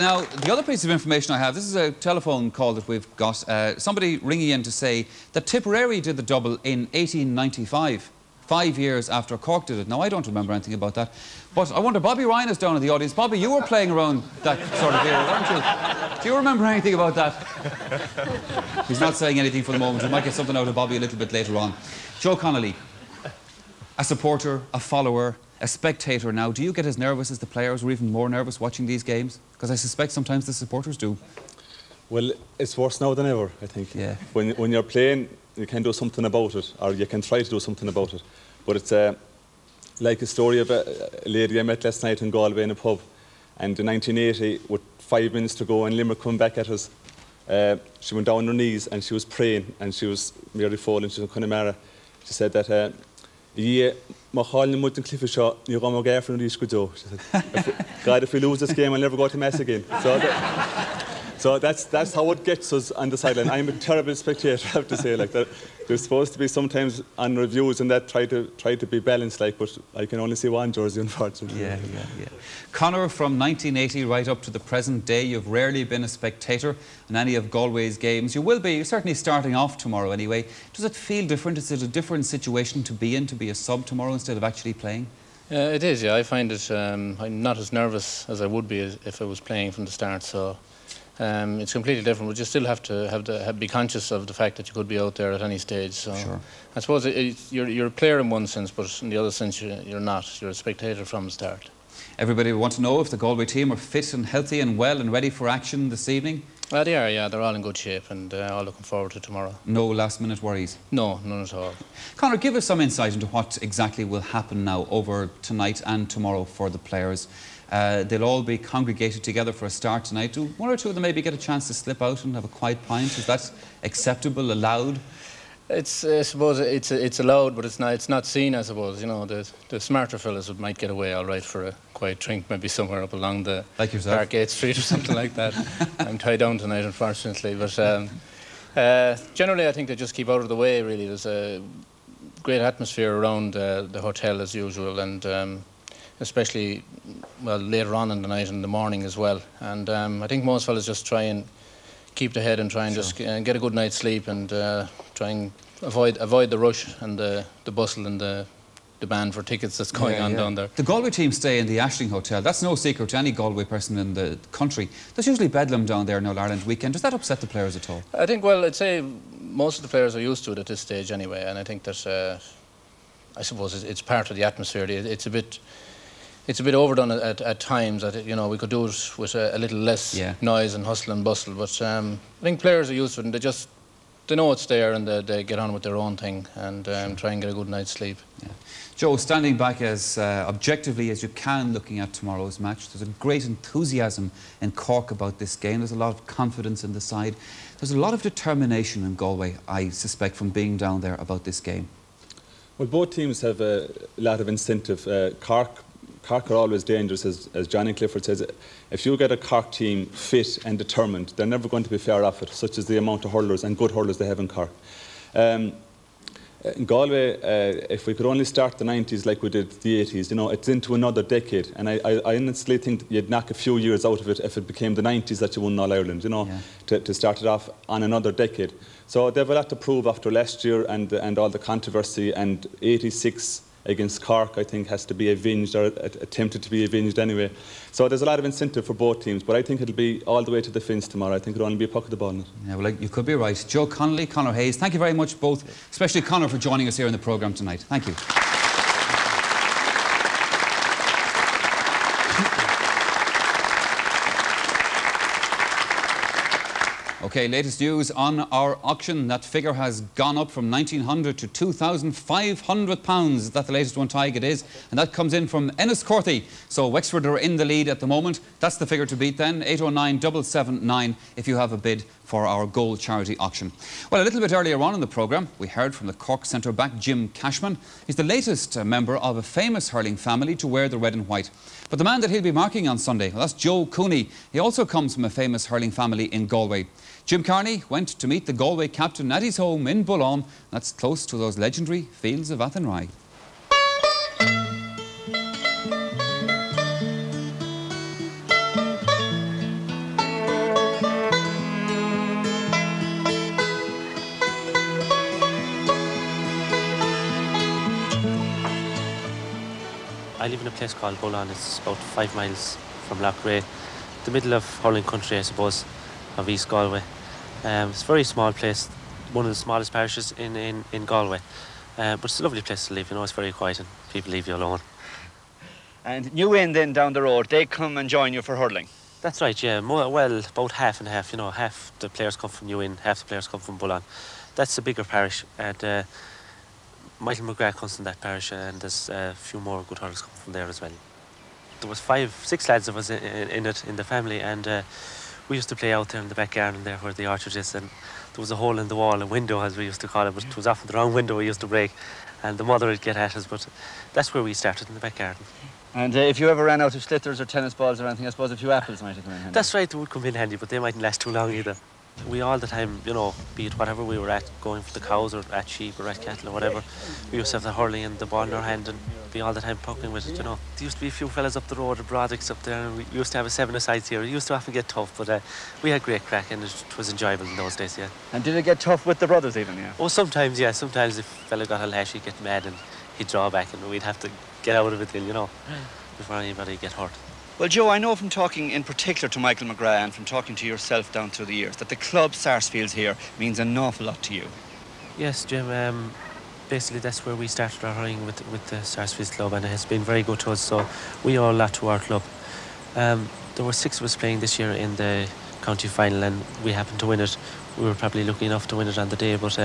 Now, the other piece of information I have, this is a telephone call that we've got. Somebody ringing in to say that Tipperary did the double in 1895, 5 years after Cork did it. Now, I don't remember anything about that, but I wonder, Bobby Ryan is down in the audience. Bobby, you were playing around that sort of era, weren't you? Do you remember anything about that? He's not saying anything for the moment. We might get something out of Bobby a little bit later on. Joe Connolly, a supporter, a follower, a spectator now, do you get as nervous as the players, or even more nervous watching these games? Because I suspect sometimes the supporters do. Well, it's worse now than ever, I think. Yeah. When you're playing, you can do something about it, or you can try to do something about it. But it's like a story of a lady I met last night in Galway in a pub, and in 1980, with 5 minutes to go and Limerick come back at us, she went down on her knees and she was praying, and she was merely falling. She was Connemara. She said that God, if we lose this game, I'll never go to Mass again. So that's how it gets us on the sideline. I'm a terrible spectator, I have to say. Like that, there's supposed to be sometimes on reviews and that try to be balanced, like, but I can only see one jersey, unfortunately. Yeah. Conor, from 1980 right up to the present day, you've rarely been a spectator in any of Galway's games. You will be. You're certainly starting off tomorrow anyway. Does it feel different? Is it a different situation to be in, to be a sub tomorrow instead of actually playing? It is, yeah. I find it, I'm not as nervous as I would be if I was playing from the start, so it's completely different, but you still have to be conscious of the fact that you could be out there at any stage. So sure. I suppose you're a player in one sense, but in the other sense you're not. You're a spectator from the start. Everybody will want to know if the Galway team are fit and healthy and well and ready for action this evening. Well, they are, yeah. They're all in good shape and all looking forward to tomorrow. No last-minute worries? No, none at all. Conor, give us some insight into what exactly will happen now over tonight and tomorrow for the players. They'll all be congregated together for a start tonight. Do one or two of them maybe get a chance to slip out and have a quiet pint? Is that acceptable, allowed? I suppose it's allowed, but it's not seen, I suppose. You know, the smarter fellas might get away all right for a quiet drink, maybe somewhere up along the Parkgate Street or something like that. I'm tied down tonight, unfortunately. But generally, I think they just keep out of the way, really. There's a great atmosphere around the hotel as usual, and especially, well, later on in the night and in the morning as well. And I think most fellas just try and keep the head and try and just get a good night's sleep and try and avoid the rush and the bustle and the demand for tickets that's going on down there. The Galway team stay in the Ashling Hotel. That's no secret to any Galway person in the country. There's usually bedlam down there in All-Ireland weekend. Does that upset the players at all? I think, well, I'd say most of the players are used to it at this stage anyway, and I think that I suppose it's part of the atmosphere. It's a bit overdone at times. You know, we could do it with a little less noise and hustle and bustle, but I think players are used to it, and they know it's there, and they get on with their own thing and try and get a good night's sleep. Yeah. Joe, standing back as objectively as you can looking at tomorrow's match, there's a great enthusiasm in Cork about this game. There's a lot of confidence in the side. There's a lot of determination in Galway, I suspect, from being down there about this game. Well, both teams have a lot of incentive. Cork are always dangerous, as Johnny Clifford says. If you get a Cork team fit and determined, they're never going to be far off it, such as the amount of hurlers and good hurlers they have in Cork. In Galway, if we could only start the 90s like we did the 80s, you know, it's into another decade. And I honestly think you'd knock a few years out of it if it became the 90s that you won All Ireland, you know, to start it off on another decade. So they've a lot to prove after last year and all the controversy, and 86 against Cork, I think, has to be avenged, or attempted to be avenged anyway. So there's a lot of incentive for both teams, but I think it'll be all the way to the fence tomorrow. I think it'll only be a puck of the ball in it. Yeah, well, you could be right. Joe Connolly, Conor Hayes, thank you very much both, especially Conor, for joining us here in the programme tonight. Thank you. Okay, latest news on our auction. That figure has gone up from £1,900 to £2,500. Is that the latest one, Tig? It is. And that comes in from Enniscorthy. So Wexford are in the lead at the moment. That's the figure to beat then. 809 779 if you have a bid for our goal charity auction. Well, a little bit earlier on in the programme, we heard from the Cork centre-back Jim Cashman. He's the latest member of a famous hurling family to wear the red and white. But the man that he'll be marking on Sunday, well, that's Joe Cooney. He also comes from a famous hurling family in Galway. Jim Carney went to meet the Galway captain at his home in Bullane. That's close to those legendary fields of Athenry. I live in a place called Bullane. It's about 5 miles from Loughrea, the middle of hurling country, I suppose, of East Galway. It's a very small place, one of the smallest parishes in Galway, but it's a lovely place to live. You know, it's very quiet and people leave you alone. And New Inn then down the road, they come and join you for hurling? That's right, yeah. Well, about half and half. You know, half the players come from New Inn, half the players come from Bullane. That's a bigger parish, and Michael McGrath comes from that parish, and there's a few more good hurlers come from there as well. There was 6 lads of us in the family, and we used to play out there in the back garden there where the orchard is, and there was a hole in the wall, a window as we used to call it, but it was often the wrong window we used to break, and the mother would get at us, but that's where we started, in the back garden. And if you ever ran out of slitters or tennis balls or anything, I suppose a few apples might have come in handy. That's right, they would come in handy, but they mightn't last too long either. We all the time, you know, be it whatever we were at, going for the cows or at sheep or at cattle or whatever, we used to have the hurling and the ball in our hand and be all the time pucking with it, you know. There used to be a few fellas up the road, the Broadricks up there, and we used to have a 7-a-sides here. It used to often get tough, but we had great crack and it was enjoyable in those days, yeah. And did it get tough with the brothers even, yeah? Oh, sometimes, yeah. Sometimes if a fella got a lash, he'd get mad and he'd draw back and we'd have to get out of it then, you know, before anybody get hurt. Well, Joe, I know from talking in particular to Michael McGrath and from talking to yourself down through the years that the club Sarsfields here means an awful lot to you. Yes, Jim. Basically, that's where we started our hurling with the Sarsfields club, and it has been very good to us, so we owe a lot to our club. There were 6 of us playing this year in the county final and we happened to win it. We were probably lucky enough to win it on the day, but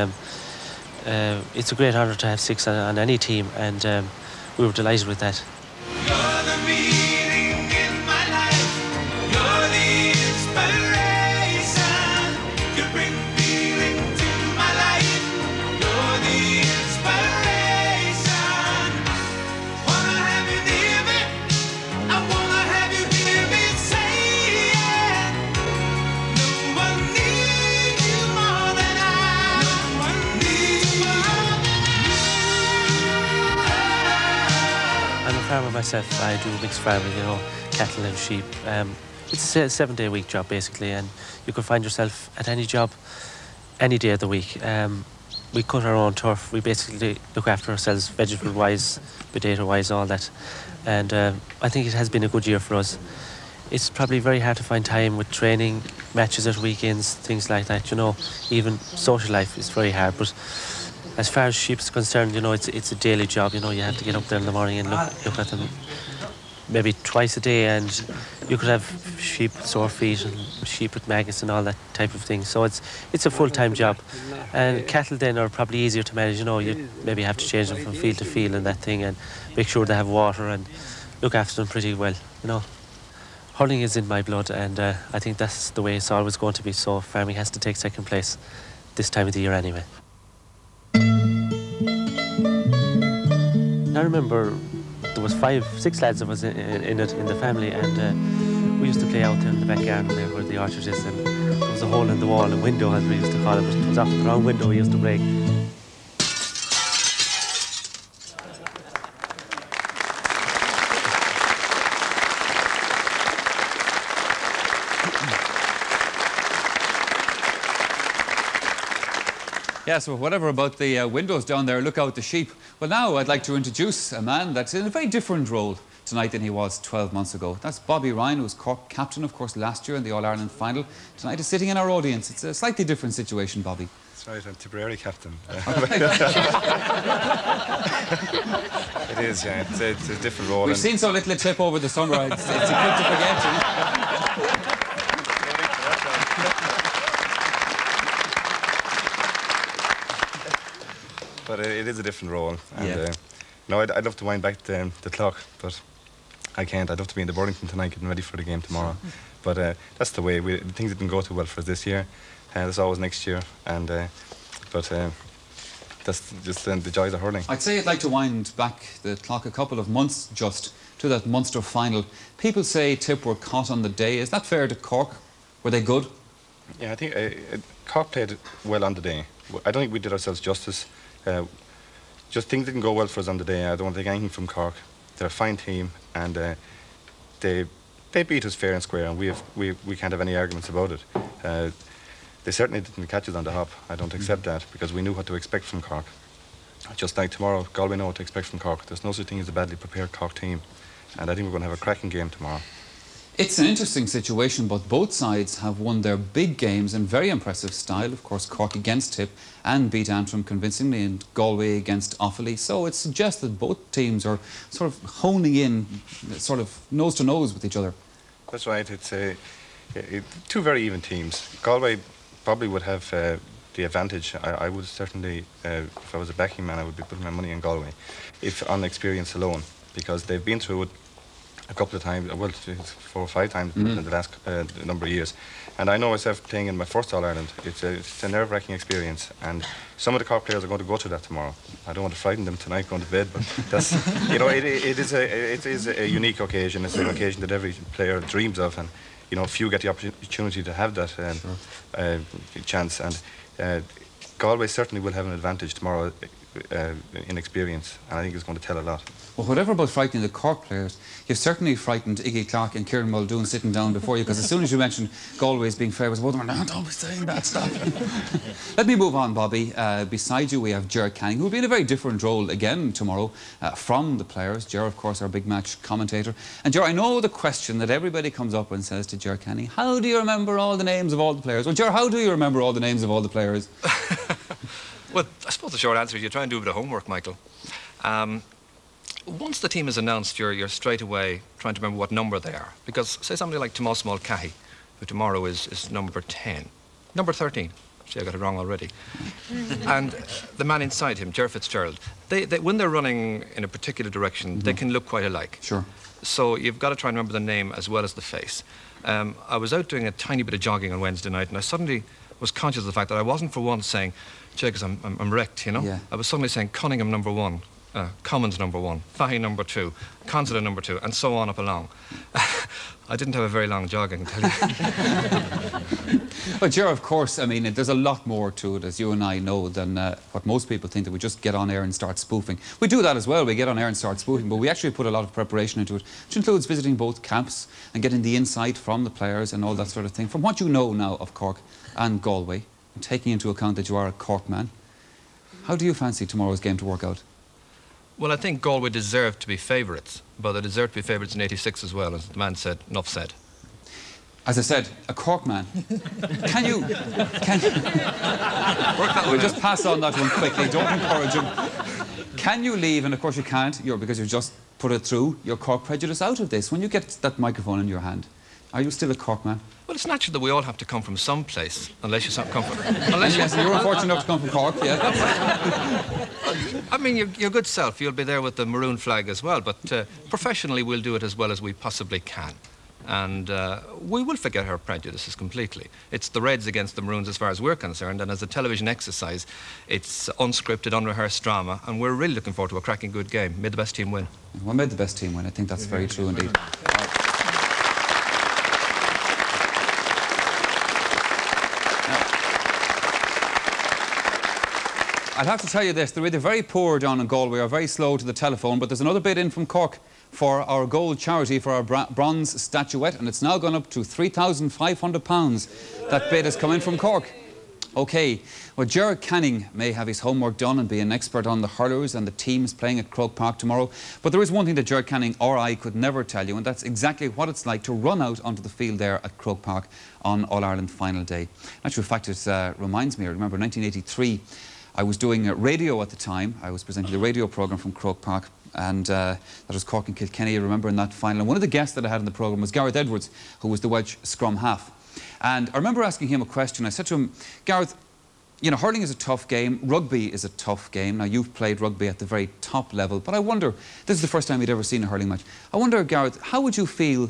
it's a great honour to have 6 on any team, and we were delighted with that. You're the meaning in my life. You're the inspiration. You bring feeling to my life. You're the inspiration. Wanna have you near me. I wanna have you hear me say it. No one needs you more than I. No one needs you more than I'm a farmer myself. I do mixed farming, you know, cattle and sheep. It's a 7-day-a-week job basically, and you can find yourself at any job any day of the week. We cut our own turf. We basically look after ourselves, vegetable-wise, potato-wise, all that. And I think it has been a good year for us. It's probably very hard to find time with training, matches at weekends, things like that, you know. Even social life is very hard, but as far as sheep is concerned, you know, it's a daily job, you know. You have to get up there in the morning and look at them maybe twice a day, and you could have sheep with sore feet and sheep with maggots and all that type of thing. So it's a full-time job. And cattle then are probably easier to manage, you know. You maybe have to change them from field to field and that thing, and make sure they have water and look after them pretty well, you know. Hurling is in my blood, and I think that's the way it's always going to be, so farming has to take second place this time of the year anyway. I remember there was 5-6 lads of us in the family, and we used to play out there in the back garden there where the orchard is, and there was a hole in the wall, a window as we used to call it, but it was often the wrong window we used to break. Yeah, so whatever about the windows down there, look out the sheep. Well, now I'd like to introduce a man that's in a very different role tonight than he was 12 months ago. That's Bobby Ryan, who was Cork captain, of course, last year in the All-Ireland final. Tonight is sitting in our audience. It's a slightly different situation, Bobby. That's right, I'm Tipperary captain. It is, yeah, it's a different role. We've seen so little Tip over the summer, it's a good to forget, you know? But it is a different role, and no, I'd love to wind back the clock, but I can't. I'd love to be in the Burlington tonight, getting ready for the game tomorrow. But that's the way. Things didn't go too well for us this year. There's always next year, and but that's just the joys of hurling. I'd say I'd like to wind back the clock a couple of months just to that Munster final. People say Tip were caught on the day. Is that fair to Cork? Were they good? Yeah, I think Cork played well on the day. I don't think we did ourselves justice. Just things didn't go well for us on the day. I don't want to take anything from Cork. They're a fine team, and they beat us fair and square, and we can't have any arguments about it. They certainly didn't catch us on the hop. I don't accept that, because we knew what to expect from Cork. Just like tomorrow, Galway know what to expect from Cork. There's no such thing as a badly prepared Cork team, and I think we're going to have a cracking game tomorrow. It's an interesting situation, but both sides have won their big games in very impressive style. Of course, Cork against Tip and beat Antrim convincingly, and Galway against Offaly. So it suggests that both teams are sort of honing in, sort of nose to nose with each other. That's right. It's two very even teams. Galway probably would have the advantage. I would certainly, if I was a backing man, I would be putting my money in Galway, if on experience alone, because they've been through it a couple of times, well, 4 or 5 times in the last number of years. And I know myself playing in my first All-Ireland, it's a nerve-wracking experience, and some of the Cork players are going to go through that tomorrow. I don't want to frighten them tonight going to bed, but that's, you know, it is a unique occasion. It's an occasion that every player dreams of, and, you know, few get the opportunity to have that chance. And Galway certainly will have an advantage tomorrow in experience, and I think it's going to tell a lot. Well, whatever about frightening the Cork players, you've certainly frightened Iggy Clark and Kieran Muldoon sitting down before you, because as soon as you mentioned Galway's being fair, was both of them, no, don't be saying that stuff. Let me move on, Bobby. Beside you we have Ger Canning, who will be in a very different role again tomorrow from the players. Ger, of course, our big match commentator. And Ger, I know the question that everybody comes up and says to Ger Canning, how do you remember all the names of all the players? Well, Ger, how do you remember all the names of all the players? Well, I suppose the short answer is you try and do a bit of homework, Michael. Once the team is announced, you're straight away trying to remember what number they are. Because, say, somebody like Tomás Mulcahy, who tomorrow is number 10. Number 13. See, I got it wrong already. And the man inside him, Ger Fitzgerald, they, when they're running in a particular direction, they can look quite alike. Sure. So you've got to try and remember the name as well as the face. I was out doing a tiny bit of jogging on Wednesday night, and I suddenly was conscious of the fact that I wasn't for once saying, "Checkers, I'm wrecked," you know? Yeah. I was suddenly saying Cunningham number 1, Commons number 1, Fahy number 2, Considine number 2, and so on up along. I didn't have a very long jog, I can tell you. But Ger, of course, I mean, there's a lot more to it, as you and I know, than what most people think, that we just get on air and start spoofing. We do that as well, we get on air and start spoofing, but we actually put a lot of preparation into it, which includes visiting both camps and getting the insight from the players and all that sort of thing. From what you know now of Cork and Galway, and taking into account that you are a Cork man, how do you fancy tomorrow's game to work out? Well, I think Galway deserve to be favourites, but they deserve to be favourites in '86 as well, as the man said, enough said. As I said, a Cork man. Can you we'll just pass on that one quickly, don't encourage him. Can you leave, and of course you can't, because you've just put it through, your Cork prejudice out of this? When you get that microphone in your hand, are you still a Cork man? Well, it's natural that we all have to come from some place, unless you come from... Yes, you're unfortunate enough to come from Cork, yeah. I mean, your good self, you'll be there with the maroon flag as well, but professionally we'll do it as well as we possibly can. And we will forget our prejudices completely. It's the Reds against the Maroons as far as we're concerned, and as a television exercise, it's unscripted, unrehearsed drama, and we're really looking forward to a cracking good game. May the best team win. Well, may the best team win. I think that's very true indeed. I'll have to tell you this, they're either very poor down in Galway or very slow to the telephone, but there's another bid in from Cork for our gold charity for our bronze statuette, and it's now gone up to £3,500. That bid has come in from Cork. OK, well, Ger Canning may have his homework done and be an expert on the hurlers and the teams playing at Croke Park tomorrow, but there is one thing that Ger Canning or I could never tell you, and that's exactly what it's like to run out onto the field there at Croke Park on All-Ireland final day. In actual fact, it reminds me, I remember 1983, I was doing radio at the time. I was presenting the radio programme from Croke Park, and that was Cork and Kilkenny, I remember, in that final. And one of the guests that I had in the programme was Gareth Edwards, who was the wedge scrum half. And I remember asking him a question. I said to him, Gareth, you know, hurling is a tough game, rugby is a tough game. Now, you've played rugby at the very top level, but I wonder, this is the first time you'd ever seen a hurling match. I wonder, Gareth, how would you feel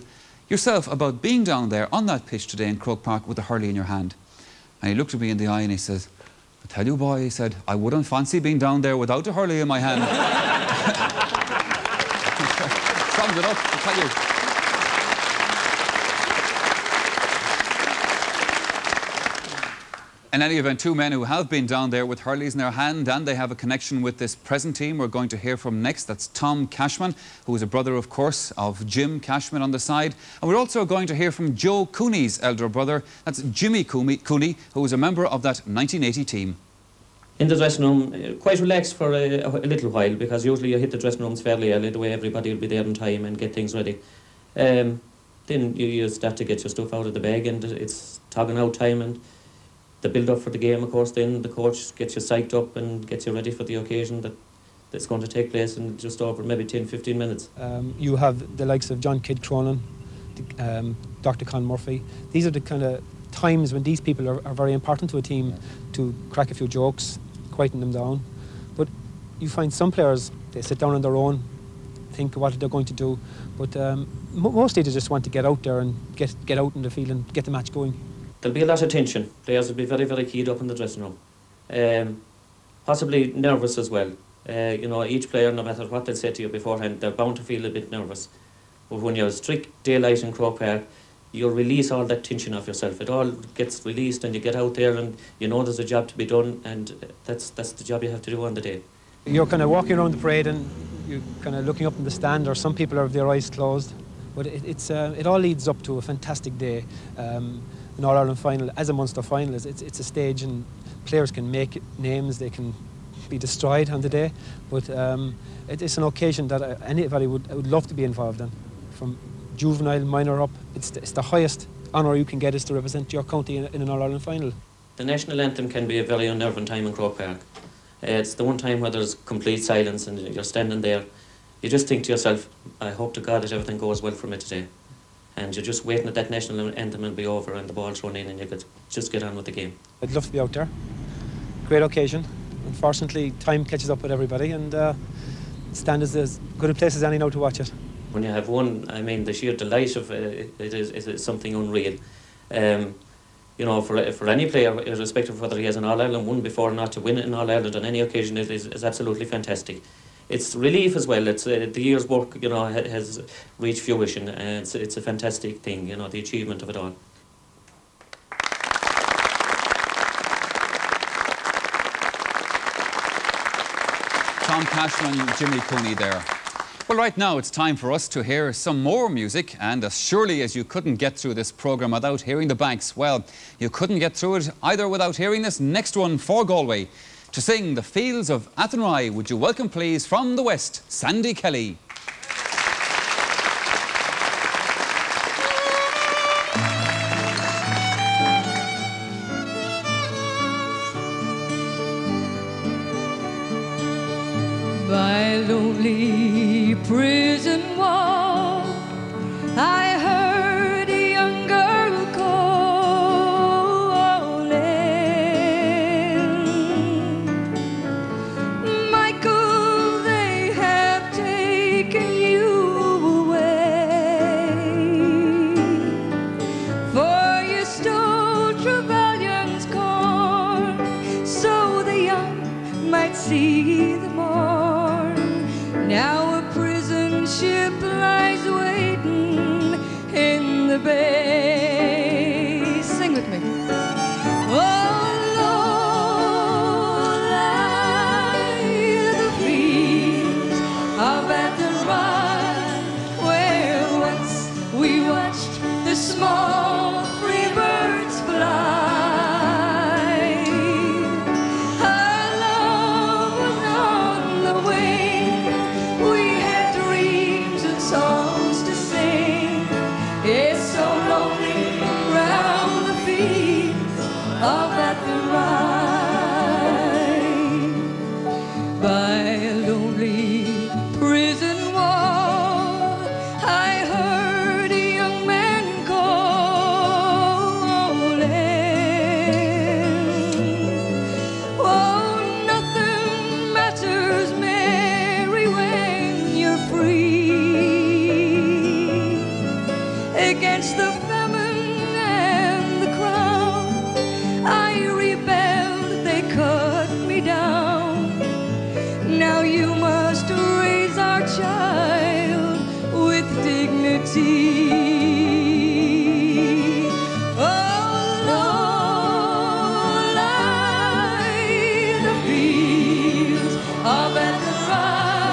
yourself about being down there on that pitch today in Croke Park with a hurley in your hand? And he looked at me in the eye and he says, I tell you, boy, he said, I wouldn't fancy being down there without a hurley in my hand. Sums it up, I tell you. In any event, two men who have been down there with hurleys in their hand, and they have a connection with this present team we're going to hear from next. That's Tom Cashman, who is a brother, of course, of Jim Cashman on the side. And we're also going to hear from Joe Cooney's elder brother. That's Jimmy Cooney, who was a member of that 1980 team. In the dressing room, quite relaxed for a little while, because usually you hit the dressing rooms fairly early, the way everybody will be there in time and get things ready. Then you start to get your stuff out of the bag, and it's togging out time, and the build-up for the game, of course. Then the coach gets you psyched up and gets you ready for the occasion that's going to take place in just over maybe 10-15 minutes. You have the likes of John Kidd Cronin, Dr. Con Murphy. These are the kind of times when these people are very important to a team, to crack a few jokes, quieten them down. But you find some players, they sit down on their own, think what they're going to do, but mostly they just want to get out there and get out in the field and get the match going. There'll be a lot of tension. Players will be very, very keyed up in the dressing room. Possibly nervous as well. You know, each player, no matter what they'll say to you beforehand, they're bound to feel a bit nervous. But when you're strict daylight in Croke Park, you'll release all that tension off yourself. It all gets released, and you get out there and you know there's a job to be done, and that's the job you have to do on the day. You're kind of walking around the parade and you're kind of looking up in the stand, or some people have their eyes closed. But it all leads up to a fantastic day. An All-Ireland final, as a Munster final, it's a stage, and players can make names, they can be destroyed on the day, but it's an occasion that anybody would love to be involved in. From juvenile, minor up, it's the highest honour you can get is to represent your county in an All-Ireland final. The national anthem can be a very unnerving time in Croke Park. It's the one time where there's complete silence and you're standing there. You just think to yourself, I hope to God that everything goes well for me today. and you're just waiting that that national anthem will be over and the ball's run in and you could just get on with the game. I'd love to be out there. Great occasion. Unfortunately, time catches up with everybody, and stand is as good a place as any now to watch it. When you have won, I mean, the sheer delight of it is something unreal. You know, for any player, irrespective of whether he has an All-Ireland won before or not, to win it in All-Ireland on any occasion is absolutely fantastic. It's relief as well. It's the year's work, you know, has reached fruition, and it's a fantastic thing, you know, the achievement of it all. Tom Cashman and Jimmy Cooney there. Well, right now it's time for us to hear some more music, and as surely as you couldn't get through this programme without hearing the Banks, well, you couldn't get through it either without hearing this next one for Galway. To sing The Fields of Athenry, would you welcome, please, from the West, Sandy Kelly. By lonely prison wall, I heard a young girl calling, Michael, they have taken you away, for you stole Trevelyan's corn, so the young might see the morn. Now a prison ship lies waiting in the bay. Sing with me. Oh, Lord, lie the fields of Athenry, where once we watched the small free birds fly. Our love was on the wing. We had dreams and songs to sing. It's so lonely round the fields of Athenry. By a lonely prison wall, I heard a young man calling. Oh, nothing matters, Mary, when you're free. Against the famine and the crown, I rebelled, they cut me down. Now you must raise our child with dignity. Oh, Lord, lie the fields of Athenry,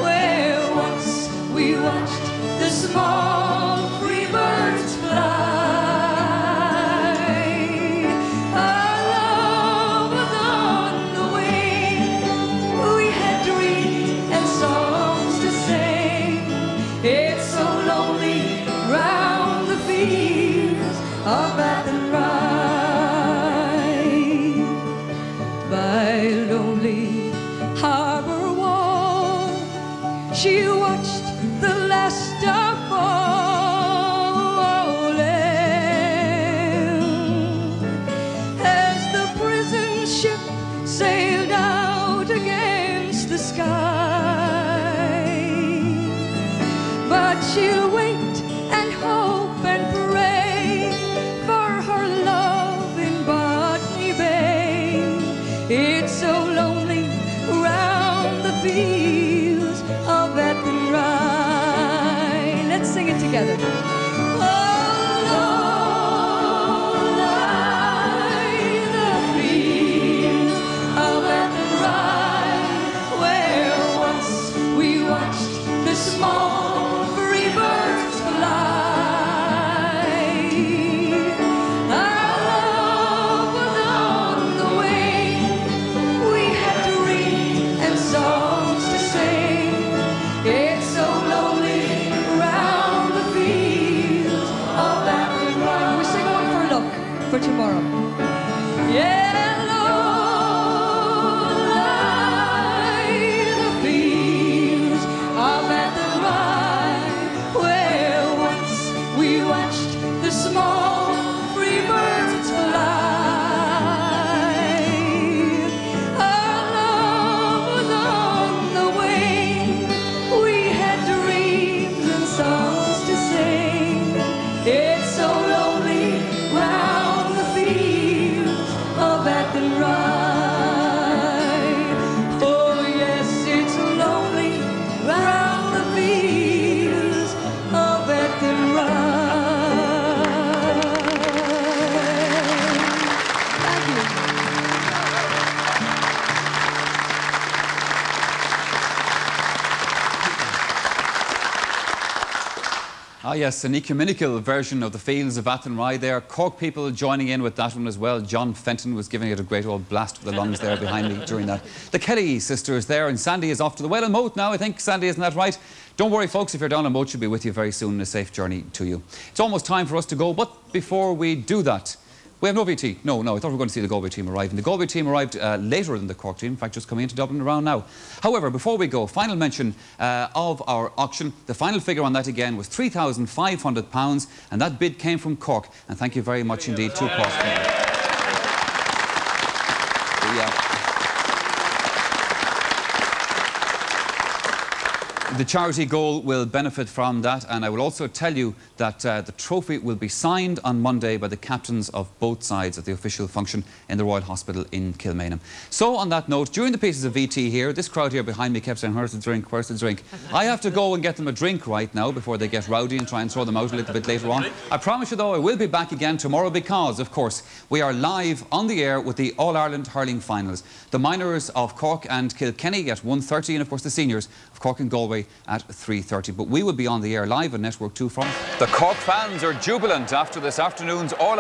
where once we watched the small free birds fly. Our love was on the wing. We had dreams and songs to sing. It's so lonely round the fields of Athenry. By lonely harbour wall, she watched the last star falling as the prison ship sailed out against the sky. But she'll wait and hope and pray for her love in Botany Bay. It's so lonely round the fields of Athenry. Let's sing it together. Oh, Lord, lie the fields of Athenry, where once we watched the small free birds fly. Our love was on the wing. We had dreams and songs to sing. It's so lonely round the fields Ah yes, an ecumenical version of the Fields of Athenry there. Cork people joining in with that one as well. John Fenton was giving it a great old blast with the lungs there behind me during that. The Kelly sisters there, and Sandy is off to the well and Moat now, I think. Sandy, isn't that right? Don't worry, folks, if you're down in Moat, she'll be with you very soon and a safe journey to you. It's almost time for us to go, but before we do that, we have no VT. No, I thought we were going to see the Galway team arrive. And the Galway team arrived later than the Cork team, in fact, just coming into Dublin around now. However, before we go, final mention of our auction. The final figure on that again was £3,500, and that bid came from Cork. And thank you very much indeed to Cork. The charity goal will benefit from that, and I will also tell you that the trophy will be signed on Monday by the captains of both sides at the official function in the Royal Hospital in Kilmainham. So on that note, during the pieces of VT here, this crowd here behind me kept saying, where's the drink, where's the drink? I have to go and get them a drink right now before they get rowdy and try and throw them out a little bit later on. I promise you though, I will be back again tomorrow because, of course, we are live on the air with the All-Ireland Hurling Finals. The minors of Cork and Kilkenny at 1:30 and of course the seniors of Cork and Galway at 3:30. But we will be on the air live on Network 2 from... The Cork fans are jubilant after this afternoon's All